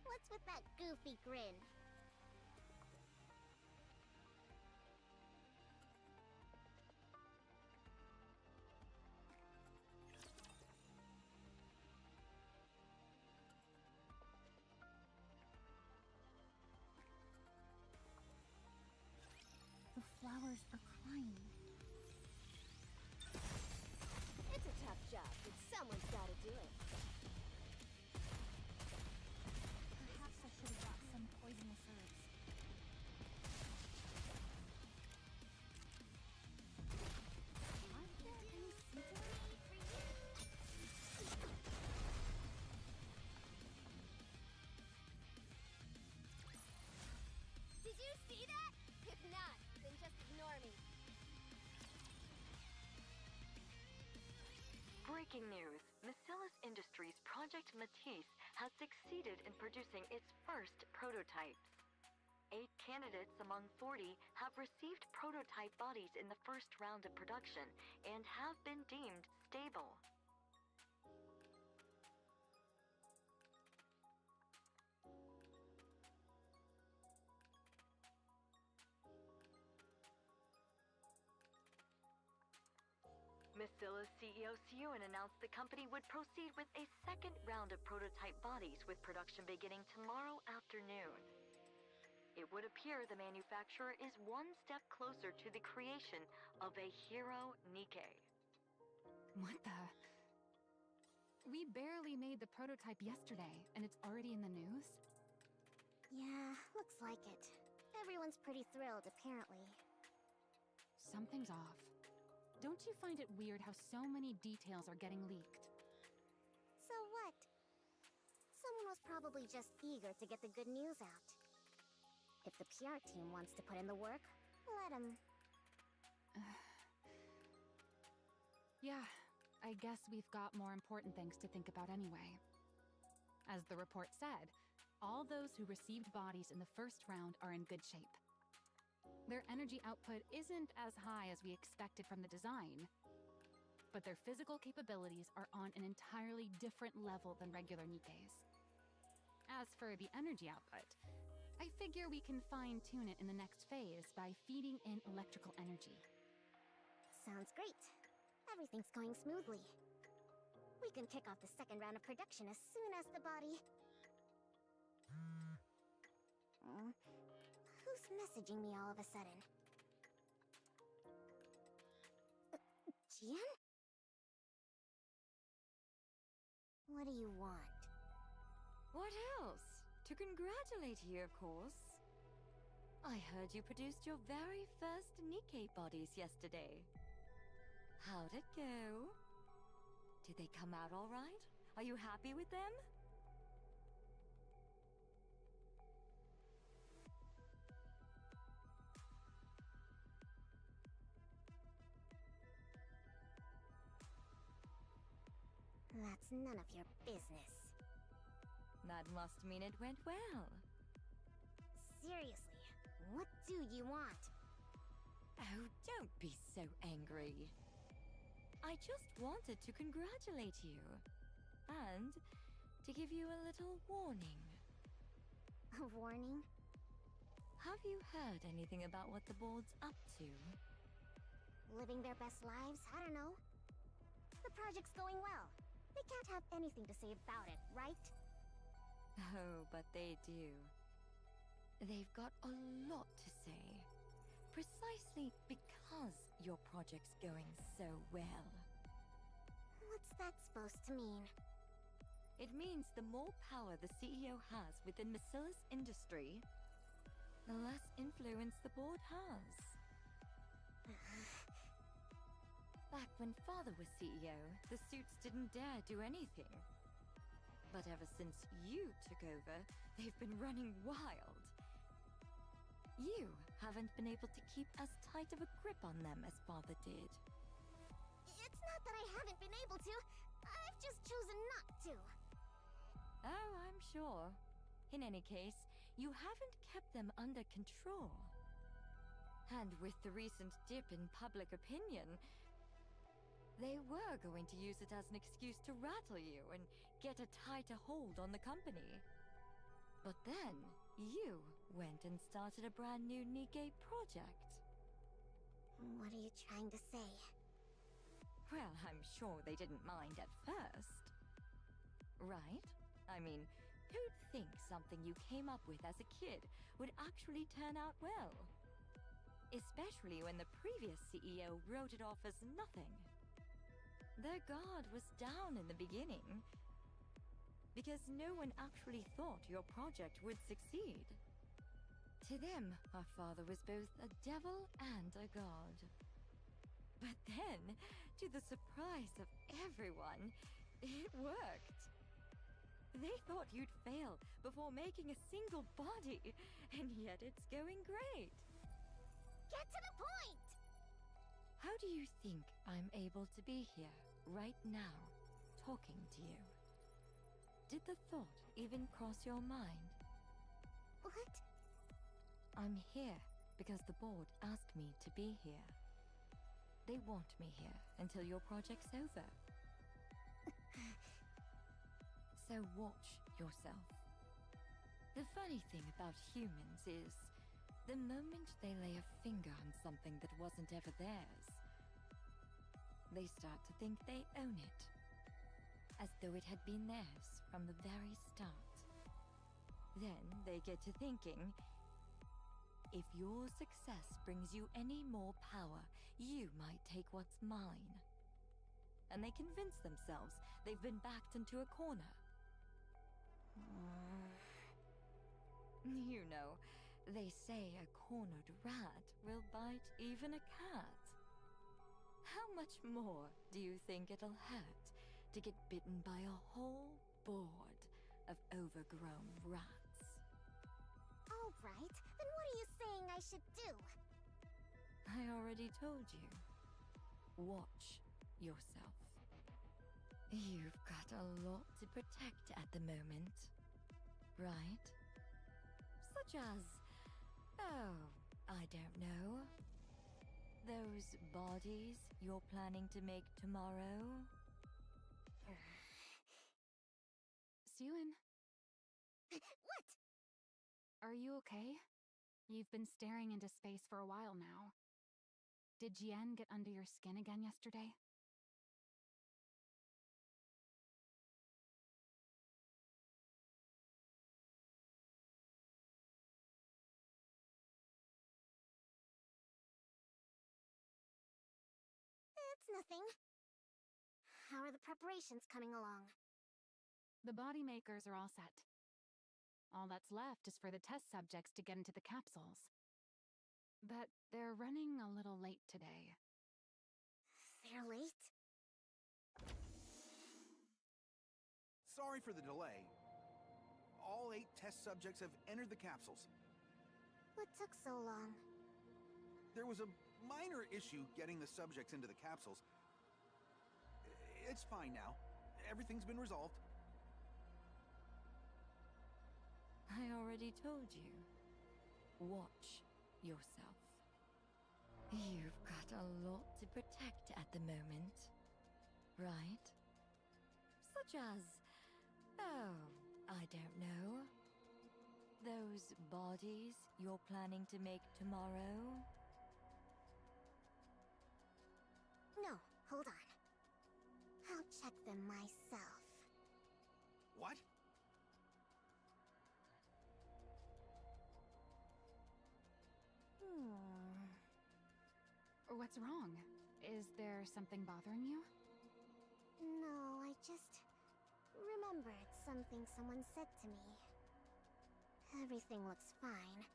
What's with that goofy grin? The flowers are crying. It's a tough job, but someone's gotta do it. Perhaps I should have brought some poisonous herbs. Aren't there any symptoms? Did you see that? If not, then just ignore me. Breaking news. Missilis Industries' Project Matisse has succeeded in producing its first prototypes. 8 candidates among 40 have received prototype bodies in the first round of production and have been deemed stable. Missilis CEO Suen announced the company would proceed with a second round of prototype bodies with production beginning tomorrow afternoon. It would appear the manufacturer is one step closer to the creation of a hero Nike. What the? We barely made the prototype yesterday, and it's already in the news? Yeah, looks like it. Everyone's pretty thrilled, apparently. Something's off. Don't you find it weird how so many details are getting leaked? So what? Someone was probably just eager to get the good news out. If the PR team wants to put in the work, let them. Yeah, I guess we've got more important things to think about anyway. As the report said, all those who received bodies in the first round are in good shape. Their energy output isn't as high as we expected from the design, but their physical capabilities are on an entirely different level than regular Nikkeis. As for the energy output, I figure we can fine-tune it in the next phase by feeding in electrical energy. Sounds great. Everything's going smoothly. We can kick off the second round of production as soon as the body... Who's messaging me all of a sudden? Jian? What do you want? What else? To congratulate you, of course. I heard you produced your very first Nikkei bodies yesterday. How'd it go? Did they come out all right? Are you happy with them? That's none of your business. That must mean it went well. Seriously, what do you want? Oh, don't be so angry. I just wanted to congratulate you. And to give you a little warning. A warning? Have you heard anything about what the board's up to? Living their best lives? I don't know. The project's going well. They can't have anything to say about it, right? Oh, but they do. They've got a lot to say. Precisely because your project's going so well. What's that supposed to mean? It means the more power the CEO has within Missilis industry, the less influence the board has. Back when Father was CEO, the suits didn't dare do anything. But ever since you took over, they've been running wild. You haven't been able to keep as tight of a grip on them as Father did. It's not that I haven't been able to. I've just chosen not to. Oh, I'm sure. In any case, you haven't kept them under control. And with the recent dip in public opinion, they were going to use it as an excuse to rattle you and get a tighter hold on the company. But then, you went and started a brand new Nikkei project. What are you trying to say? Well, I'm sure they didn't mind at first. Right? I mean, who'd think something you came up with as a kid would actually turn out well? Especially when the previous CEO wrote it off as nothing. Their guard was down in the beginning, because no one actually thought your project would succeed. To them, our father was both a devil and a god. But then, to the surprise of everyone, it worked. They thought you'd fail before making a single body, and yet it's going great. Get to the point! How do you think I'm able to be here, right now, talking to you? Did the thought even cross your mind? What? I'm here because the board asked me to be here. They want me here until your project's over. So watch yourself. The funny thing about humans is, the moment they lay a finger on something that wasn't ever theirs, they start to think they own it, as though it had been theirs from the very start. Then they get to thinking, if your success brings you any more power, you might take what's mine. And they convince themselves they've been backed into a corner. You know, they say a cornered rat will bite even a cat. How much more do you think it'll hurt to get bitten by a whole board of overgrown rats? All right, then what are you saying I should do? I already told you. Watch yourself. You've got a lot to protect at the moment, right? Such as, oh, I don't know. Those bodies you're planning to make tomorrow? Suen, What? are you okay? You've been staring into space for a while now. Did Jian get under your skin again yesterday? It's nothing. How are the preparations coming along? The body makers are all set. All that's left is for the test subjects to get into the capsules. But they're running a little late today. They're late? Sorry for the delay. All 8 test subjects have entered the capsules. What took so long? There was a minor issue getting the subjects into the capsules. It's fine now. Everything's been resolved. I already told you. Watch yourself. You've got a lot to protect at the moment, right? Such as, oh, I don't know. Those bodies you're planning to make tomorrow? No, hold on. I'll check them myself. What? What's wrong? Is there something bothering you? No, I just remembered something someone said to me. Everything looks fine.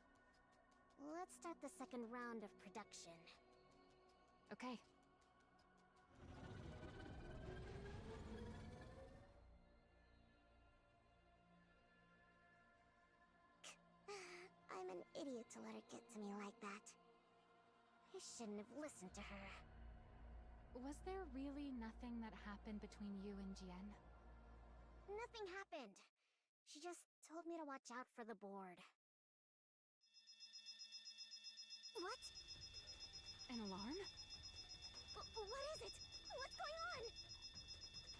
Let's start the second round of production. Okay. I'm an idiot to let her get to me like that. I shouldn't have listened to her. Was there really nothing that happened between you and Jian? Nothing happened. She just told me to watch out for the board. What? An alarm? What is it? What's going on?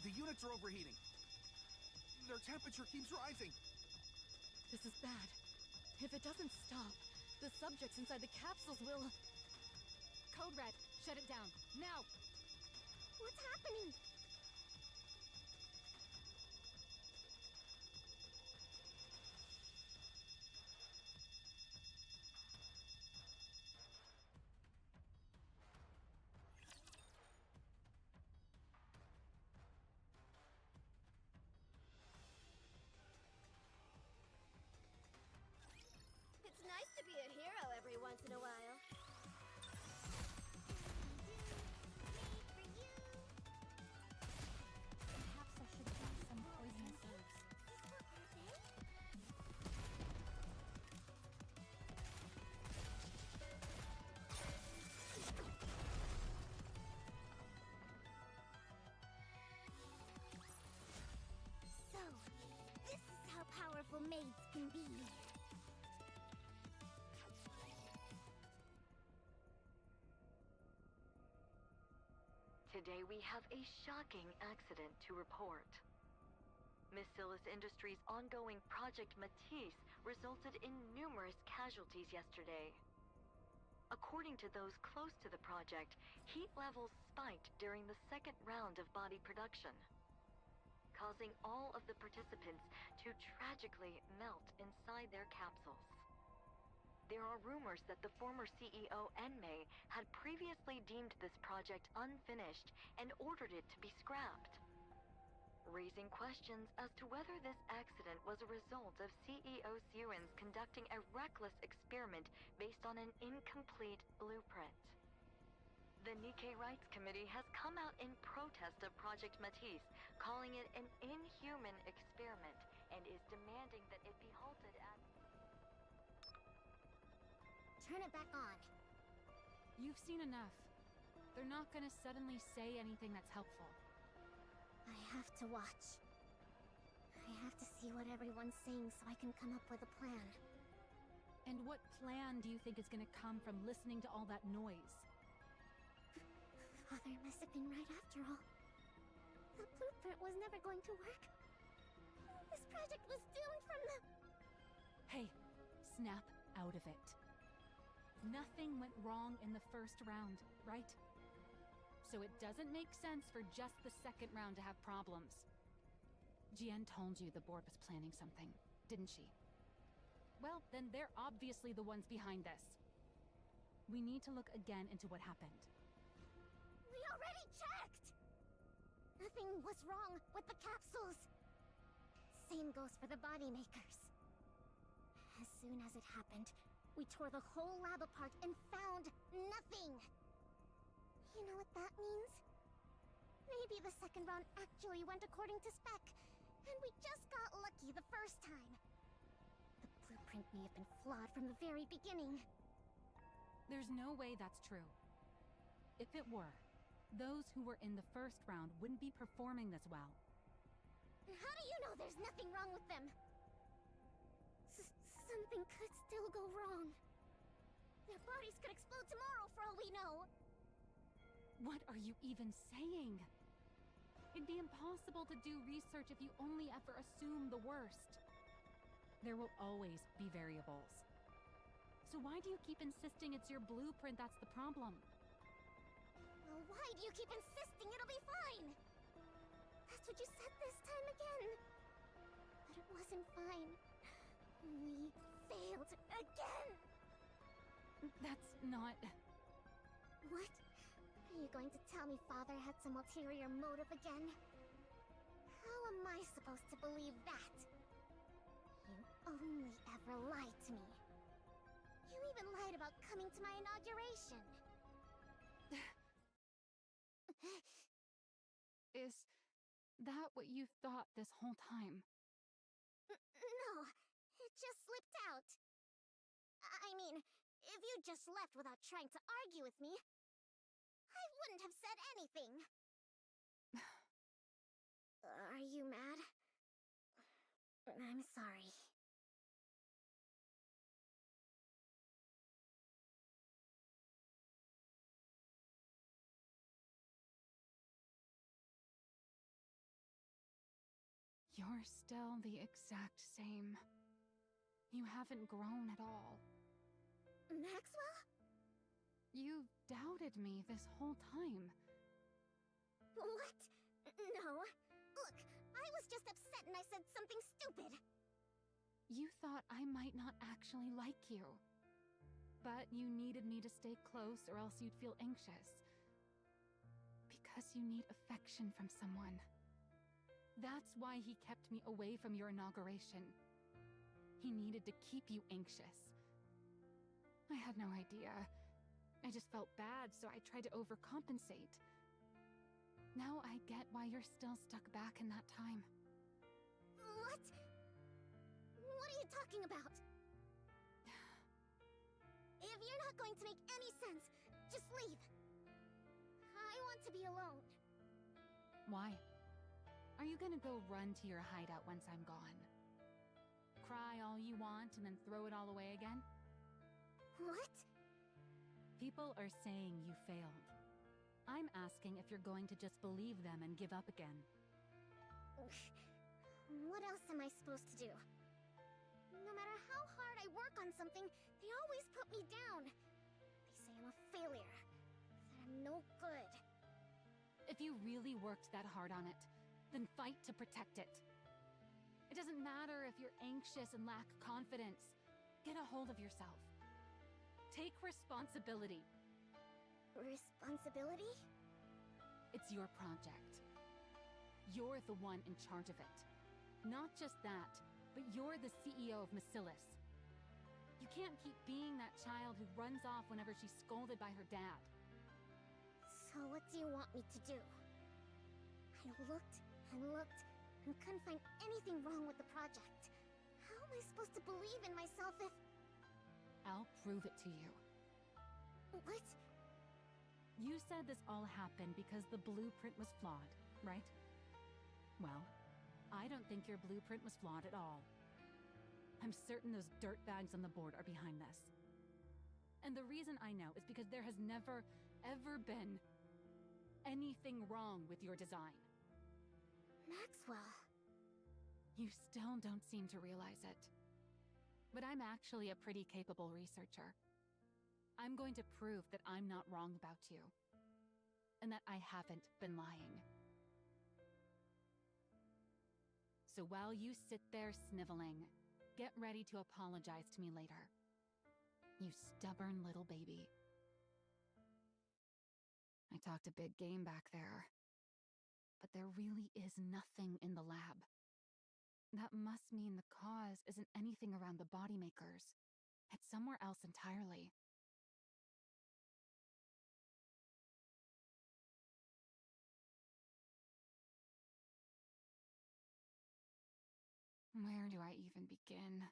The units are overheating. Their temperature keeps rising. This is bad. If it doesn't stop, the subjects inside the capsules will... Code Red, shut it down, now! What's happening? It's nice to be a hero every once in a while. Perhaps I should try some poisonous herbs. So, this is how powerful maids can be. Today we have a shocking accident to report. Missilis Industries' ongoing Project Matisse resulted in numerous casualties yesterday. According to those close to the project, heat levels spiked during the second round of body production, causing all of the participants to tragically melt inside their capsules. There are rumors that the former CEO Enmei had previously deemed this project unfinished and ordered it to be scrapped. raising questions as to whether this accident was a result of CEO Sewin's conducting a reckless experiment based on an incomplete blueprint. The Nikkei Rights Committee has come out in protest of Project Matisse, calling it an inhuman experiment, and is demanding that it be halted at... Turn it back on. You've seen enough. They're not gonna suddenly say anything that's helpful. I have to watch. I have to see what everyone's saying so I can come up with a plan. And what plan do you think is gonna come from listening to all that noise? Father must have been right after all. The blueprint was never going to work. This project was doomed from the... Hey, snap out of it. Nothing went wrong in the first round, right? So it doesn't make sense for just the second round to have problems. Jian told you the board was planning something, didn't she? Well, then they're obviously the ones behind this. We need to look again into what happened. We already checked! Nothing was wrong with the capsules. Same goes for the body makers. As soon as it happened, we tore the whole lab apart and found nothing! You know what that means? Maybe the second round actually went according to spec, and we just got lucky the first time. The blueprint may have been flawed from the very beginning. There's no way that's true. If it were, those who were in the first round wouldn't be performing this well. How do you know there's nothing wrong with them? Something could still go wrong. Their bodies could explode tomorrow for all we know. What are you even saying? It'd be impossible to do research if you only ever assume the worst. There will always be variables. So why do you keep insisting it's your blueprint that's the problem? Well, why do you keep insisting it'll be fine? That's what you said this time again. But it wasn't fine. We failed again! That's not... What? Are you going to tell me Father had some ulterior motive again? How am I supposed to believe that? You only ever lied to me. You even lied about coming to my inauguration. Is that what you thought this whole time? No. It just slipped out. I mean, if you just left without trying to argue with me, I wouldn't have said anything. Are you mad? I'm sorry. You're still the exact same. You haven't grown at all. Maxwell? You've doubted me this whole time. What? No. Look, I was just upset and I said something stupid. You thought I might not actually like you. But you needed me to stay close or else you'd feel anxious. Because you need affection from someone. That's why he kept me away from your inauguration. He needed to keep you anxious. I had no idea. I just felt bad, so I tried to overcompensate. Now I get why you're still stuck back in that time. What? What are you talking about? If you're not going to make any sense, just leave. I want to be alone. Why? Are you gonna go run to your hideout once I'm gone? Cry all you want and then throw it all away again? What? People are saying you failed. I'm asking if you're going to just believe them and give up again. What else am I supposed to do? No matter how hard I work on something, they always put me down. They say I'm a failure, that I'm no good. If you really worked that hard on it, then fight to protect it. It doesn't matter if you're anxious and lack confidence. Get a hold of yourself. Take responsibility. Responsibility? It's your project. You're the one in charge of it. Not just that, but you're the CEO of Missilis. You can't keep being that child who runs off whenever she's scolded by her dad. So what do you want me to do? I looked and looked and couldn't find anything wrong with the project. How am I supposed to believe in myself if... I'll prove it to you. What? You said this all happened because the blueprint was flawed, right? Well, I don't think your blueprint was flawed at all. I'm certain those dirtbags on the board are behind this. And the reason I know is because there has never, ever been anything wrong with your design. Maxwell. You still don't seem to realize it. But I'm actually a pretty capable researcher. I'm going to prove that I'm not wrong about you. And that I haven't been lying. So while you sit there sniveling, get ready to apologize to me later. You stubborn little baby. I talked a big game back there. But there really is nothing in the lab. That must mean the cause isn't anything around the body makers. It's somewhere else entirely. Where do I even begin?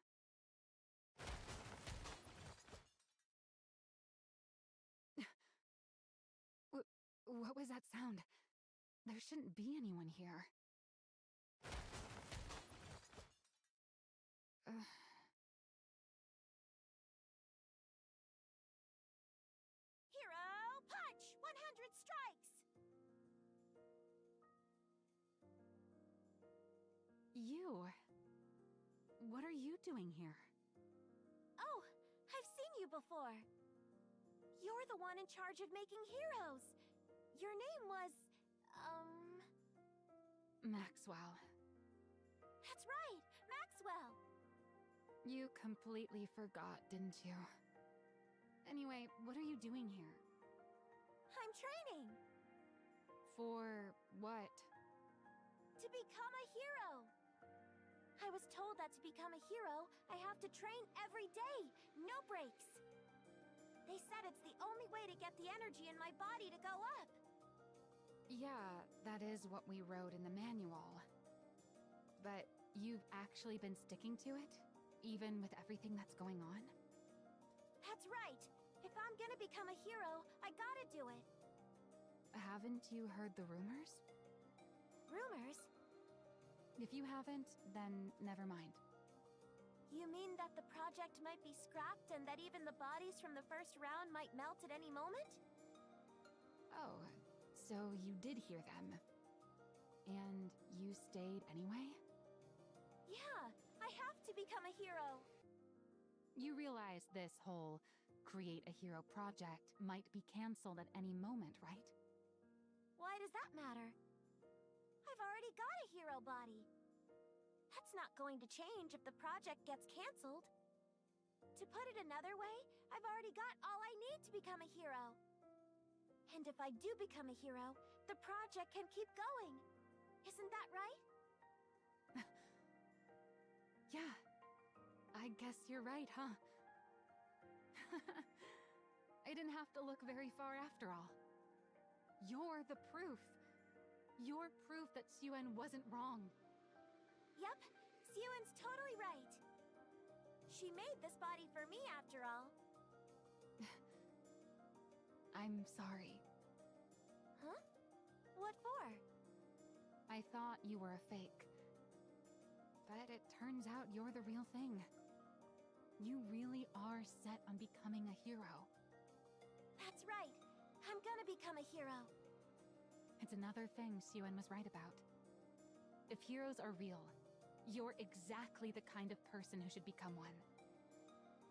What was that sound? There shouldn't be anyone here. Hero punch! 100 strikes! You? What are you doing here? Oh, I've seen you before. You're the one in charge of making heroes. Your name was, Maxwell. That's right, Maxwell. You completely forgot, didn't you? Anyway, what are you doing here? I'm training. For what? To become a hero. I was told that to become a hero, I have to train every day, no breaks. They said it's the only way to get the energy in my body to go up. Yeah, that is what we wrote in the manual. But you've actually been sticking to it? Even with everything that's going on? That's right. If I'm gonna become a hero, I gotta do it. Haven't you heard the rumors? Rumors? If you haven't, then never mind. You mean that the project might be scrapped and that even the bodies from the first round might melt at any moment? Oh, so you did hear them. And you stayed anyway? Yeah, I have to become a hero. You realize this whole create a hero project might be canceled at any moment, right? Why does that matter? I've already got a hero body. That's not going to change if the project gets canceled. To put it another way, I've already got all I need to become a hero. And if I do become a hero, the project can keep going. Isn't that right? Yeah, I guess you're right, huh? I didn't have to look very far after all. You're the proof. You're proof that Suen wasn't wrong. Yep, Suen's totally right. She made this body for me, after all. I'm sorry. Huh? What for? I thought you were a fake. But it turns out you're the real thing. You really are set on becoming a hero. That's right. I'm gonna become a hero. It's another thing Suen was right about. If heroes are real, you're exactly the kind of person who should become one.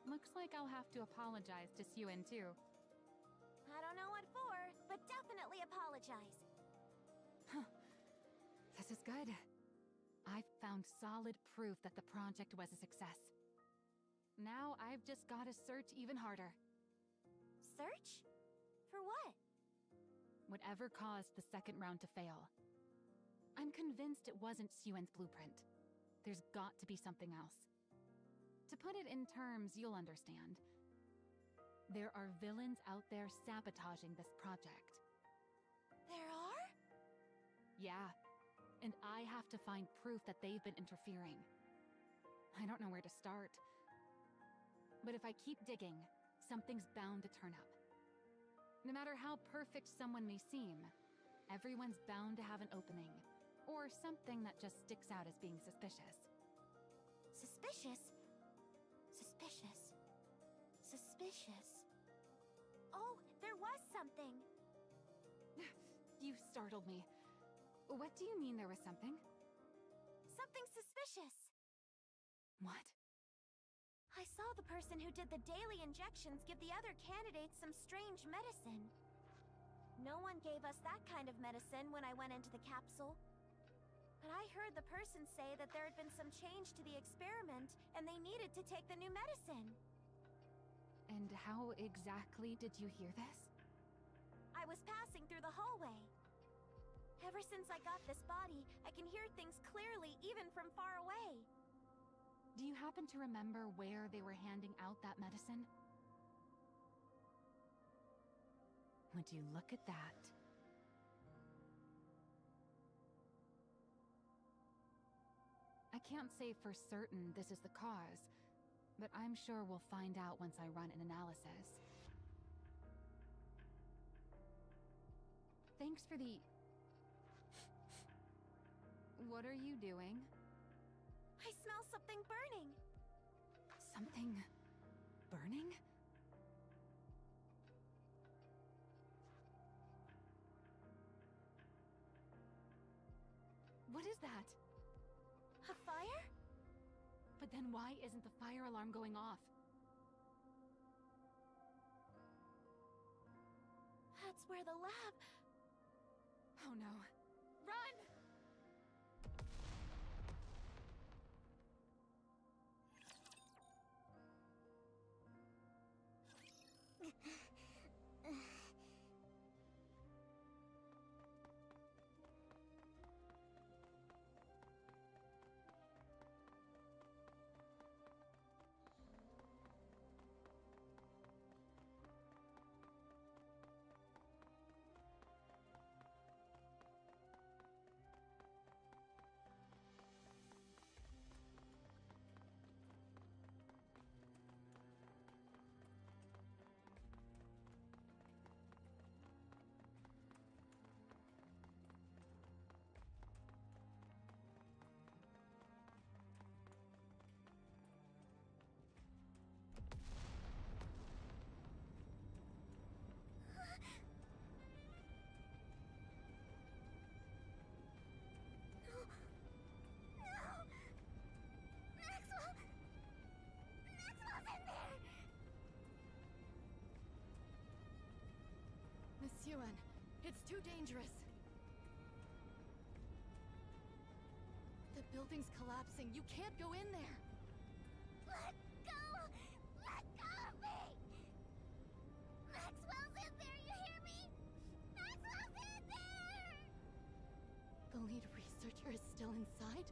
Looks like I'll have to apologize to Suen too. I don't know what for, but definitely apologize. Huh. This is good. I've found solid proof that the project was a success. Now I've just gotta search even harder. Search? For what? Whatever caused the second round to fail. I'm convinced it wasn't Yuen's blueprint. There's got to be something else. To put it in terms you'll understand, there are villains out there sabotaging this project. There are? Yeah, and I have to find proof that they've been interfering. I don't know where to start. But if I keep digging, something's bound to turn up. No matter how perfect someone may seem, everyone's bound to have an opening, or something that just sticks out as being suspicious. Suspicious? Suspicious. Suspicious. Oh, there was something. You startled me. What do you mean there was something? Something suspicious. What? I saw the person who did the daily injections give the other candidates some strange medicine. No one gave us that kind of medicine when I went into the capsule. But I heard the person say that there had been some change to the experiment and they needed to take the new medicine. And how exactly did you hear this? I was passing through the hallway. Ever since I got this body, I can hear things clearly even from far away. Do you happen to remember where they were handing out that medicine? Would you look at that? I can't say for certain this is the cause, but I'm sure we'll find out once I run an analysis. Thanks for the... What are you doing? I smell something burning. Something... burning? What is that? A fire? But then why isn't the fire alarm going off? That's where the lab... Oh no. Run! Miss Yuen, it's too dangerous. The building's collapsing. You can't go in there. Let go! Let go of me! Maxwell's in there, you hear me? Maxwell's in there! The lead researcher is still inside?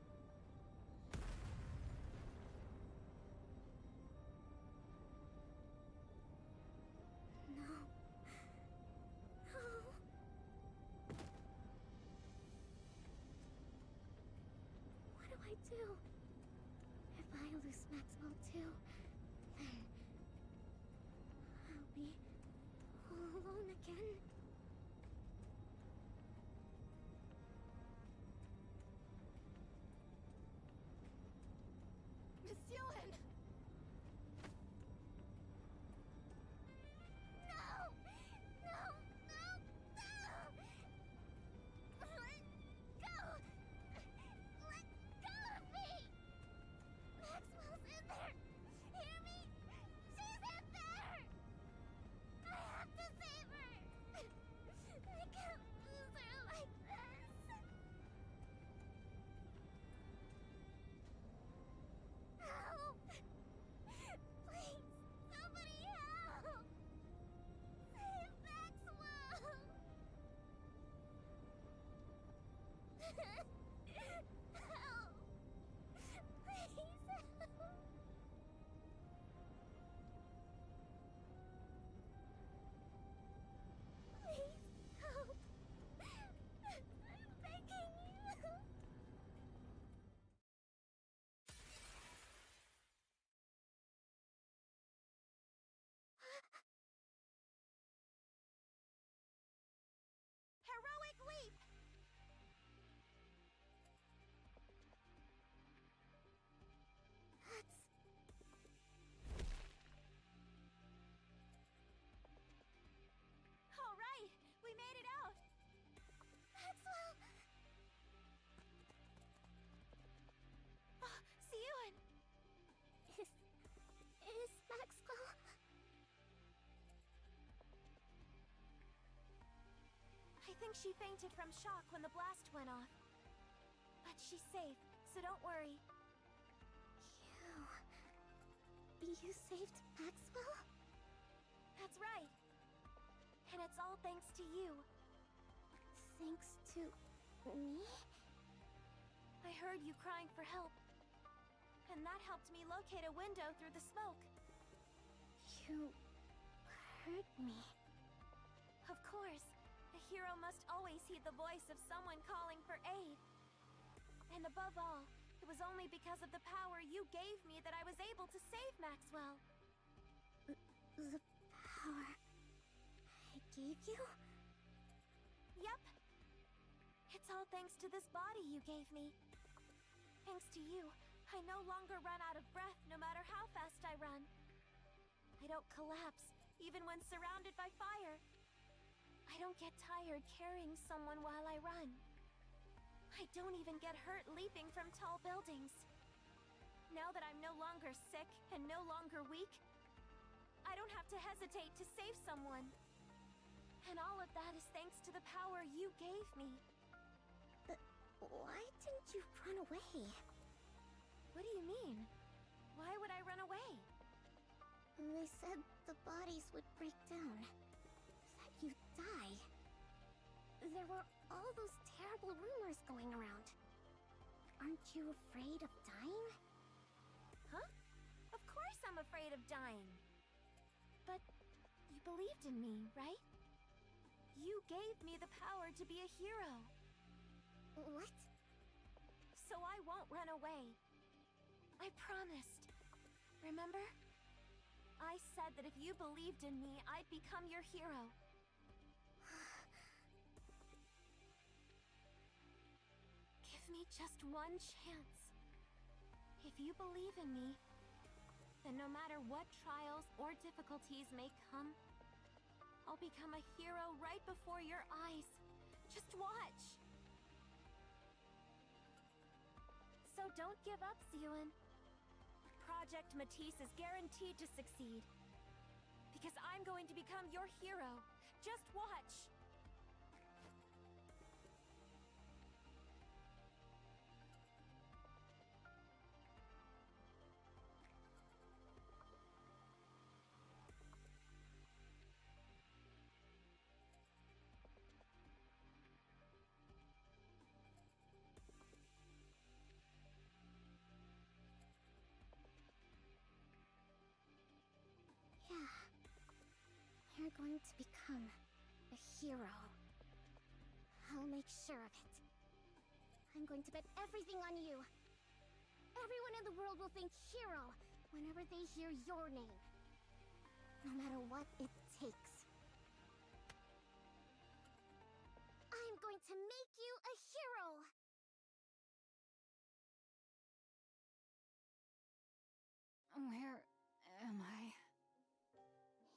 No. No. What do I do? If I lose Maxwell too, then I'll be all alone again. Miss Yuen! No! No! No! No! Let go! Let go of me! Maxwell's in there! Hear me? She's in there! I have to save her! I can't lose her like this! Help! think she fainted from shock when the blast went off. But she's safe, so don't worry. You saved Maxwell? That's right. And it's all thanks to you. Thanks to me? I heard you crying for help. And that helped me locate a window through the smoke. You heard me. Of course. A hero must always heed the voice of someone calling for aid. And above all, it was only because of the power you gave me that I was able to save Maxwell. The power I gave you? Yep. It's all thanks to this body you gave me. Thanks to you, I no longer run out of breath no matter how fast I run. I don't collapse, even when surrounded by fire. I don't get tired carrying someone while I run. I don't even get hurt leaping from tall buildings. Now that I'm no longer sick and no longer weak, I don't have to hesitate to save someone. And all of that is thanks to the power you gave me. But why didn't you run away? What do you mean? Why would I run away? They said the bodies would break down. That you'd die. There were all those terrible rumors going around. Aren't you afraid of dying? Huh? Of course I'm afraid of dying. But you believed in me, right? You gave me the power to be a hero. What? So I won't run away. I promised. Remember? I said that if you believed in me, I'd become your hero. Give me just one chance. If you believe in me, then no matter what trials or difficulties may come, I'll become a hero right before your eyes. Just watch. So don't give up, Ziyun. Project Matisse is guaranteed to succeed. Because I'm going to become your hero. Just watch. Yeah. You're going to become a hero. I'll make sure of it. I'm going to bet everything on you. Everyone in the world will think hero whenever they hear your name. No matter what it takes. I'm going to make you a hero! Where am I?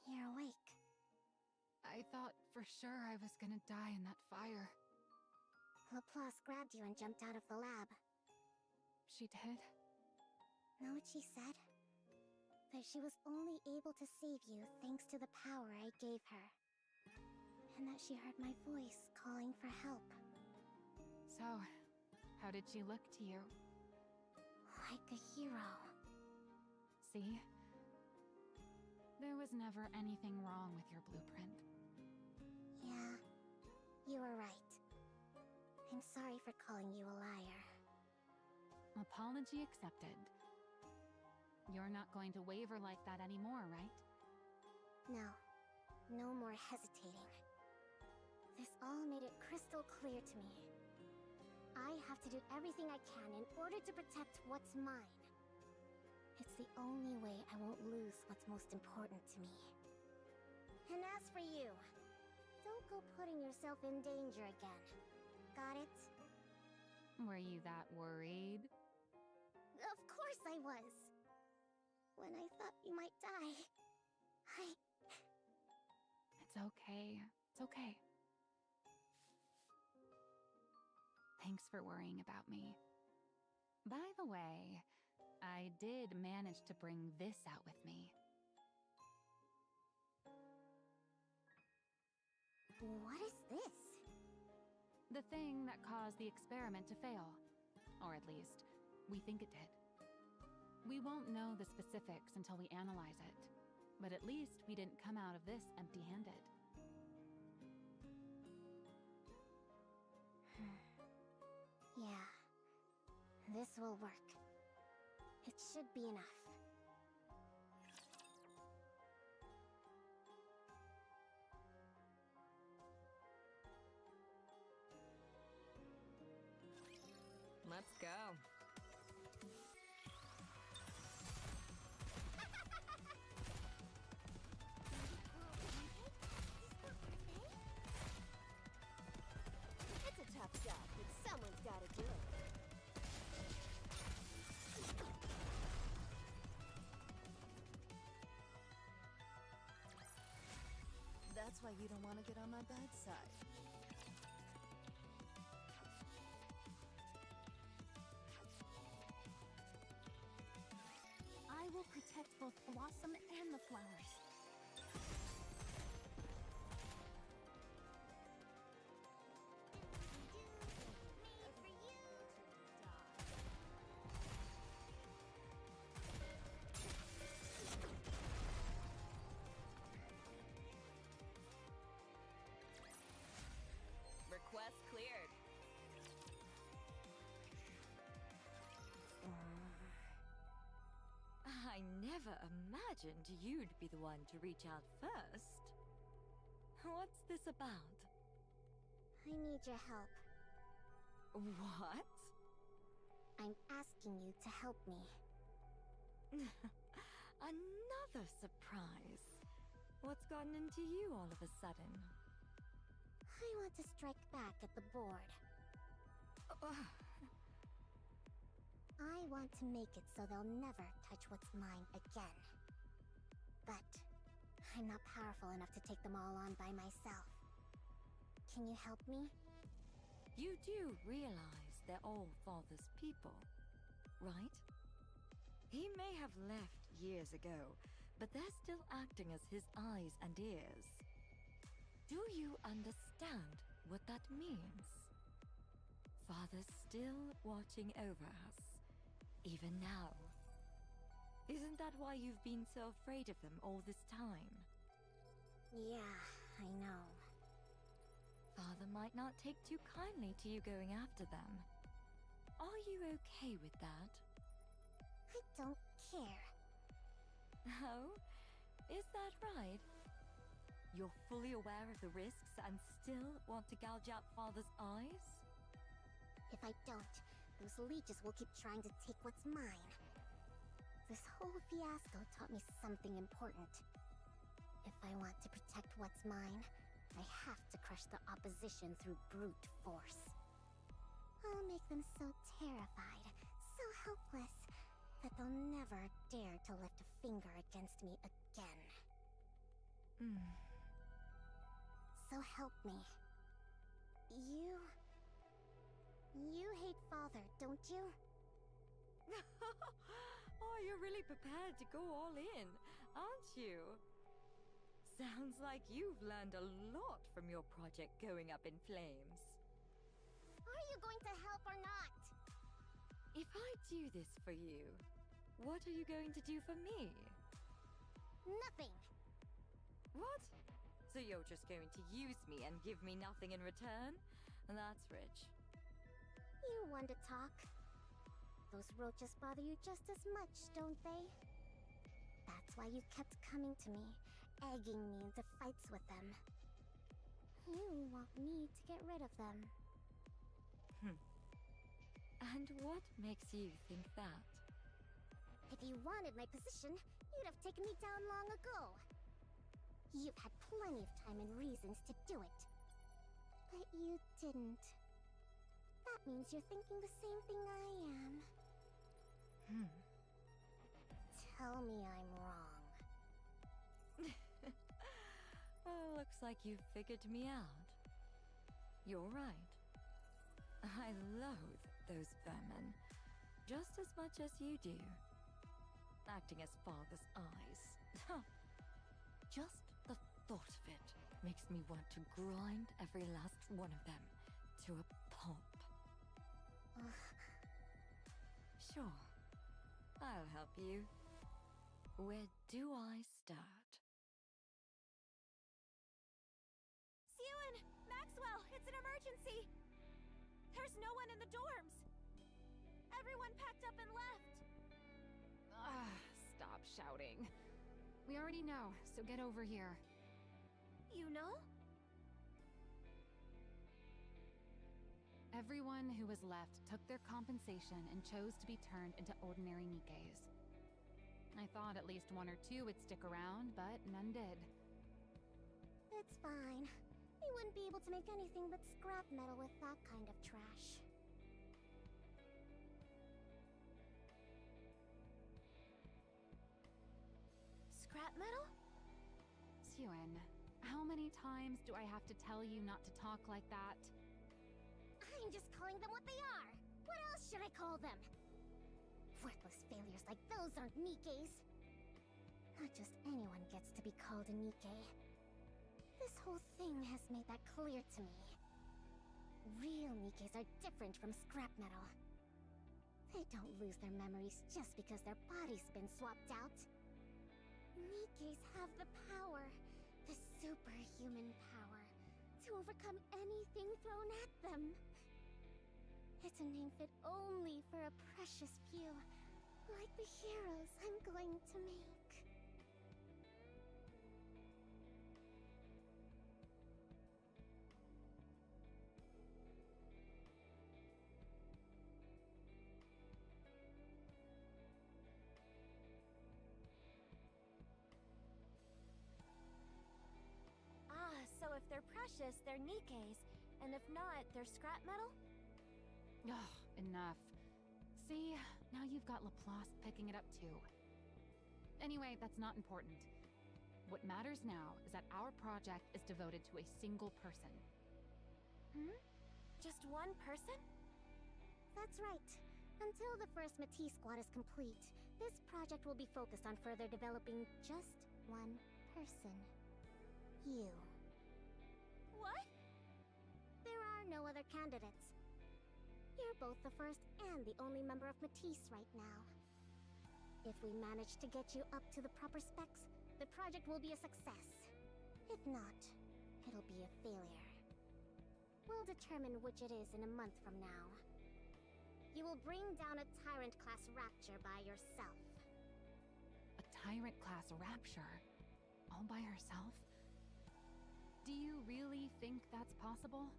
You're awake. I thought for sure I was gonna die in that fire. Laplace grabbed you and jumped out of the lab. She did? Know what she said? That she was only able to save you thanks to the power I gave her. And that she heard my voice calling for help. So, how did she look to you? Like a hero. See? There was never anything wrong with your blueprint. Yeah, you were right. I'm sorry for calling you a liar. Apology accepted. You're not going to waver like that anymore, right? No. No more hesitating. This all made it crystal clear to me. I have to do everything I can in order to protect what's mine. It's the only way I won't lose what's most important to me. And as for you, don't go putting yourself in danger again. Got it? Were you that worried? Of course I was. When I thought you might die, It's okay. It's okay. Thanks for worrying about me. By the way, I did manage to bring this out with me. What is this? The thing that caused the experiment to fail. Or at least, we think it did. We won't know the specifics until we analyze it, but at least we didn't come out of this empty-handed. Yeah, this will work. It should be enough. Let's go. It's a tough job, but someone's gotta do it. That's why you don't want to get on my bad side. I will protect both Blossom and the flowers. Request cleared. I never imagined you'd be the one to reach out first. What's this about? I need your help. What? I'm asking you to help me. Another surprise. What's gotten into you all of a sudden? I want to strike back at the board. I want to make it so they'll never touch what's mine again. But I'm not powerful enough to take them all on by myself. Can you help me? You do realize they're all Father's people, right? He may have left years ago, but they're still acting as his eyes and ears. Do you understand what that means? Father's still watching over us, even now. Isn't that why you've been so afraid of them all this time? Yeah, I know. Father might not take too kindly to you going after them. Are you okay with that? I don't care. Oh? Is that right? You're fully aware of the risks and still want to gouge out Father's eyes? If I don't, those leeches will keep trying to take what's mine. This whole fiasco taught me something important. If I want to protect what's mine, I have to crush the opposition through brute force. I'll make them so terrified, so helpless, that they'll never dare to lift a finger against me again. So help me. You hate Father, don't you? Oh, you're really prepared to go all in, aren't you? Sounds like you've learned a lot from your project going up in flames. Are you going to help or not? If I do this for you, what are you going to do for me? Nothing. What? So you're just going to use me and give me nothing in return? That's rich. You want to talk. Those roaches bother you just as much, don't they? That's why you kept coming to me, egging me into fights with them. You want me to get rid of them. And what makes you think that? If you wanted my position, you'd have taken me down long ago. You've had plenty of time and reasons to do it. But you didn't. That means you're thinking the same thing I am. Tell me I'm wrong. Well, looks like you've figured me out. You're right. I loathe those vermin, just as much as you do. Acting as Father's eyes. Just the thought of it makes me want to grind every last one of them to a pulp. Sure, I'll help you. Where do I start? Sewan! Maxwell! It's an emergency! There's no one in the dorms! Everyone packed up and left! Stop shouting. We already know, so get over here. You know? Everyone who was left took their compensation and chose to be turned into ordinary Nikkes. I thought at least one or two would stick around, but none did. It's fine. We wouldn't be able to make anything but scrap metal with that kind of trash. Scrap metal? Sewan, how many times do I have to tell you not to talk like that? I'm just calling them what they are. What else should I call them? Worthless failures like those aren't Nikkes. Not just anyone gets to be called a Nikke. This whole thing has made that clear to me. Real Nikkes are different from scrap metal. They don't lose their memories just because their body's been swapped out. Nikkes have the power, the superhuman power, to overcome anything thrown at them. It's a name fit only for a precious few, like the heroes I'm going to make. So if they're precious, they're Nikkes, and if not, they're scrap metal? Ugh, enough. See, now you've got Laplace picking it up too. Anyway, that's not important. What matters now is that our project is devoted to a single person. Just one person? That's right. Until the first Matisse squad is complete, this project will be focused on further developing just one person. You. What? There are no other candidates. You're both the first and the only member of Matisse right now. If we manage to get you up to the proper specs, the project will be a success. If not, it'll be a failure. We'll determine which it is in a month from now. You will bring down a Tyrant-class Rapture by yourself. A Tyrant-class Rapture? All by herself? Do you really think that's possible?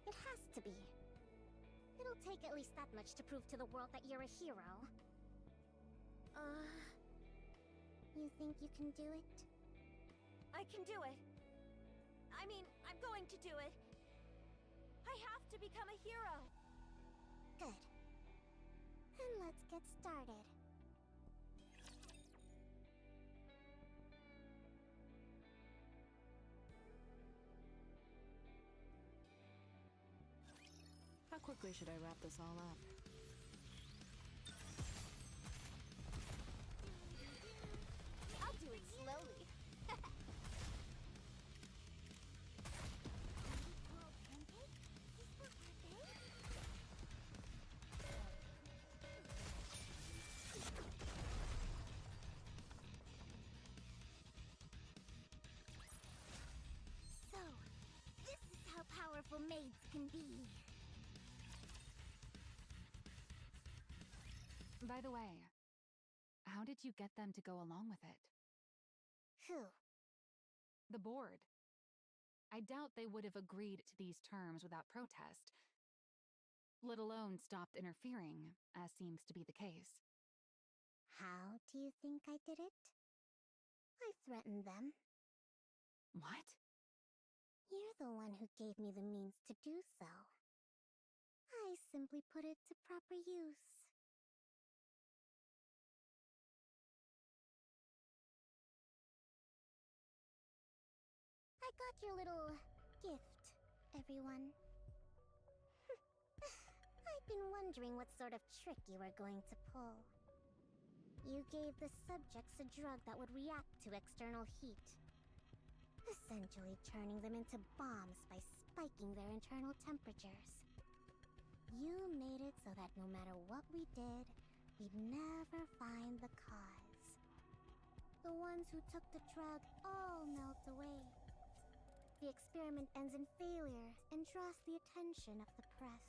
It has to be. It'll take at least that much to prove to the world that you're a hero. You think you can do it? I can do it. I mean, I'm going to do it. I have to become a hero. Good. Then let's get started. How quickly should I wrap this all up? I'll do it slowly. So, this is how powerful maids can be. By the way, how did you get them to go along with it? Who? The board. I doubt they would have agreed to these terms without protest, let alone stopped interfering, as seems to be the case. How do you think I did it? I threatened them. What? You're the one who gave me the means to do so. I simply put it to proper use. I got your little gift, everyone. I've been wondering what sort of trick you were going to pull. You gave the subjects a drug that would react to external heat, essentially turning them into bombs by spiking their internal temperatures. You made it so that no matter what we did, we'd never find the cause. The ones who took the drug all melt away. The experiment ends in failure and draws the attention of the press.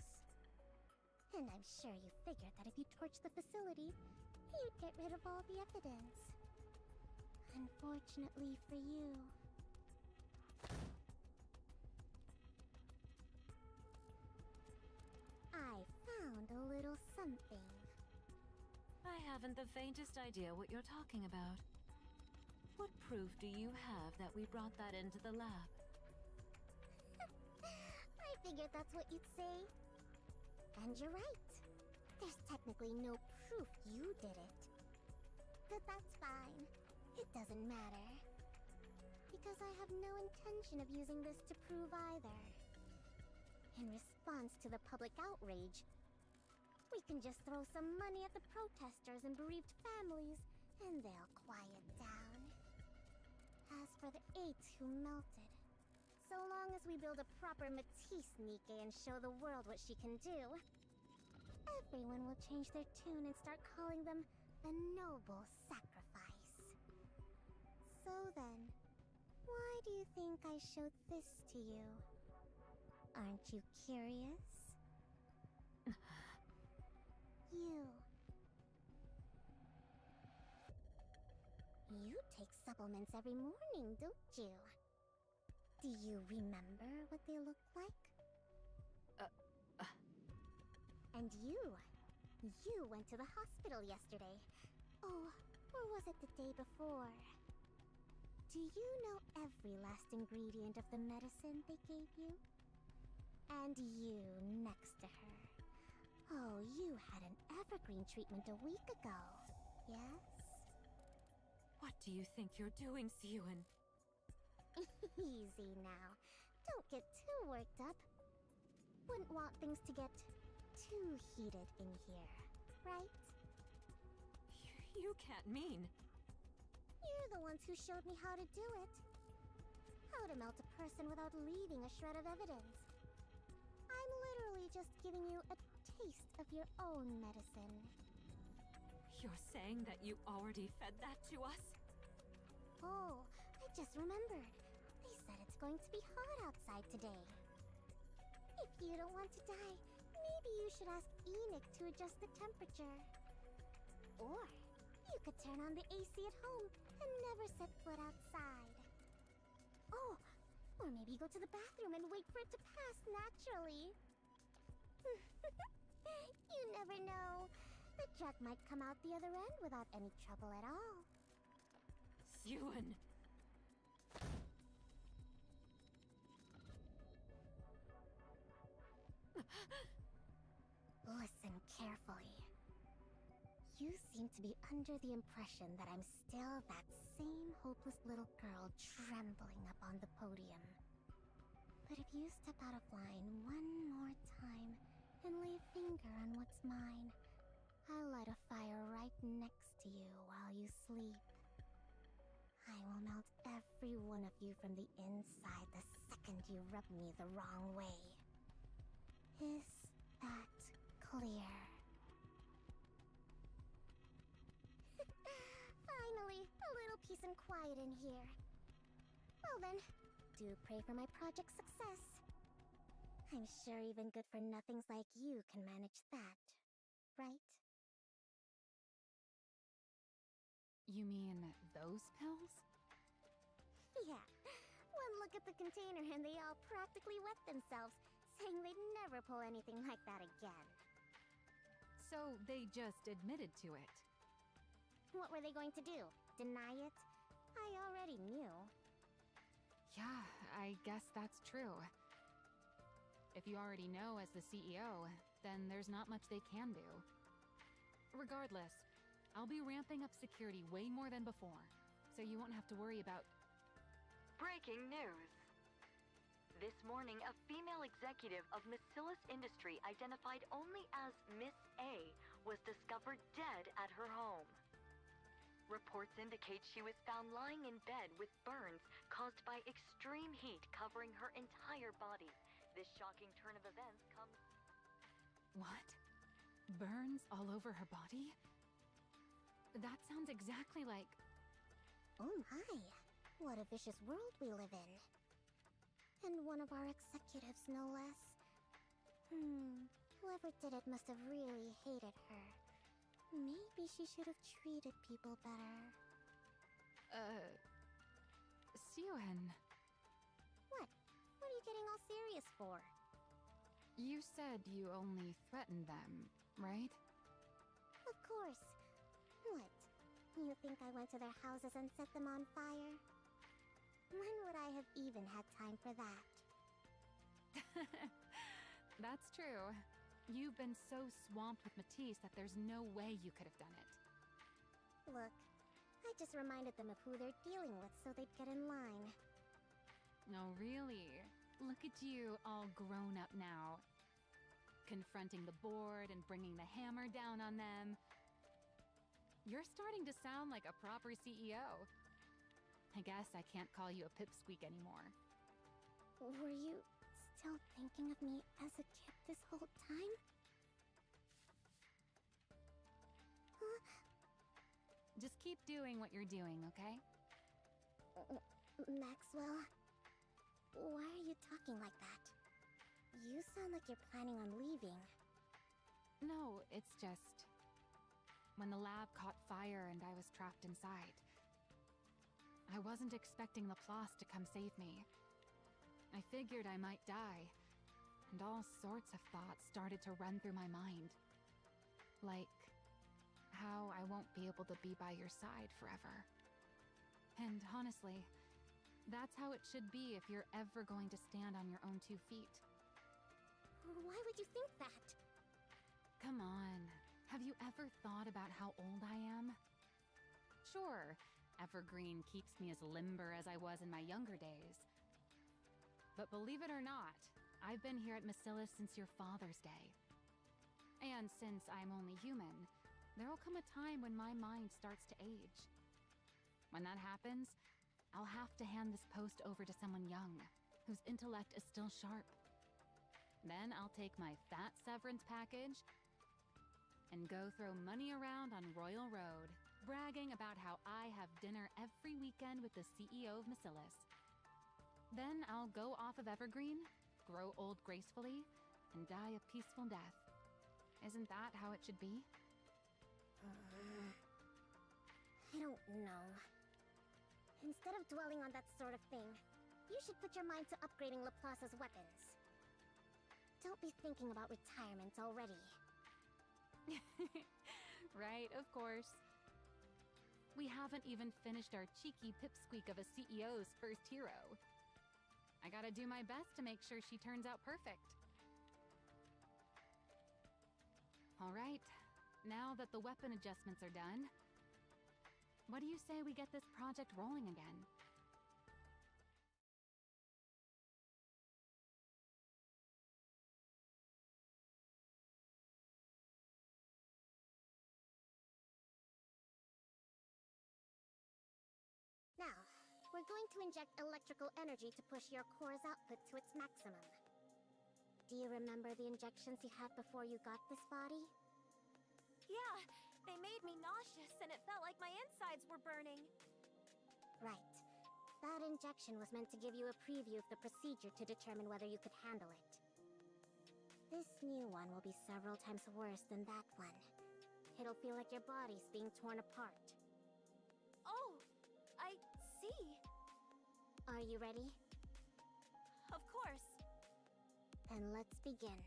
And I'm sure you figured that if you torched the facility, you'd get rid of all the evidence. Unfortunately for you. I found a little something. I haven't the faintest idea what you're talking about. What proof do you have that we brought that into the lab? I figured that's what you'd say. And you're right. There's technically no proof you did it. But that's fine. It doesn't matter. Because I have no intention of using this to prove either. In response to the public outrage, we can just throw some money at the protesters and bereaved families, and they'll quiet down. As for the 8 who melted, so long as we build a proper Matisse Nike and show the world what she can do, everyone will change their tune and start calling them a noble sacrifice. So then, why do you think I showed this to you? Aren't you curious? You. You take supplements every morning, don't you? Do you remember what they look like? And you went to the hospital yesterday. Oh, or was it the day before? Do you know every last ingredient of the medicine they gave you? And you next to her. Oh, you had an evergreen treatment a week ago, yes? What do you think you're doing, Siyun? Easy now. Don't get too worked up. Wouldn't want things to get too heated in here, right? You can't mean... You're the ones who showed me how to do it. How to melt a person without leaving a shred of evidence. I'm literally just giving you a taste of your own medicine. You're saying that you already fed that to us? Oh, I just remembered. They said it's going to be hot outside today. If you don't want to die, maybe you should ask Enoch to adjust the temperature. Or you could turn on the AC at home and never set foot outside. Oh, or maybe go to the bathroom and wait for it to pass naturally. You never know. The drug might come out the other end without any trouble at all. Siyun! Listen carefully. You seem to be under the impression that I'm still that same hopeless little girl trembling up on the podium. But if you step out of line one more time and lay a finger on what's mine, I'll light a fire right next to you while you sleep. I will melt every one of you from the inside the second you rub me the wrong way. Is that clear? Finally, a little peace and quiet in here. Well then, do pray for my project's success. I'm sure even good-for-nothings like you can manage that, right? You mean those pills? Yeah. One look at the container and they all practically wet themselves, saying they'd never pull anything like that again. So they just admitted to it. What were they going to do? Deny it? I already knew. Yeah, I guess that's true. If you already know as the CEO, then there's not much they can do. Regardless, I'll be ramping up security way more than before, so you won't have to worry about... Breaking news! This morning, a female executive of Missilis Industry identified only as Miss A was discovered dead at her home. Reports indicate she was found lying in bed with burns caused by extreme heat covering her entire body, This shocking turn of events comes... What? Burns all over her body? That sounds exactly like... Oh my, what a vicious world we live in. And one of our executives, no less. Whoever did it must have really hated her. Maybe she should have treated people better. Siouan. What? What are you getting all serious for? You said you only threatened them, right? Of course. What? You think I went to their houses and set them on fire? When would I have even had time for that? That's true. You've been so swamped with Matisse that there's no way you could have done it. Look, I just reminded them of who they're dealing with so they'd get in line. Oh, really? Look at you, all grown up now. Confronting the board and bringing the hammer down on them. You're starting to sound like a proper CEO. I guess I can't call you a pipsqueak anymore. Were you still thinking of me as a kid this whole time? Huh? Just keep doing what you're doing, okay? Maxwell? Why are you talking like that? You sound like you're planning on leaving. No, it's just... when the lab caught fire and I was trapped inside. I wasn't expecting Laplace to come save me. I figured I might die, and all sorts of thoughts started to run through my mind. Like, how I won't be able to be by your side forever. And honestly, that's how it should be if you're ever going to stand on your own 2 feet. Why would you think that? Come on, have you ever thought about how old I am? Sure, Evergreen keeps me as limber as I was in my younger days. But believe it or not, I've been here at Missilis since your father's day. And since I'm only human, there'll come a time when my mind starts to age. When that happens, I'll have to hand this post over to someone young, whose intellect is still sharp. Then I'll take my fat severance package and go throw money around on Royal Road, bragging about how I have dinner every weekend with the CEO of Missilis. Then I'll go off of Evergreen, grow old gracefully, and die a peaceful death. Isn't that how it should be? I don't know. Instead of dwelling on that sort of thing, you should put your mind to upgrading Laplace's weapons. Don't be thinking about retirement already. Right, of course. We haven't even finished our cheeky pipsqueak of a CEO's first hero. I gotta do my best to make sure she turns out perfect. Alright, now that the weapon adjustments are done, what do you say we get this project rolling again? Now, we're going to inject electrical energy to push your core's output to its maximum. Do you remember the injections you had before you got this body? Yeah, they made me nauseous and it felt like my insides were burning. Right. That injection was meant to give you a preview of the procedure to determine whether you could handle it. This new one will be several times worse than that one. It'll feel like your body's being torn apart. Oh, I see. Are you ready? Of course. Then let's begin.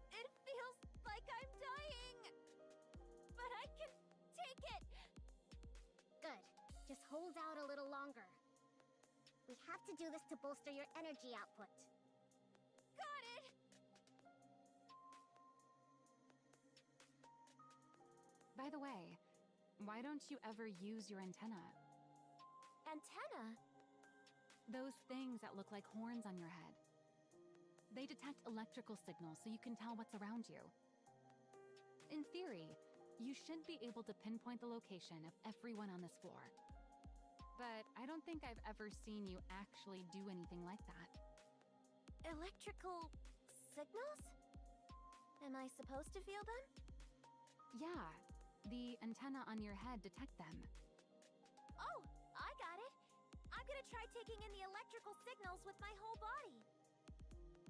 It feels like I'm dying. But I can take it. Good. Just hold out a little longer. We have to do this to bolster your energy output. Got it. By the way, why don't you ever use your antenna? Antenna? Those things that look like horns on your head. They detect electrical signals so you can tell what's around you. In theory, you should be able to pinpoint the location of everyone on this floor. But I don't think I've ever seen you actually do anything like that. Electrical signals? Am I supposed to feel them? Yeah, the antenna on your head detect them. Oh, I got it. I'm gonna try taking in the electrical signals with my whole body.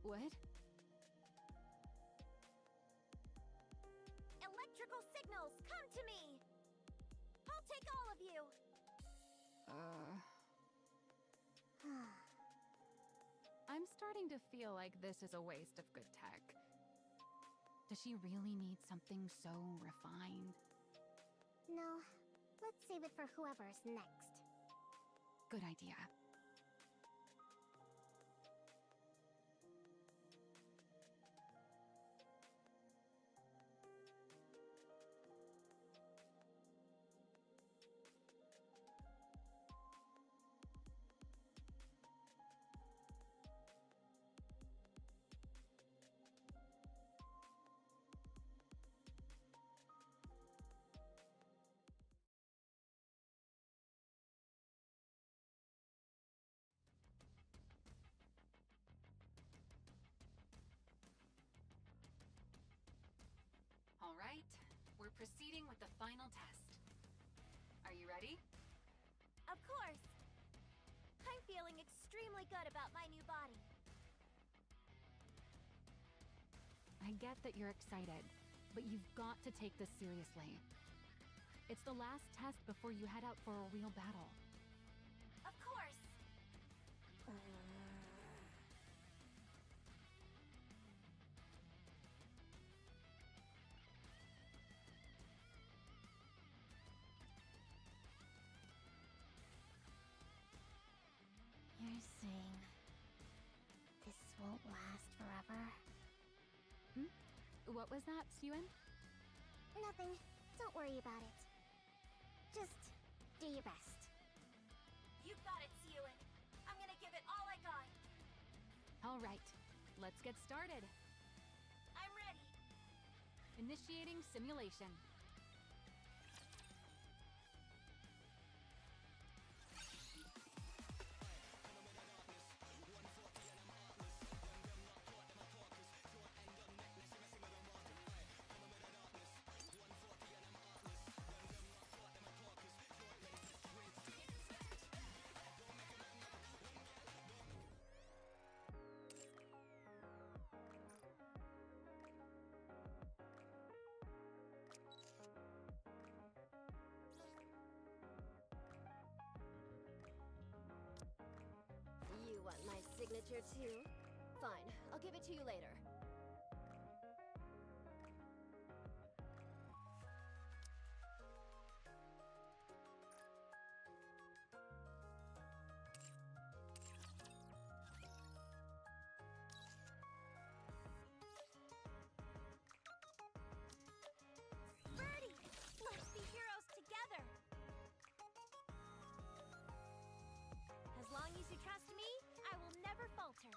What? Electrical signals, come to me! I'll take all of you! I'm starting to feel like this is a waste of good tech. Does she really need something so refined? No, let's save it for whoever's next. Good idea. All right, we're proceeding with the final test. Are you ready? Of course! I'm feeling extremely good about my new body. I get that you're excited, but you've got to take this seriously. It's the last test before you head out for a real battle. Of course! You're saying this won't last forever? What was that, Suen? Nothing. Don't worry about it. Just do your best. You got it, Suen. I'm gonna give it all I got. All right, let's get started. I'm ready. Initiating simulation. You want my signature too? Fine, I'll give it to you later. Birdie! Let's be heroes together! As long as you trust me, I will never falter.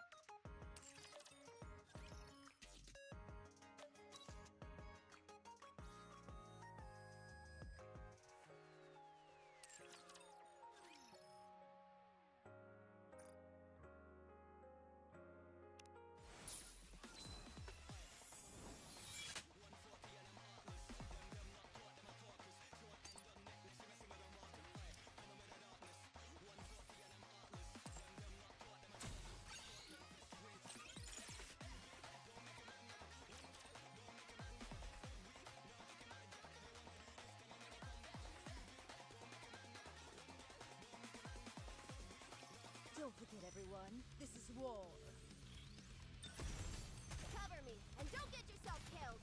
Don't forget, everyone, this is war. Cover me, and don't get yourself killed!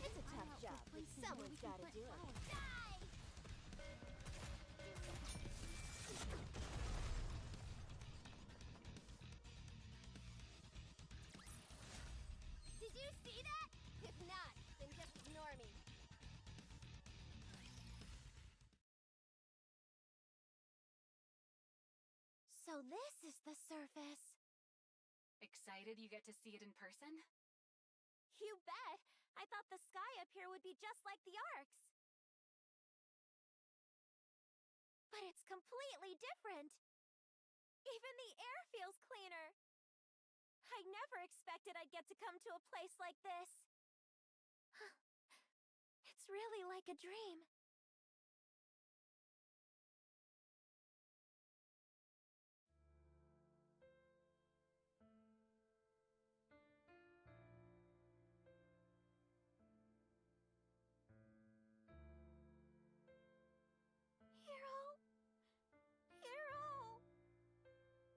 It's a tough job, but someone's gotta do it. Die! Did you see that? If not, then just ignore me. So this is the surface. Excited you get to see it in person? You bet! I thought the sky up here would be just like the Arks. But it's completely different. Even the air feels cleaner. I never expected I'd get to come to a place like this. It's really like a dream. Hero? Hero!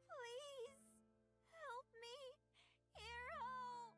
Please! Help me! Hero!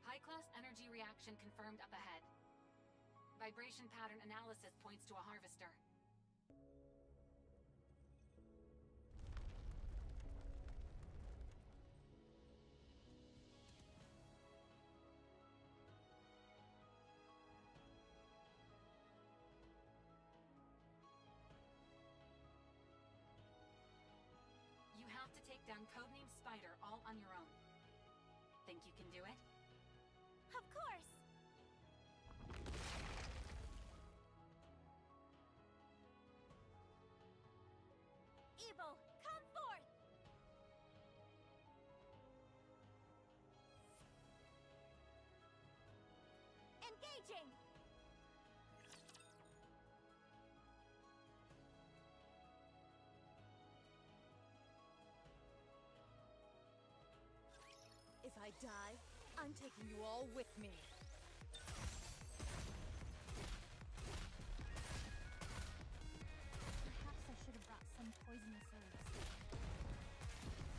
High-class energy reaction confirmed up ahead. Vibration pattern analysis points to a harvester. You have to take down Codename Spider all on your own. Think you can do it? Of course! Evil, come forth! Engaging! If I die, I'm taking you all with me. Perhaps I should have brought some poisonous herbs.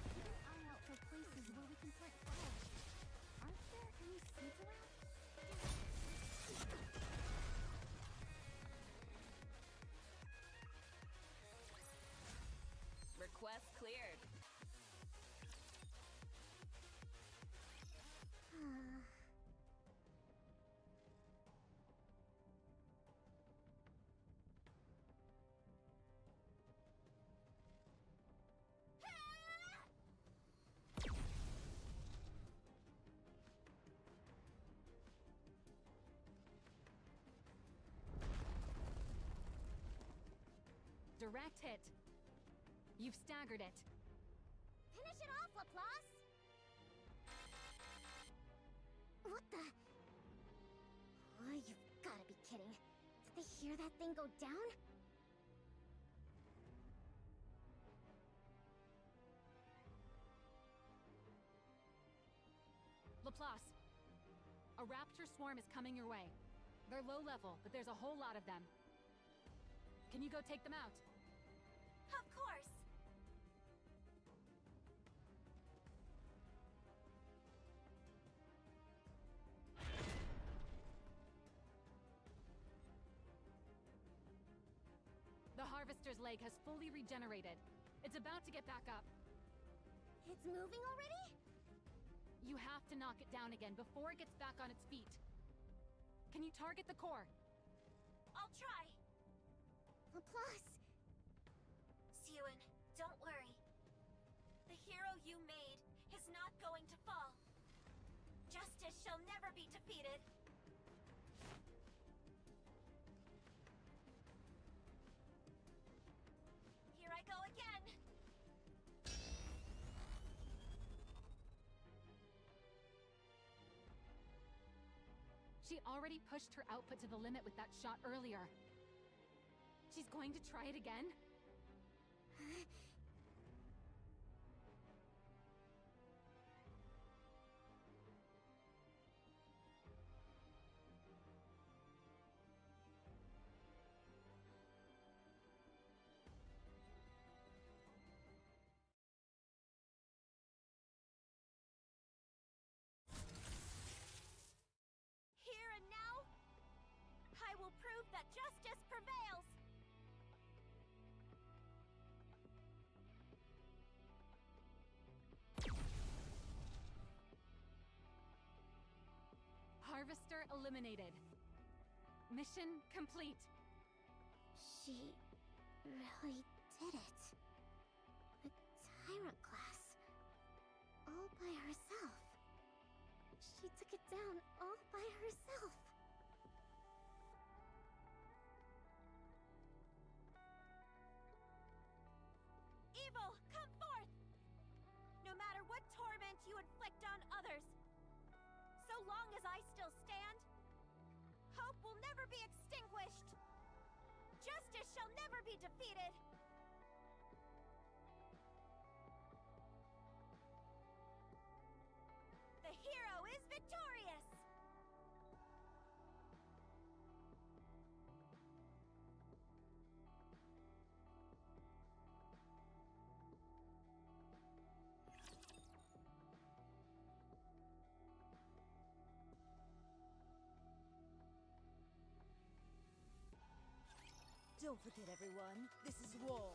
Keep an eye out for places where we can plant flowers. Aren't there any seeds around? Request cleared. Direct hit. You've staggered it. Finish it off, Laplace! What the? Oh, you've gotta be kidding. Did they hear that thing go down? Laplace, a raptor swarm is coming your way. They're low level, but there's a whole lot of them. Can you go take them out? Of course! harvester's leg has fully regenerated. It's about to get back up. It's moving already? You have to knock it down again before it gets back on its feet. Can you target the core? I'll try. Laplace! Siwin, don't worry. The hero you made is not going to fall. Justice shall never be defeated. Here I go again. She already pushed her output to the limit with that shot earlier. She's going to try it again? Here and now, I will prove that justice prevails. Harvester eliminated. Mission complete. She really did it. The Tyrant class. All by herself. She took it down all by herself. Evil, come forth! No matter what torment you inflict on others, so long as I still stand, hope will never be extinguished. Justice shall never be defeated. The hero is victorious! Don't forget, everyone, this is war.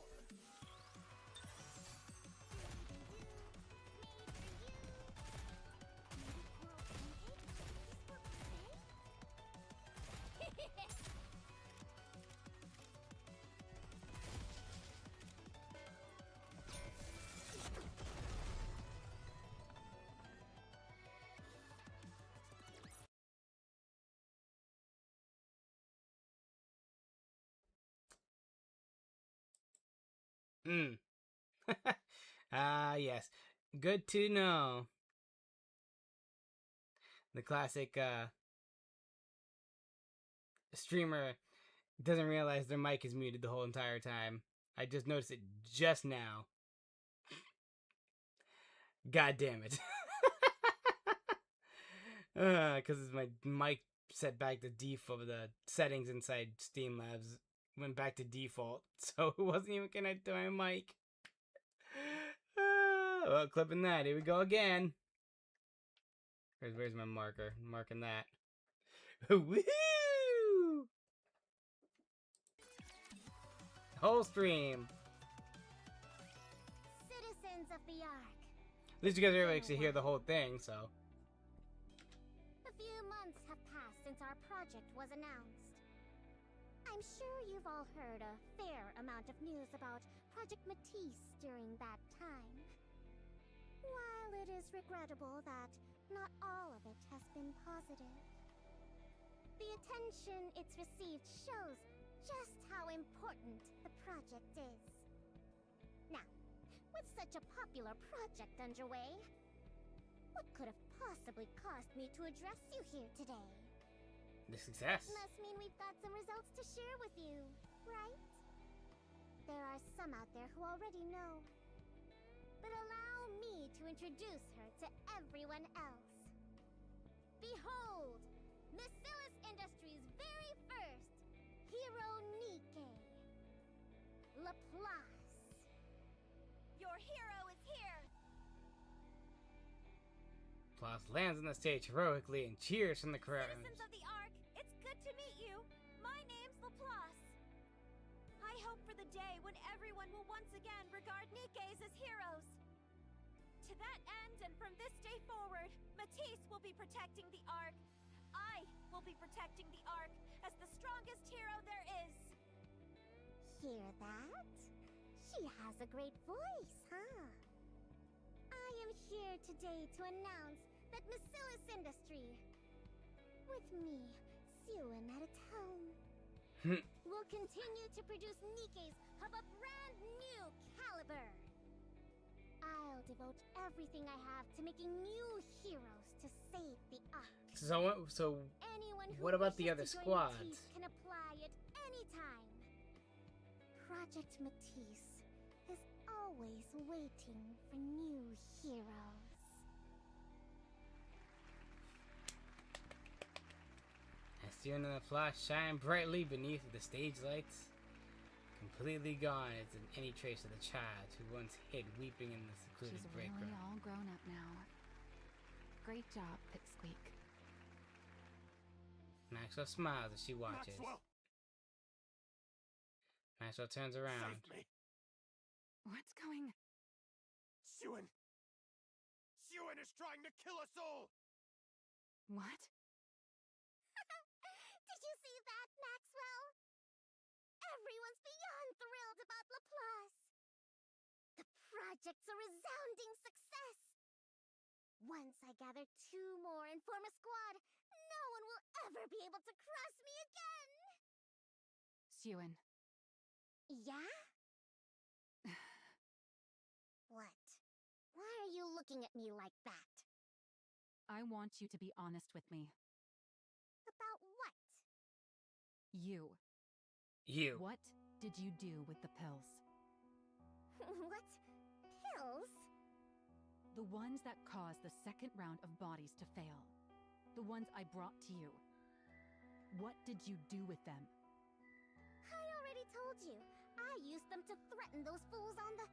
Yes. Good to know. The classic streamer doesn't realize their mic is muted the whole entire time. I just noticed it just now. God damn it. Because my mic set back the default, the settings inside Steam Labs went back to default, so it wasn't even connected to my mic. Well, clipping that. Here we go again. Where's my marker? I'm marking that. Woohoo! Whole stream. Citizens of the Ark. At least you guys are able to hear the whole thing, so. A few months have passed since our project was announced. I'm sure you've all heard a fair amount of news about Project Matisse during that time. While it is regrettable that not all of it has been positive, the attention it's received shows just how important the project is. Now, with such a popular project underway, what could have possibly caused me to address you here today? The success. Must mean we've got some results to share with you, right? There are some out there who already know. But allow me to introduce her to everyone else. Behold, Missilis Industries' very first Hero Nike, Laplace. Your hero is here! Plus lands on the stage heroically and cheers from the crowd. Citizens of the Ark, it's good to meet you. My name's Laplace. I hope for for the day when everyone will once again regard Nikkei's as heroes. To that end, and from this day forward, Matisse will be protecting the Ark. I will be protecting the Ark as the strongest hero there is. Hear that? She has a great voice, huh? I am here today to announce that Missilis Industry, with me, Sewin at its helm, will continue to produce Nikkei's of a brand new caliber. I'll devote everything I have to making new heroes to save the Ark. So what about the other squads? Matisse can apply at any time. Project Matisse is always waiting for new heroes. As the end of the flash shine brightly beneath the stage lights, completely gone is any trace of the child who once hid weeping in the secluded She's break really room. all grown up now. Great job, Pipsqueak. Maxwell smiles as she watches. Maxwell turns around. Save me! What's going? Sewin! Sewin is trying to kill us all! What? Did you see that, Maxwell? Everyone's beyond thrilled about Laplace. The project's a resounding success. Once I gather 2 more and form a squad, no one will ever be able to cross me again. Sewin. Yeah? What? Why are you looking at me like that? I want you to be honest with me. About what? You. You. What did you do with the pills? What? Pills? The ones that caused the second round of bodies to fail. The ones I brought to you. What did you do with them? I already told you. I used them to threaten those fools on the...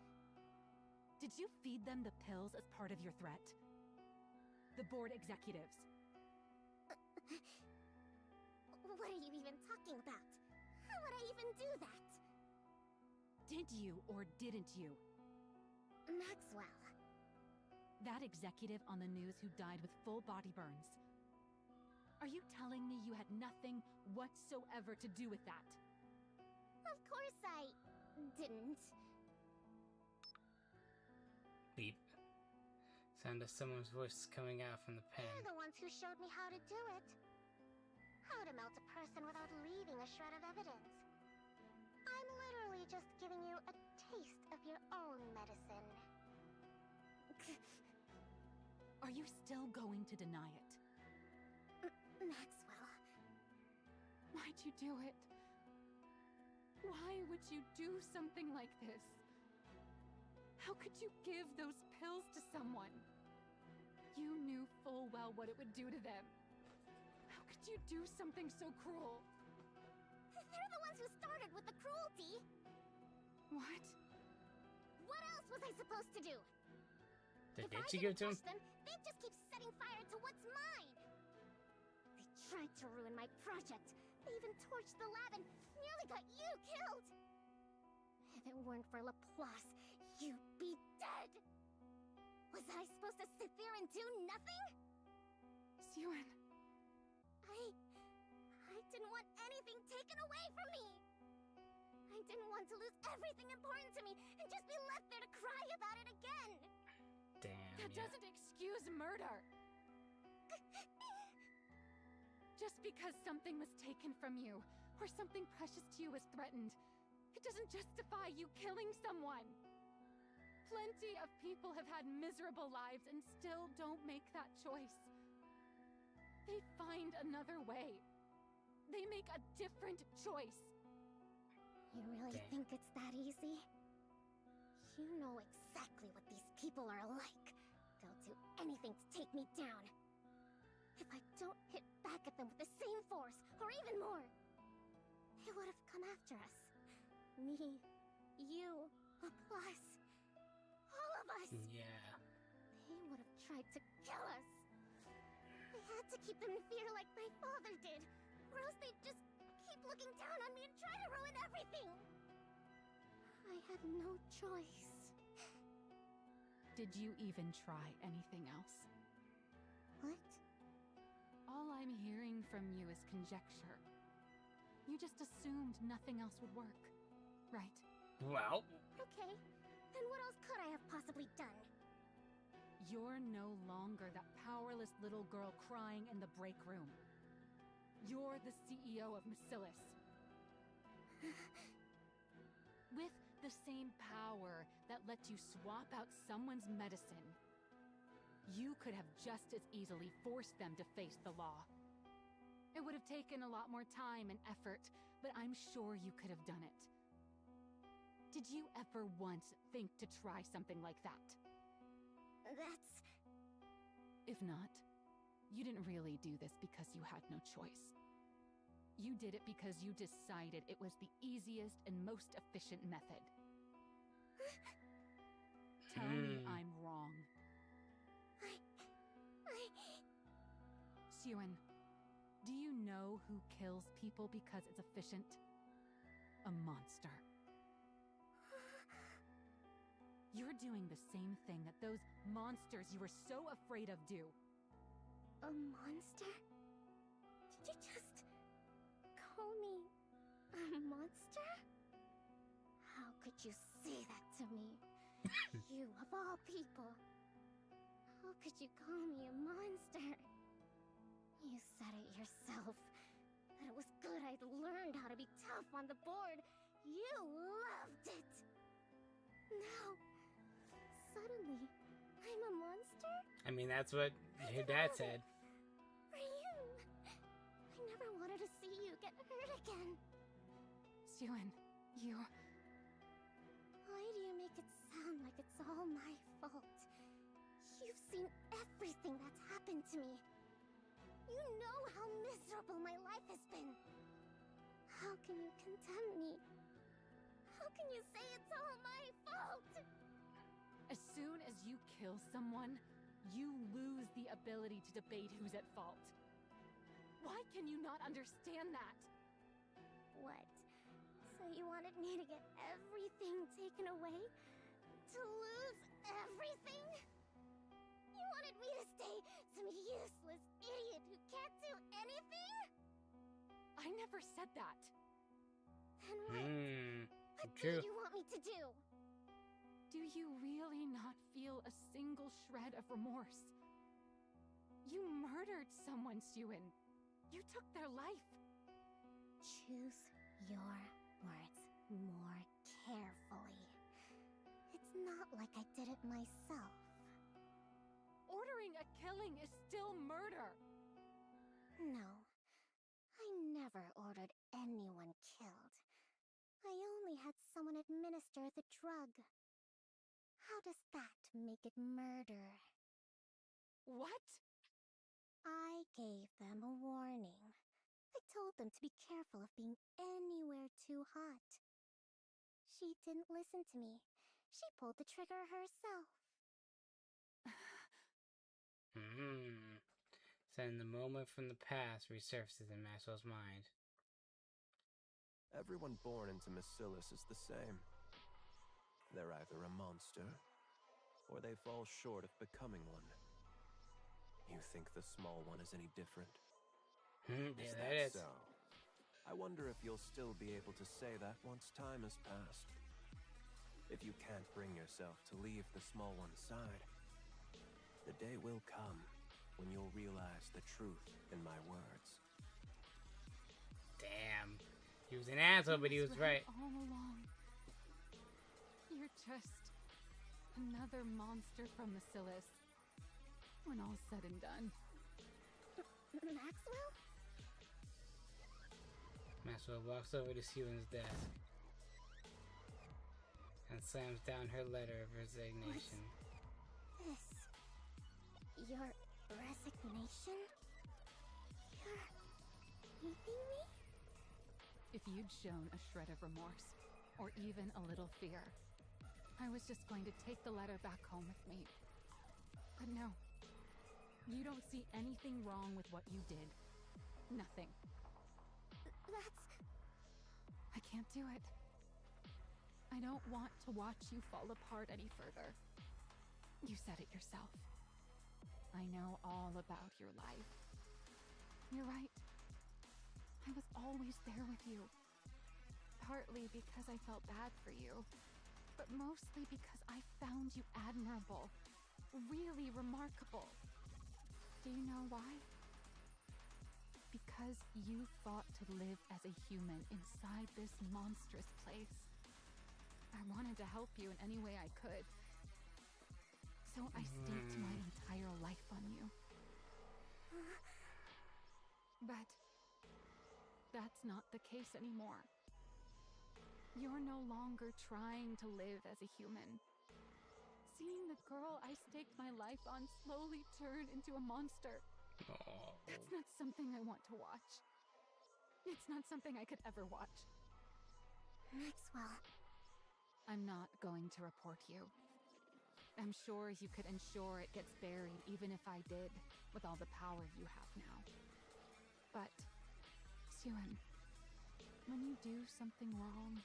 Did you feed them the pills as part of your threat? The board executives. What are you even talking about? How would I even do that? Did you or didn't you? Maxwell. That executive on the news who died with full body burns. Are you telling me you had nothing whatsoever to do with that? Of course I didn't. Beep. Sound of someone's voice coming out from the pen. They're the ones who showed me how to do it. How to melt a person without leaving a shred of evidence. I'm literally just giving you a taste of your own medicine. Are you still going to deny it? Maxwell. Why'd you do it? Why would you do something like this? How could you give those pills to someone? You knew full well what it would do to them. How could you do something so cruel? They're the ones who started with the cruelty. What? What else was I supposed to do? Did If I she give it to him? didn't touch them, they'd just keep setting fire to what's mine. They tried to ruin my project. They even torched the lab and nearly got you killed. If it weren't for Laplace, you'd be dead. Was I supposed to sit there and do nothing? Sewin. I didn't want anything taken away from me. I didn't want to lose everything important to me and just be left there to cry about it again. Damn. That doesn't excuse murder. Just because something was taken from you, or something precious to you was threatened, it doesn't justify you killing someone. Plenty of people have had miserable lives and still don't make that choice. They find another way. They make a different choice. You really think it's that easy? You know exactly what these people are like. They'll do anything to take me down. If I don't hit back at them with the same force, or even more, they would have come after us. Me, you, Laplace, all of us. Yeah. They would have tried to kill us. I had to keep them in fear like my father did, or else they'd just keep looking down on me and try to ruin everything. had no choice. Did you even try anything else? What? All I'm hearing from you is conjecture. You just assumed nothing else would work, right? Well, Okay, then what else could I have possibly done? You're no longer that powerless little girl crying in the break room. You're the CEO of Missilis. With the same power that lets you swap out someone's medicine, you could have just as easily forced them to face the law. It would have taken a lot more time and effort, but I'm sure you could have done it. Did you ever once think to try something like that? That's... If not, you didn't really do this because you had no choice. You did it because you decided it was the easiest and most efficient method. Tell me I'm wrong. Suen, do you know who kills people because it's efficient? A monster. You're doing the same thing that those monsters you were so afraid of do. A monster? Did you just call me a monster? How could you say that to me? You of all people. How could you call me a monster? You said it yourself. That it was good I'd learned how to be tough on the board. You loved it. Now, suddenly, I'm a monster? I mean, that's what your dad said. Ryun! I never wanted to see you get hurt again. Suen, you... Why do you make it sound like it's all my fault? You've seen everything that's happened to me. You know how miserable my life has been. How can you condemn me? How can you say it's all my fault? As soon as you kill someone, you lose the ability to debate who's at fault. Why can you not understand that? What? So you wanted me to get everything taken away? To lose everything? You wanted me to stay some useless idiot who can't do anything? I never said that. Then what? What True. do you want me to do? Do you really not feel a single shred of remorse? You murdered someone, Suen. You took their life. Choose your words more carefully. It's not like I did it myself. Ordering a killing is still murder. No, I never ordered anyone killed. I only had someone administer the drug. How does that make it murder? What? I gave them a warning. I told them to be careful of being anywhere too hot. She didn't listen to me. She pulled the trigger herself. So in the moment from the past resurfaces in Maxwell's mind. Everyone born into Missilis is the same. They're either a monster, or they fall short of becoming one. You think the small one is any different? Yeah, Is that that is. so? I wonder if you'll still be able to say that once time has passed. If you can't bring yourself to leave the small one's side, the day will come when you'll realize the truth in my words. Damn. He was an asshole, but he was right. All along. You're just another monster from Missilis. When all's said and done. Maxwell? Maxwell walks over to Suen's desk and slams down her letter of resignation. This... Your resignation? You're... leaving me? If you'd shown a shred of remorse, or even a little fear, I was just going to take the letter back home with me. But no. You don't see anything wrong with what you did. Nothing. That's... I can't do it. I don't want to watch you fall apart any further. You said it yourself. I know all about your life. You're right. I was always there with you. Partly because I felt bad for you, but mostly because I found you admirable, really remarkable. Do you know why? Because you fought to live as a human inside this monstrous place. I wanted to help you in any way I could. So I staked my entire life on you. But that's not the case anymore. You're no longer trying to live as a human. Seeing the girl I staked my life on slowly turn into a monster. That's not something I want to watch. It's not something I could ever watch. Maxwell. I'm not going to report you. I'm sure you could ensure it gets buried even if I did, with all the power you have now. But, Suen, when you do something wrong,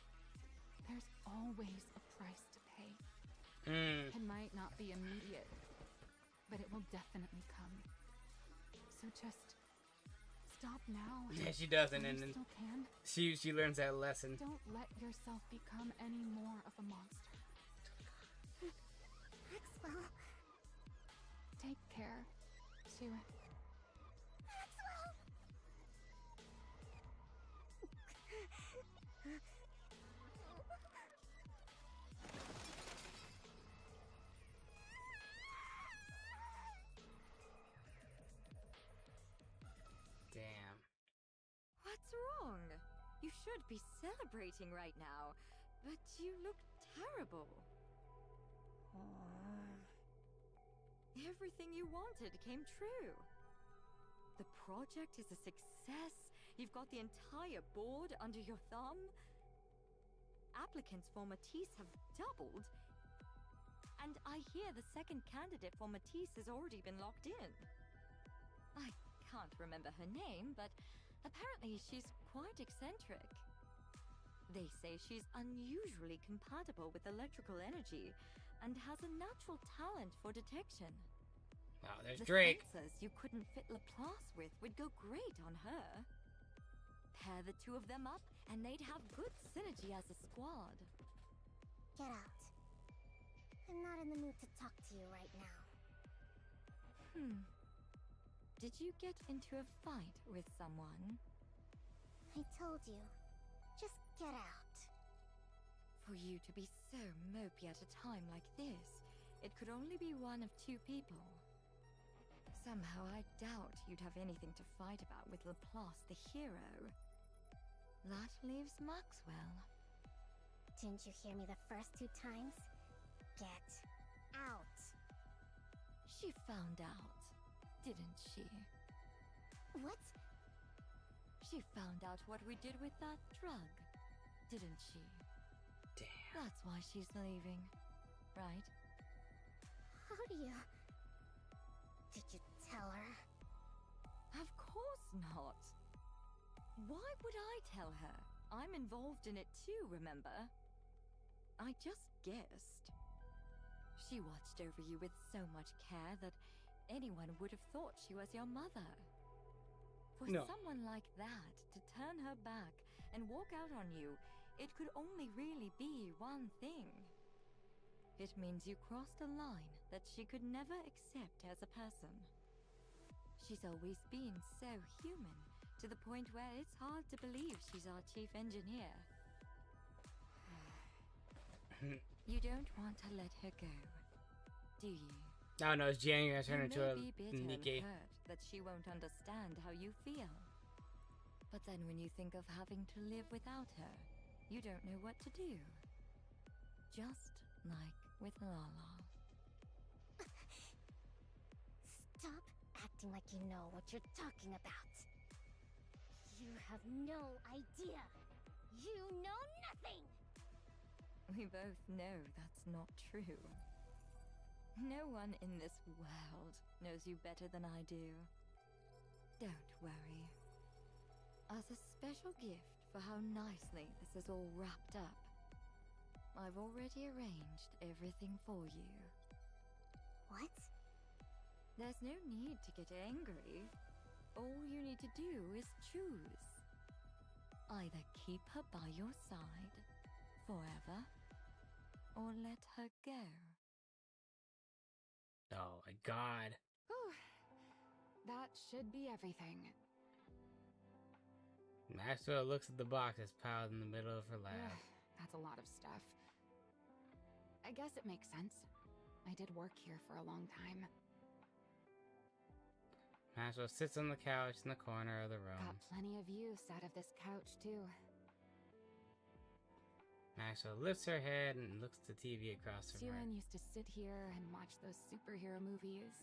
there's always a price to pay. It might not be immediate, but it will definitely come. So just stop now. Yeah, she doesn't, and then still can. she learns that lesson. Don't let yourself become any more of a monster. Maxwell. Take care, Suen. Maxwell. Damn. What's wrong? You should be celebrating right now, but you look terrible. Everything you wanted came true. The project is a success. You've got the entire board under your thumb. Applicants for Matisse have doubled. And I hear the second candidate for Matisse has already been locked in. I can't remember her name, but apparently she's quite eccentric. They say she's unusually compatible with electrical energy and has a natural talent for detection. Wow, there's The Drake. sensors you couldn't fit Laplace with would go great on her. Pair the two of them up, and they'd have good synergy as a squad. Get out. I'm not in the mood to talk to you right now. Did you get into a fight with someone? I told you. Just get out. For you to be so mopey at a time like this, it could only be one of two people. Somehow I doubt you'd have anything to fight about with Laplace the hero. That leaves Maxwell. Didn't you hear me the first two times? Get out. She found out, didn't she? What? She found out what we did with that drug, didn't she? Damn. That's why she's leaving, right? How do you... Did you tell her? Of course not. Why would I tell her? I'm involved in it too, remember? I just guessed. She watched over you with so much care that anyone would have thought she was your mother. For someone like that to turn her back and walk out on you, it could only really be one thing. It means you crossed a line that she could never accept as a person. She's always been so human, to the point where it's hard to believe she's our chief engineer. You don't want to let her go, do you? Oh no, it's Jan gonna turn You into may a be bitter and Nikkei. hurt that she won't understand how you feel. But then when you think of having to live without her, you don't know what to do. Just like with Lala. Stop acting like you know what you're talking about. You have no idea. You know nothing! We both know that's not true. No one in this world knows you better than I do. Don't worry. As a special gift for how nicely this is all wrapped up, I've already arranged everything for you. What? There's no need to get angry. All you need to do is choose. Either keep her by your side forever, or let her go. Oh my god. Whew. That should be everything. Maxwell looks at the boxes piled in the middle of her lab. Ugh, that's a lot of stuff. I guess it makes sense. I did work here for a long time. Maxwell sits on the couch in the corner of the room. Got plenty of use out of this couch, too. Maxwell lifts her head and looks at the TV across from her. Sue-Ann used to sit here and watch those superhero movies.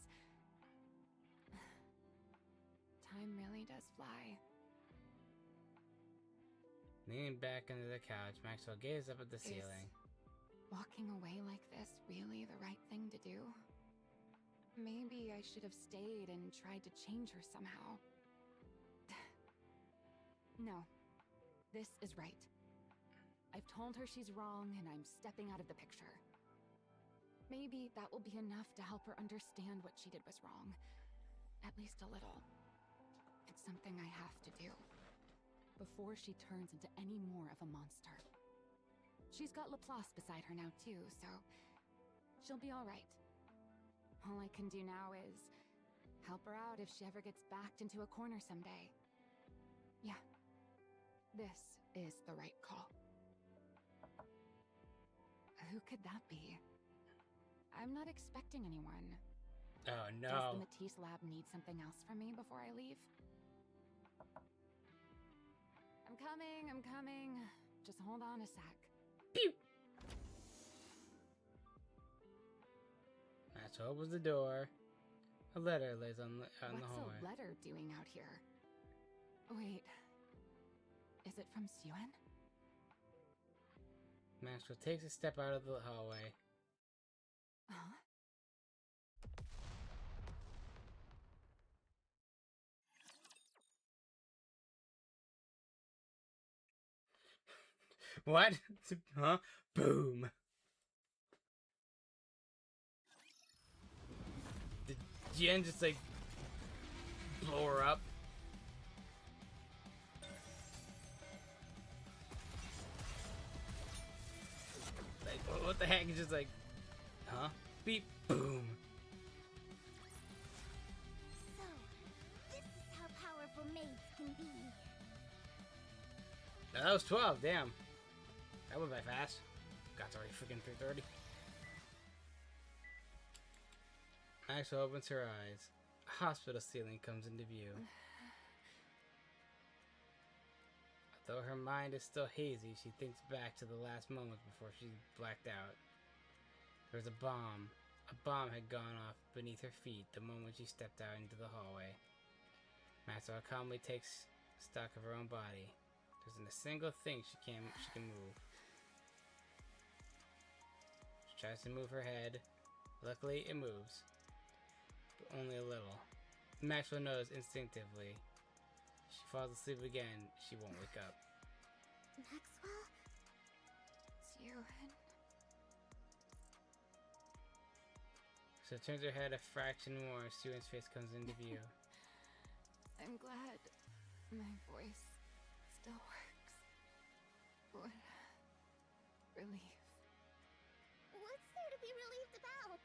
Time really does fly. Leaning back into the couch, Maxwell gazes up at the ceiling. Walking away like this really the right thing to do? Maybe I should have stayed and tried to change her somehow. No. This is right. I've told her she's wrong and I'm stepping out of the picture. Maybe that will be enough to help her understand what she did was wrong. At least a little. It's something I have to do. Before she turns into any more of a monster. She's got Laplace beside her now too, so she'll be all right. All I can do now is help her out if she ever gets backed into a corner someday. Yeah, this is the right call. Who could that be? I'm not expecting anyone. Oh no. Does the Matisse lab need something else from me before I leave? I'm coming. Just hold on a sec. Pew! Maxwell opens the door. A letter lays on the hallway. What's a letter doing out here? Wait. Is it from Sue-Ann? Maxwell takes a step out of the hallway. Huh? What? Huh? Boom. Did Jen just like blow her up? Like, what the heck? It's just like, huh? Beep, boom. So, this is how powerful maids can be. Now, that was 12, damn. That went by fast. God's already freaking 3:30. Maxwell opens her eyes. A hospital ceiling comes into view. Though her mind is still hazy, she thinks back to the last moments before she blacked out. There was a bomb. A bomb had gone off beneath her feet the moment she stepped out into the hallway. Maxwell calmly takes stock of her own body. There isn't a single thing she can move. She tries to move her head. Luckily, it moves. But only a little. Maxwell knows instinctively. If she falls asleep again, she won't wake up. Maxwell? Sue-Ann. So turns her head a fraction more as Sue-Ann's face comes into view. I'm glad my voice still works. What relief. What's there to be relieved about?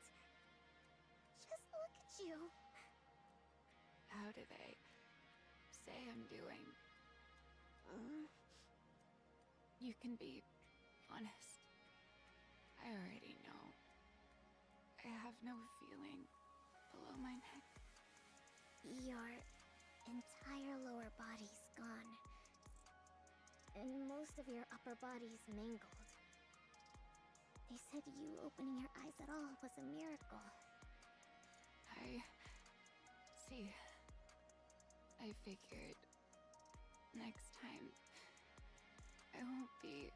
Just look at you. How do they say I'm doing? You can be honest. I already know. I have no feeling below my neck. Your entire lower body's gone. And most of your upper body's mangled. They said you opening your eyes at all was a miracle. I see. I figured next time I won't be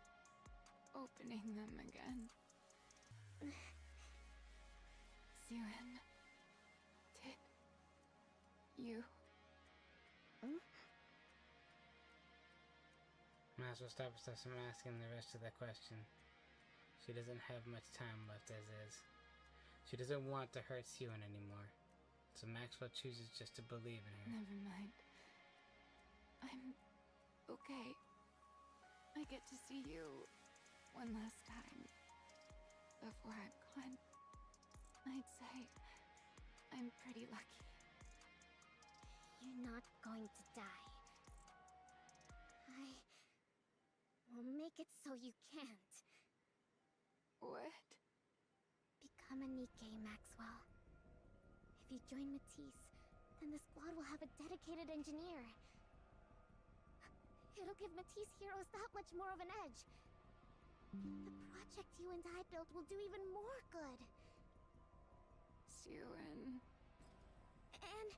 opening them again. Sue-Ann, did you? Maxwell stops herself from asking the rest of that question. She doesn't have much time left as is. She doesn't want to hurt Siwon anymore. So Maxwell chooses just to believe in her. Never mind. I'm okay. I get to see you one last time before I'm gone. I'd say I'm pretty lucky. You're not going to die. I will make it so you can't. What? Become a Nikkei, Maxwell. If you join Matisse, then the squad will have a dedicated engineer. It'll give Matisse heroes that much more of an edge. The project you and I built will do even more good. Siwon. And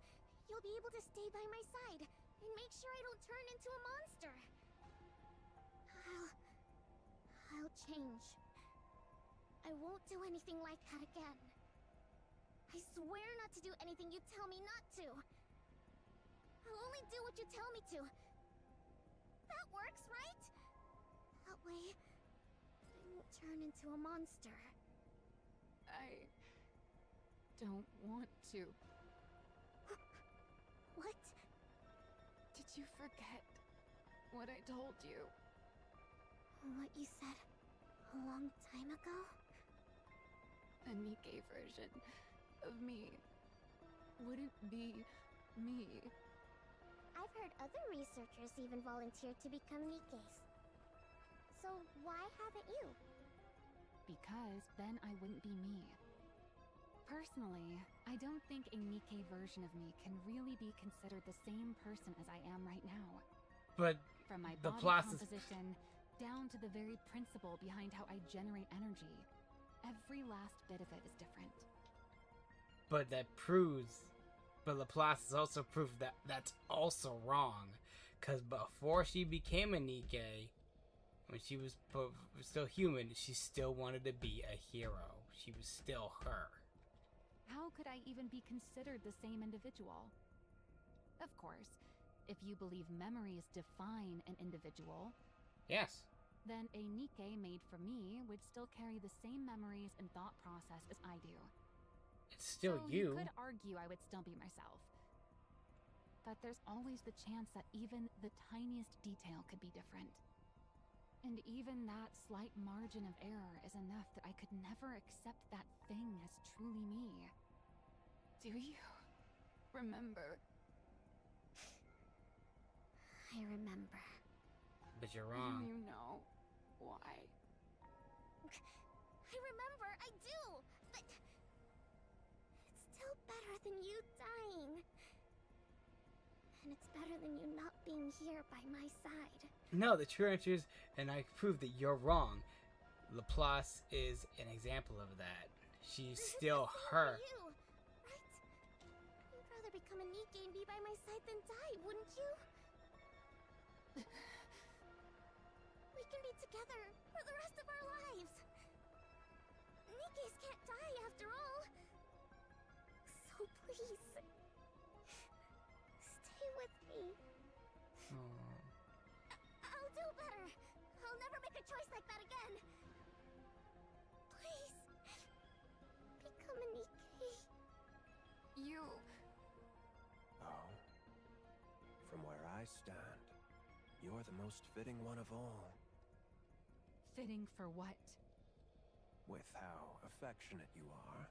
you'll be able to stay by my side and make sure I don't turn into a monster. I'll change. I won't do anything like that again. I swear not to do anything you tell me not to. I'll only do what you tell me to. That works, right? That way, I won't turn into a monster. I don't want to. What? Did you forget what I told you? What you said a long time ago? A Nikkei version of me wouldn't be me. I've heard other researchers even volunteer to become Nikkeis. So why haven't you? Because then I wouldn't be me. Personally, I don't think a Nikkei version of me can really be considered the same person as I am right now. But from my the body process composition down to the very principle behind how I generate energy, every last bit of it is different. But that proves, but Laplace has also proved that that's also wrong. Because before she became a Nikkei, when she was still human, she still wanted to be a hero. She was still her. How could I even be considered the same individual? Of course, if you believe memories define an individual, yes, then a Nikkei made for me would still carry the same memories and thought process as I do. It's still so you. You could argue I would still be myself. But there's always the chance that even the tiniest detail could be different. And even that slight margin of error is enough that I could never accept that thing as truly me. Do you remember? I remember. But you're wrong. You know why? I remember, I do! But it's still better than you dying. And it's better than you not being here by my side. No, the true answer is, and I proved that you're wrong. Laplace is an example of that. She's still her. You, right? You'd rather become a Nikkei and be by my side than die, wouldn't you? We can be together for the rest of our lives. Nikkeis can't die after all. So please, stay with me. I'll do better. I'll never make a choice like that again. Please, become a Nikkei. You... Oh. From where I stand, you're the most fitting one of all. Fitting for what? With how affectionate you are.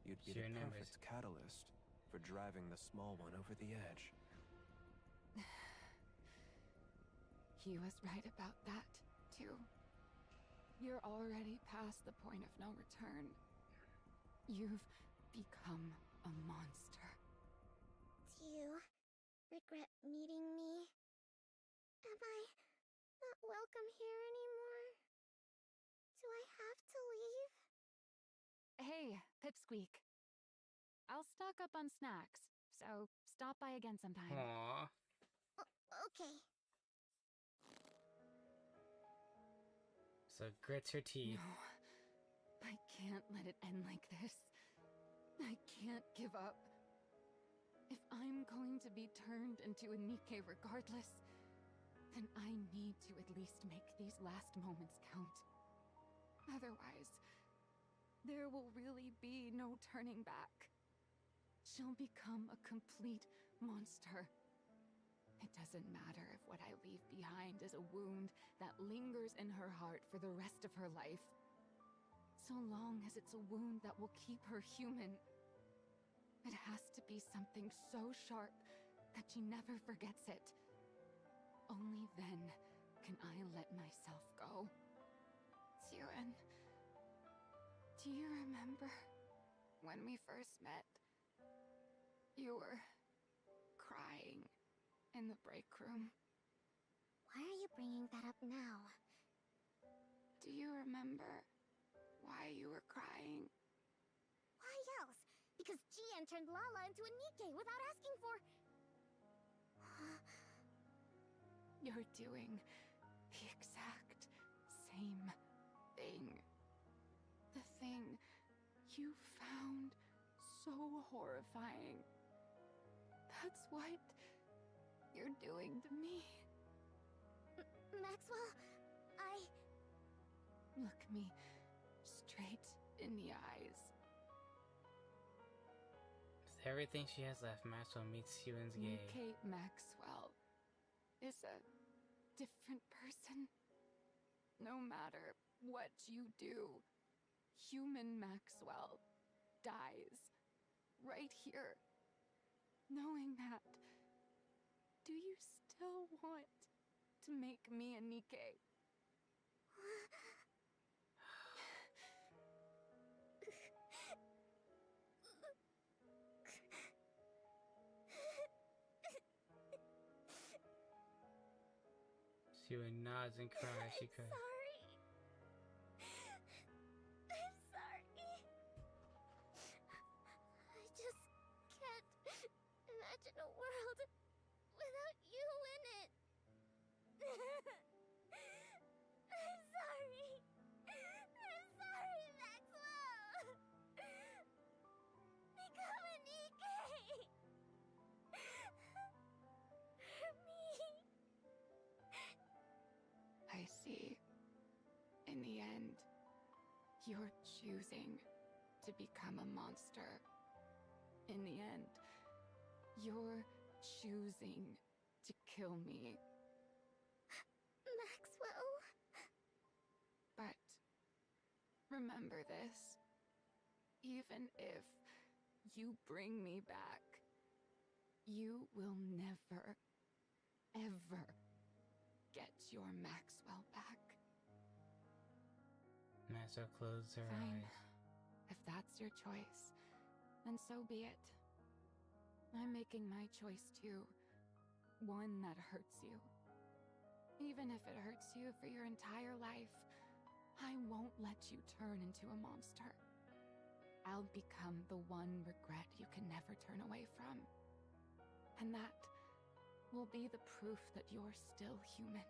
You'd be She the remembers. perfect catalyst for driving the small one over the edge. He was right about that, too. You're already past the point of no return. You've become a monster. Do you regret meeting me? Am I not welcome here anymore? Do I have to leave? Hey, Pipsqueak. I'll stock up on snacks, so stop by again sometime. Aww. Okay. So grits her teeth. No, I can't let it end like this. I can't give up. If I'm going to be turned into a Nikkei regardless, then I need to at least make these last moments count. Otherwise, there will really be no turning back. She'll become a complete monster. It doesn't matter if what I leave behind is a wound that lingers in her heart for the rest of her life. So long as it's a wound that will keep her human. It has to be something so sharp that she never forgets it. Only then can I let myself go. Siren, do you remember when we first met? You were crying in the break room. Why are you bringing that up now? Do you remember why you were crying? Why else? Because Gian turned Lala into a Nikkei without asking for... You're doing the exact same thing. The thing you found so horrifying. That's what you're doing to me. Maxwell, Look me straight in the eyes. With everything she has left, Maxwell meets Yuen's gaze. Nikkei Maxwell is a different person. No matter what you do, human Maxwell dies right here. Knowing that, do you still want to make me a Nikkei? Yuen nods and cries. She cries. sorry. I'm sorry. I just can't imagine a world without you in it. I'm sorry. I'm sorry, Maxwell. Become a Nikkei. For me. I see. In the end, you're choosing to become a monster. In the end, you're choosing to kill me. Maxwell. But remember this. Even if you bring me back, you will never, ever get your Maxwell back. Maxwell closed her Fine. eyes. If that's your choice, then so be it. I'm making my choice too. One that hurts you. Even if it hurts you for your entire life, I won't let you turn into a monster. I'll become the one regret you can never turn away from. And that will be the proof that you're still human.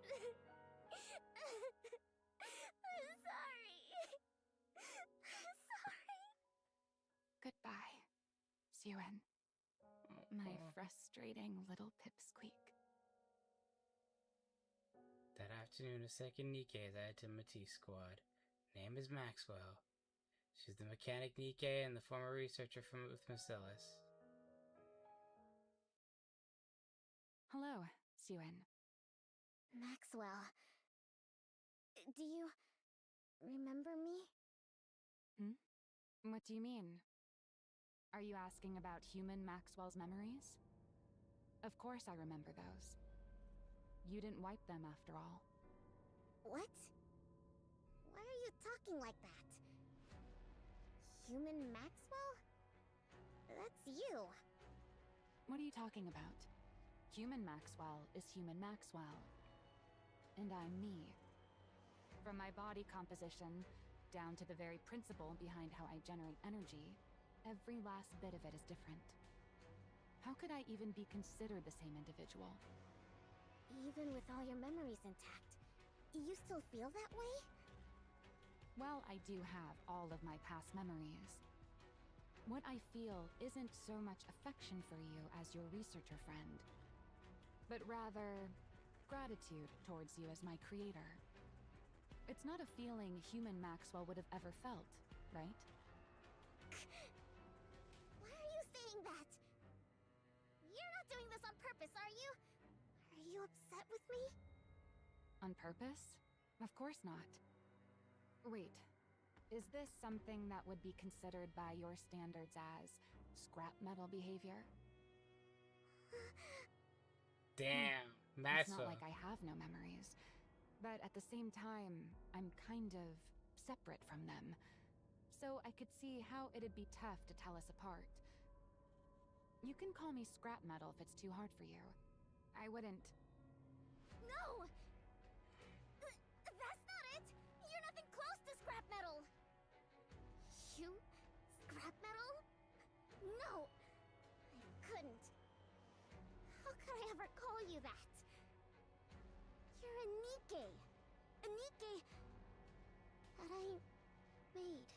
I'm sorry. I'm sorry. Goodbye, Siren. My frustrating little pipsqueak. That afternoon, a second Nikkei is added to Matisse squad. Name is Maxwell. She's the mechanic Nikkei and the former researcher with Missilis. Hello, Siren. Maxwell. Do you remember me? What do you mean? Are you asking about human Maxwell's memories? Of course I remember those. You didn't wipe them after all. What? Why are you talking like that? Human Maxwell? That's you. What are you talking about? Human Maxwell is human Maxwell. And I'm me. From my body composition, down to the very principle behind how I generate energy, every last bit of it is different. How could I even be considered the same individual? Even with all your memories intact, you still feel that way? Well, I do have all of my past memories. What I feel isn't so much affection for you as your researcher friend, but rather gratitude towards you as my creator. It's not a feeling human Maxwell would have ever felt, right? Why are you saying that? You're not doing this on purpose, are you? Are you upset with me? On purpose? Of course not. Wait, is this something that would be considered by your standards as scrap metal behavior? Damn, It's Maxwell. not like I have no memories. But at the same time, I'm kind of separate from them. So I could see how it'd be tough to tell us apart. You can call me scrap metal if it's too hard for you. I wouldn't... No! That's not it! You're nothing close to scrap metal! You? Scrap metal? No! I couldn't. How could I ever call you that? You're a Nikkei. A Nikkei that I made.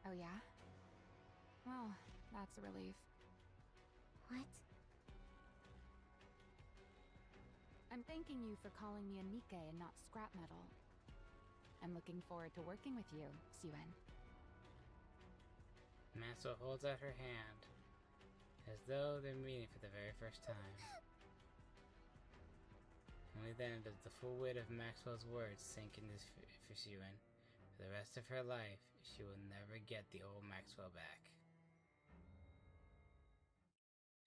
Oh yeah? Well, that's a relief. What? I'm thanking you for calling me a Nikkei and not scrap metal. I'm looking forward to working with you, Suen. Maxwell holds out her hand, as though they're meeting for the very first time. Only then does the full weight of Maxwell's words sink into for Suen. For the rest of her life, she will never get the old Maxwell back.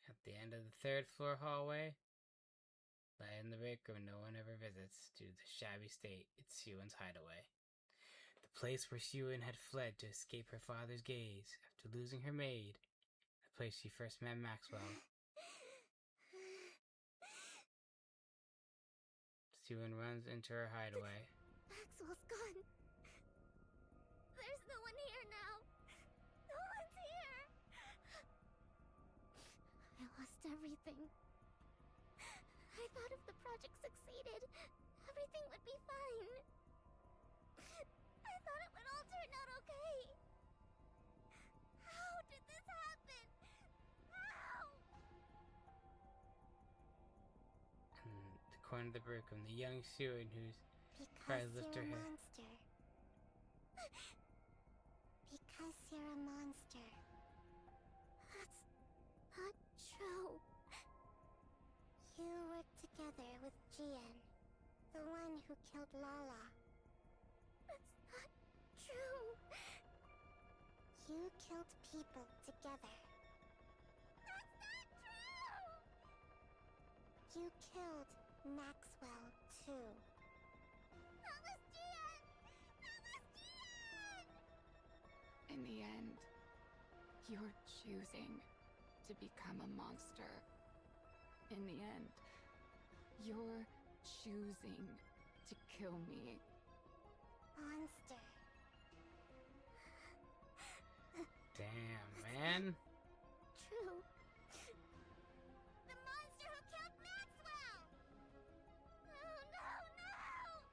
At the end of the third-floor hallway, light in the break room no one ever visits due to the shabby state it's Suen's hideaway. The place where Suen had fled to escape her father's gaze after losing her maid. The place she first met Maxwell. Suen runs into her hideaway. Maxwell's gone. There's no one here now. No one's here. I lost everything. I thought if the project succeeded, everything would be fine. I thought it would all turn out okay. How did this happen? How? In the corner of the break room, the young Suen whose cries lift her You're a head. monster. Because you're a monster. That's not true. You worked together with Jian, the one who killed Lala. That's not true. You killed people together. That's not true! You killed Maxwell, too. That was Jian! That was Jian! In the end, you're choosing to become a monster. In the end, you're choosing to kill me. Monster. Damn, man. True. The monster who killed Maxwell! No, no, no!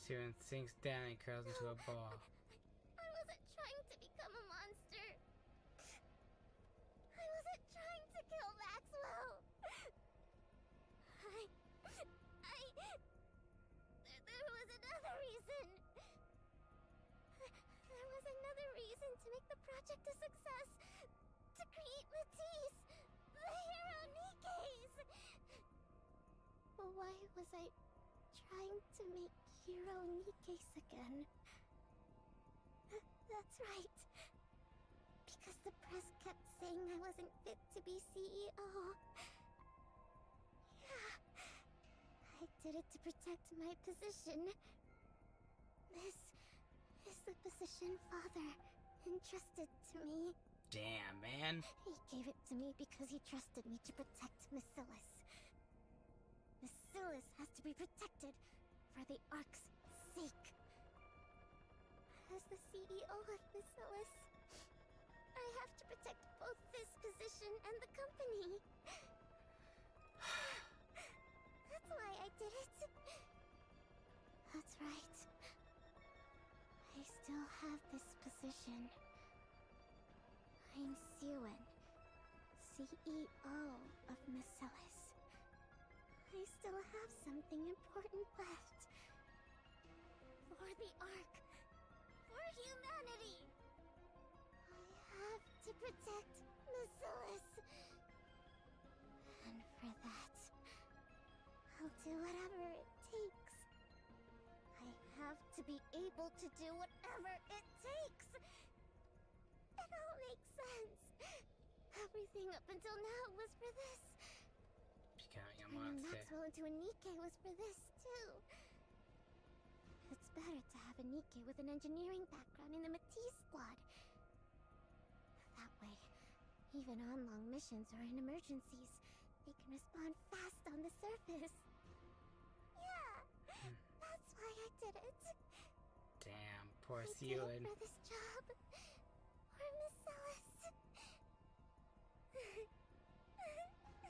Suen sinks down and curls into a ball. I wasn't trying to become a monster. I wasn't trying to kill Maxwell. There was another reason. There was another reason to make the project a success. To create Matisse, the hero Nikkeis. But why was I trying to make hero Nikkeis again? That's right. Because the press kept saying I wasn't fit to be CEO. Yeah. I did it to protect my position. This is the position Father entrusted to me. Damn, man. He gave it to me because he trusted me to protect Missilis. Missilis has to be protected for the Ark's sake. As the CEO of Missilis, I have to protect both this position and the company. That's why I did it. That's right. I still have this position. I'm Suen. CEO of Missilis. I still have something important left. For the Ark. For humanity. I have to protect Missilis. And for that, I'll do whatever it takes. I have to be able to do whatever it takes. It all makes sense. Everything up until now was for this. Turning Maxwell into a Nikkei was for this, too. It's better to have a Nikkei with an engineering background in the Matisse squad. That way, even on long missions or in emergencies, they can respond fast on the surface. Yeah, that's why I did it. Damn, poor I Siwan. did it for this job.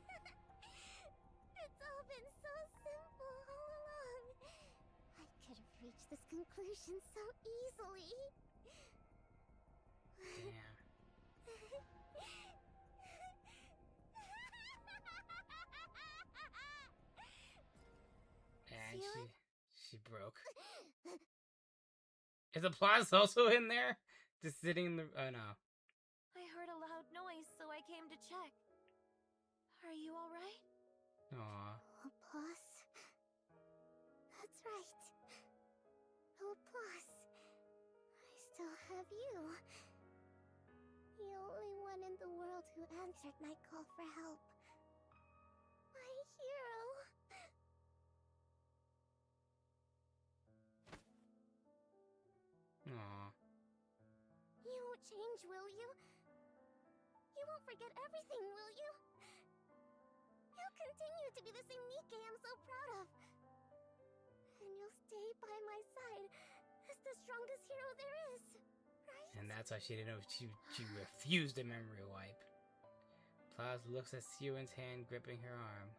For Missilis. It's all been so simple all along. I could have reached this conclusion so easily. Damn. And she broke. Is Applause also in there? Just sitting in the... Oh, no. I heard a loud noise, so I came to check. Are you alright? Aww. Applause. That's right. Applause. I still have you. The only one in the world who answered my call for help. My hero. Aww. You won't change, will you? You won't forget everything, will you? You'll continue to be the same Nikkei I'm so proud of. And you'll stay by my side as the strongest hero there is, right? And that's why she didn't know she refused a memory wipe. Applause looks at Siwan's hand gripping her arm.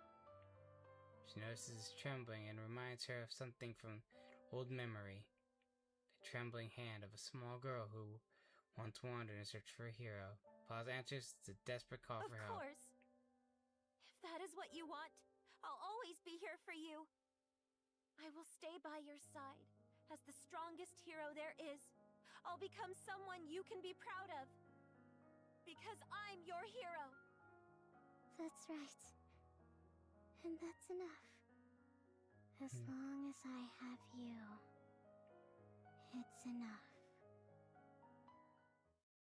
She notices it's trembling and reminds her of something from old memory. The trembling hand of a small girl who once wandered in search for a hero. Applause answers the desperate call for help. Of course. If that is what you want, I'll always be here for you. I will stay by your side as the strongest hero there is. I'll become someone you can be proud of. Because I'm your hero. That's right. And that's enough. As long as I have you, it's enough.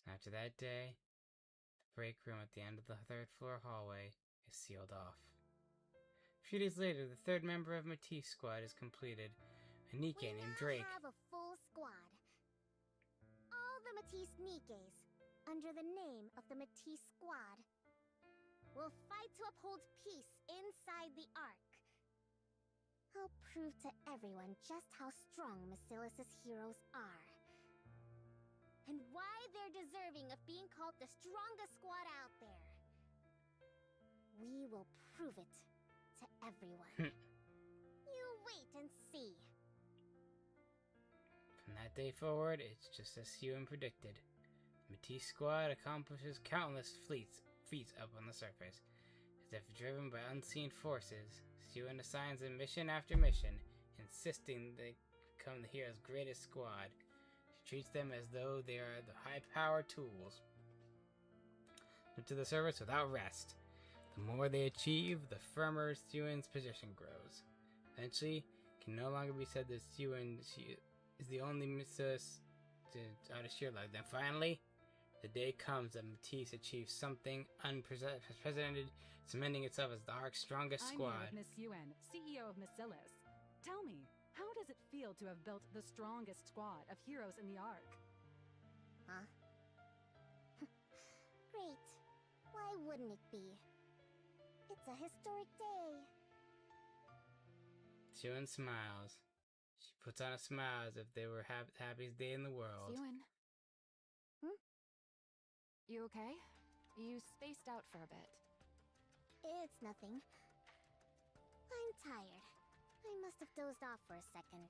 After that day, the break room at the end of the third floor hallway is sealed off. A few days later, the third member of Matisse squad is completed, a Nikkei named Drake. We now have a full squad. All the Matisse Nikkeis, under the name of the Matisse squad, will fight to uphold peace inside the Ark. I'll prove to everyone just how strong Missilis' heroes are. And why they're deserving of being called the strongest squad out there. We will prove it to everyone. You wait and see. From that day forward, it's just as Siwan predicted. The Matisse squad accomplishes countless feats up on the surface. As if driven by unseen forces, Siwan assigns them mission after mission, insisting they become the hero's greatest squad. She treats them as though they are the high-powered tools to the service without rest. The more they achieve, the firmer Siwan's position grows. Eventually, it can no longer be said that Siwan is the only Missilis out of sheer luck. Then finally, the day comes that Matisse achieves something unprecedented, cementing itself as the Ark's strongest squad. I'm here with Miss Siwan, CEO of Missilis. Tell me, how does it feel to have built the strongest squad of heroes in the Ark? Huh? Great. Why wouldn't it be? It's a historic day. Siwan smiles. She puts on a smile as if they were the happiest day in the world. Siwan? You okay? You spaced out for a bit. It's nothing. I'm tired. I must have dozed off for a second.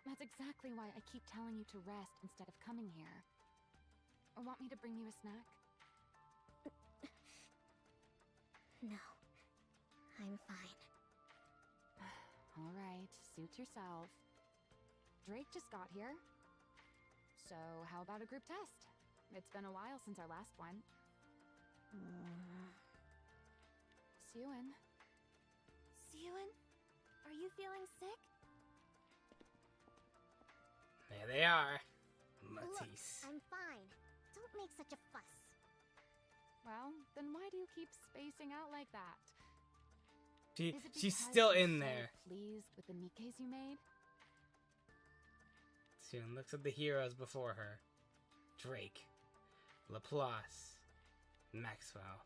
That's exactly why I keep telling you to rest instead of coming here. Or want me to bring you a snack? No. I'm fine. All right, suit yourself. Drake just got here. So, how about a group test? It's been a while since our last one. Sewin. Sewin, are you feeling sick? There they are. Look, Matisse. I'm fine. Don't make such a fuss. Well, then why do you keep spacing out like that? She's because still you're in so there. Pleased with the Nikes you made? Soon looks at the heroes before her. Drake, Laplace, Maxwell.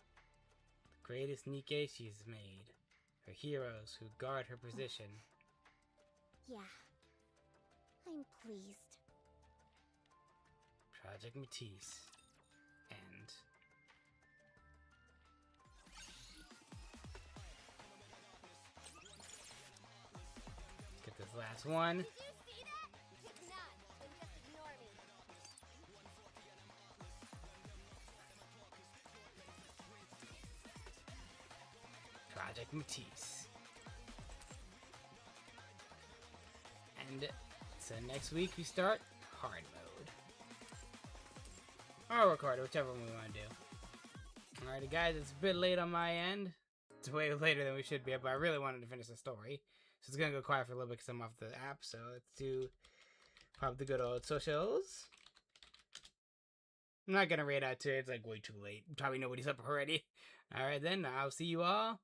The greatest Nike she's made. Her heroes who guard her position. Yeah. I'm pleased. Project Matisse. End. Get this last one. Did you see that? If not, then just ignore me. Project Matisse. And so next week we start hard mode. Or record, whichever one we want to do. Alrighty guys, it's a bit late on my end. It's way later than we should be, but I really wanted to finish the story. So it's gonna go quiet for a little bit because I'm off the app, so let's do pop the good old socials. I'm not gonna raid out to it, it's like way too late. Probably nobody's up already. Alright then, I'll see you all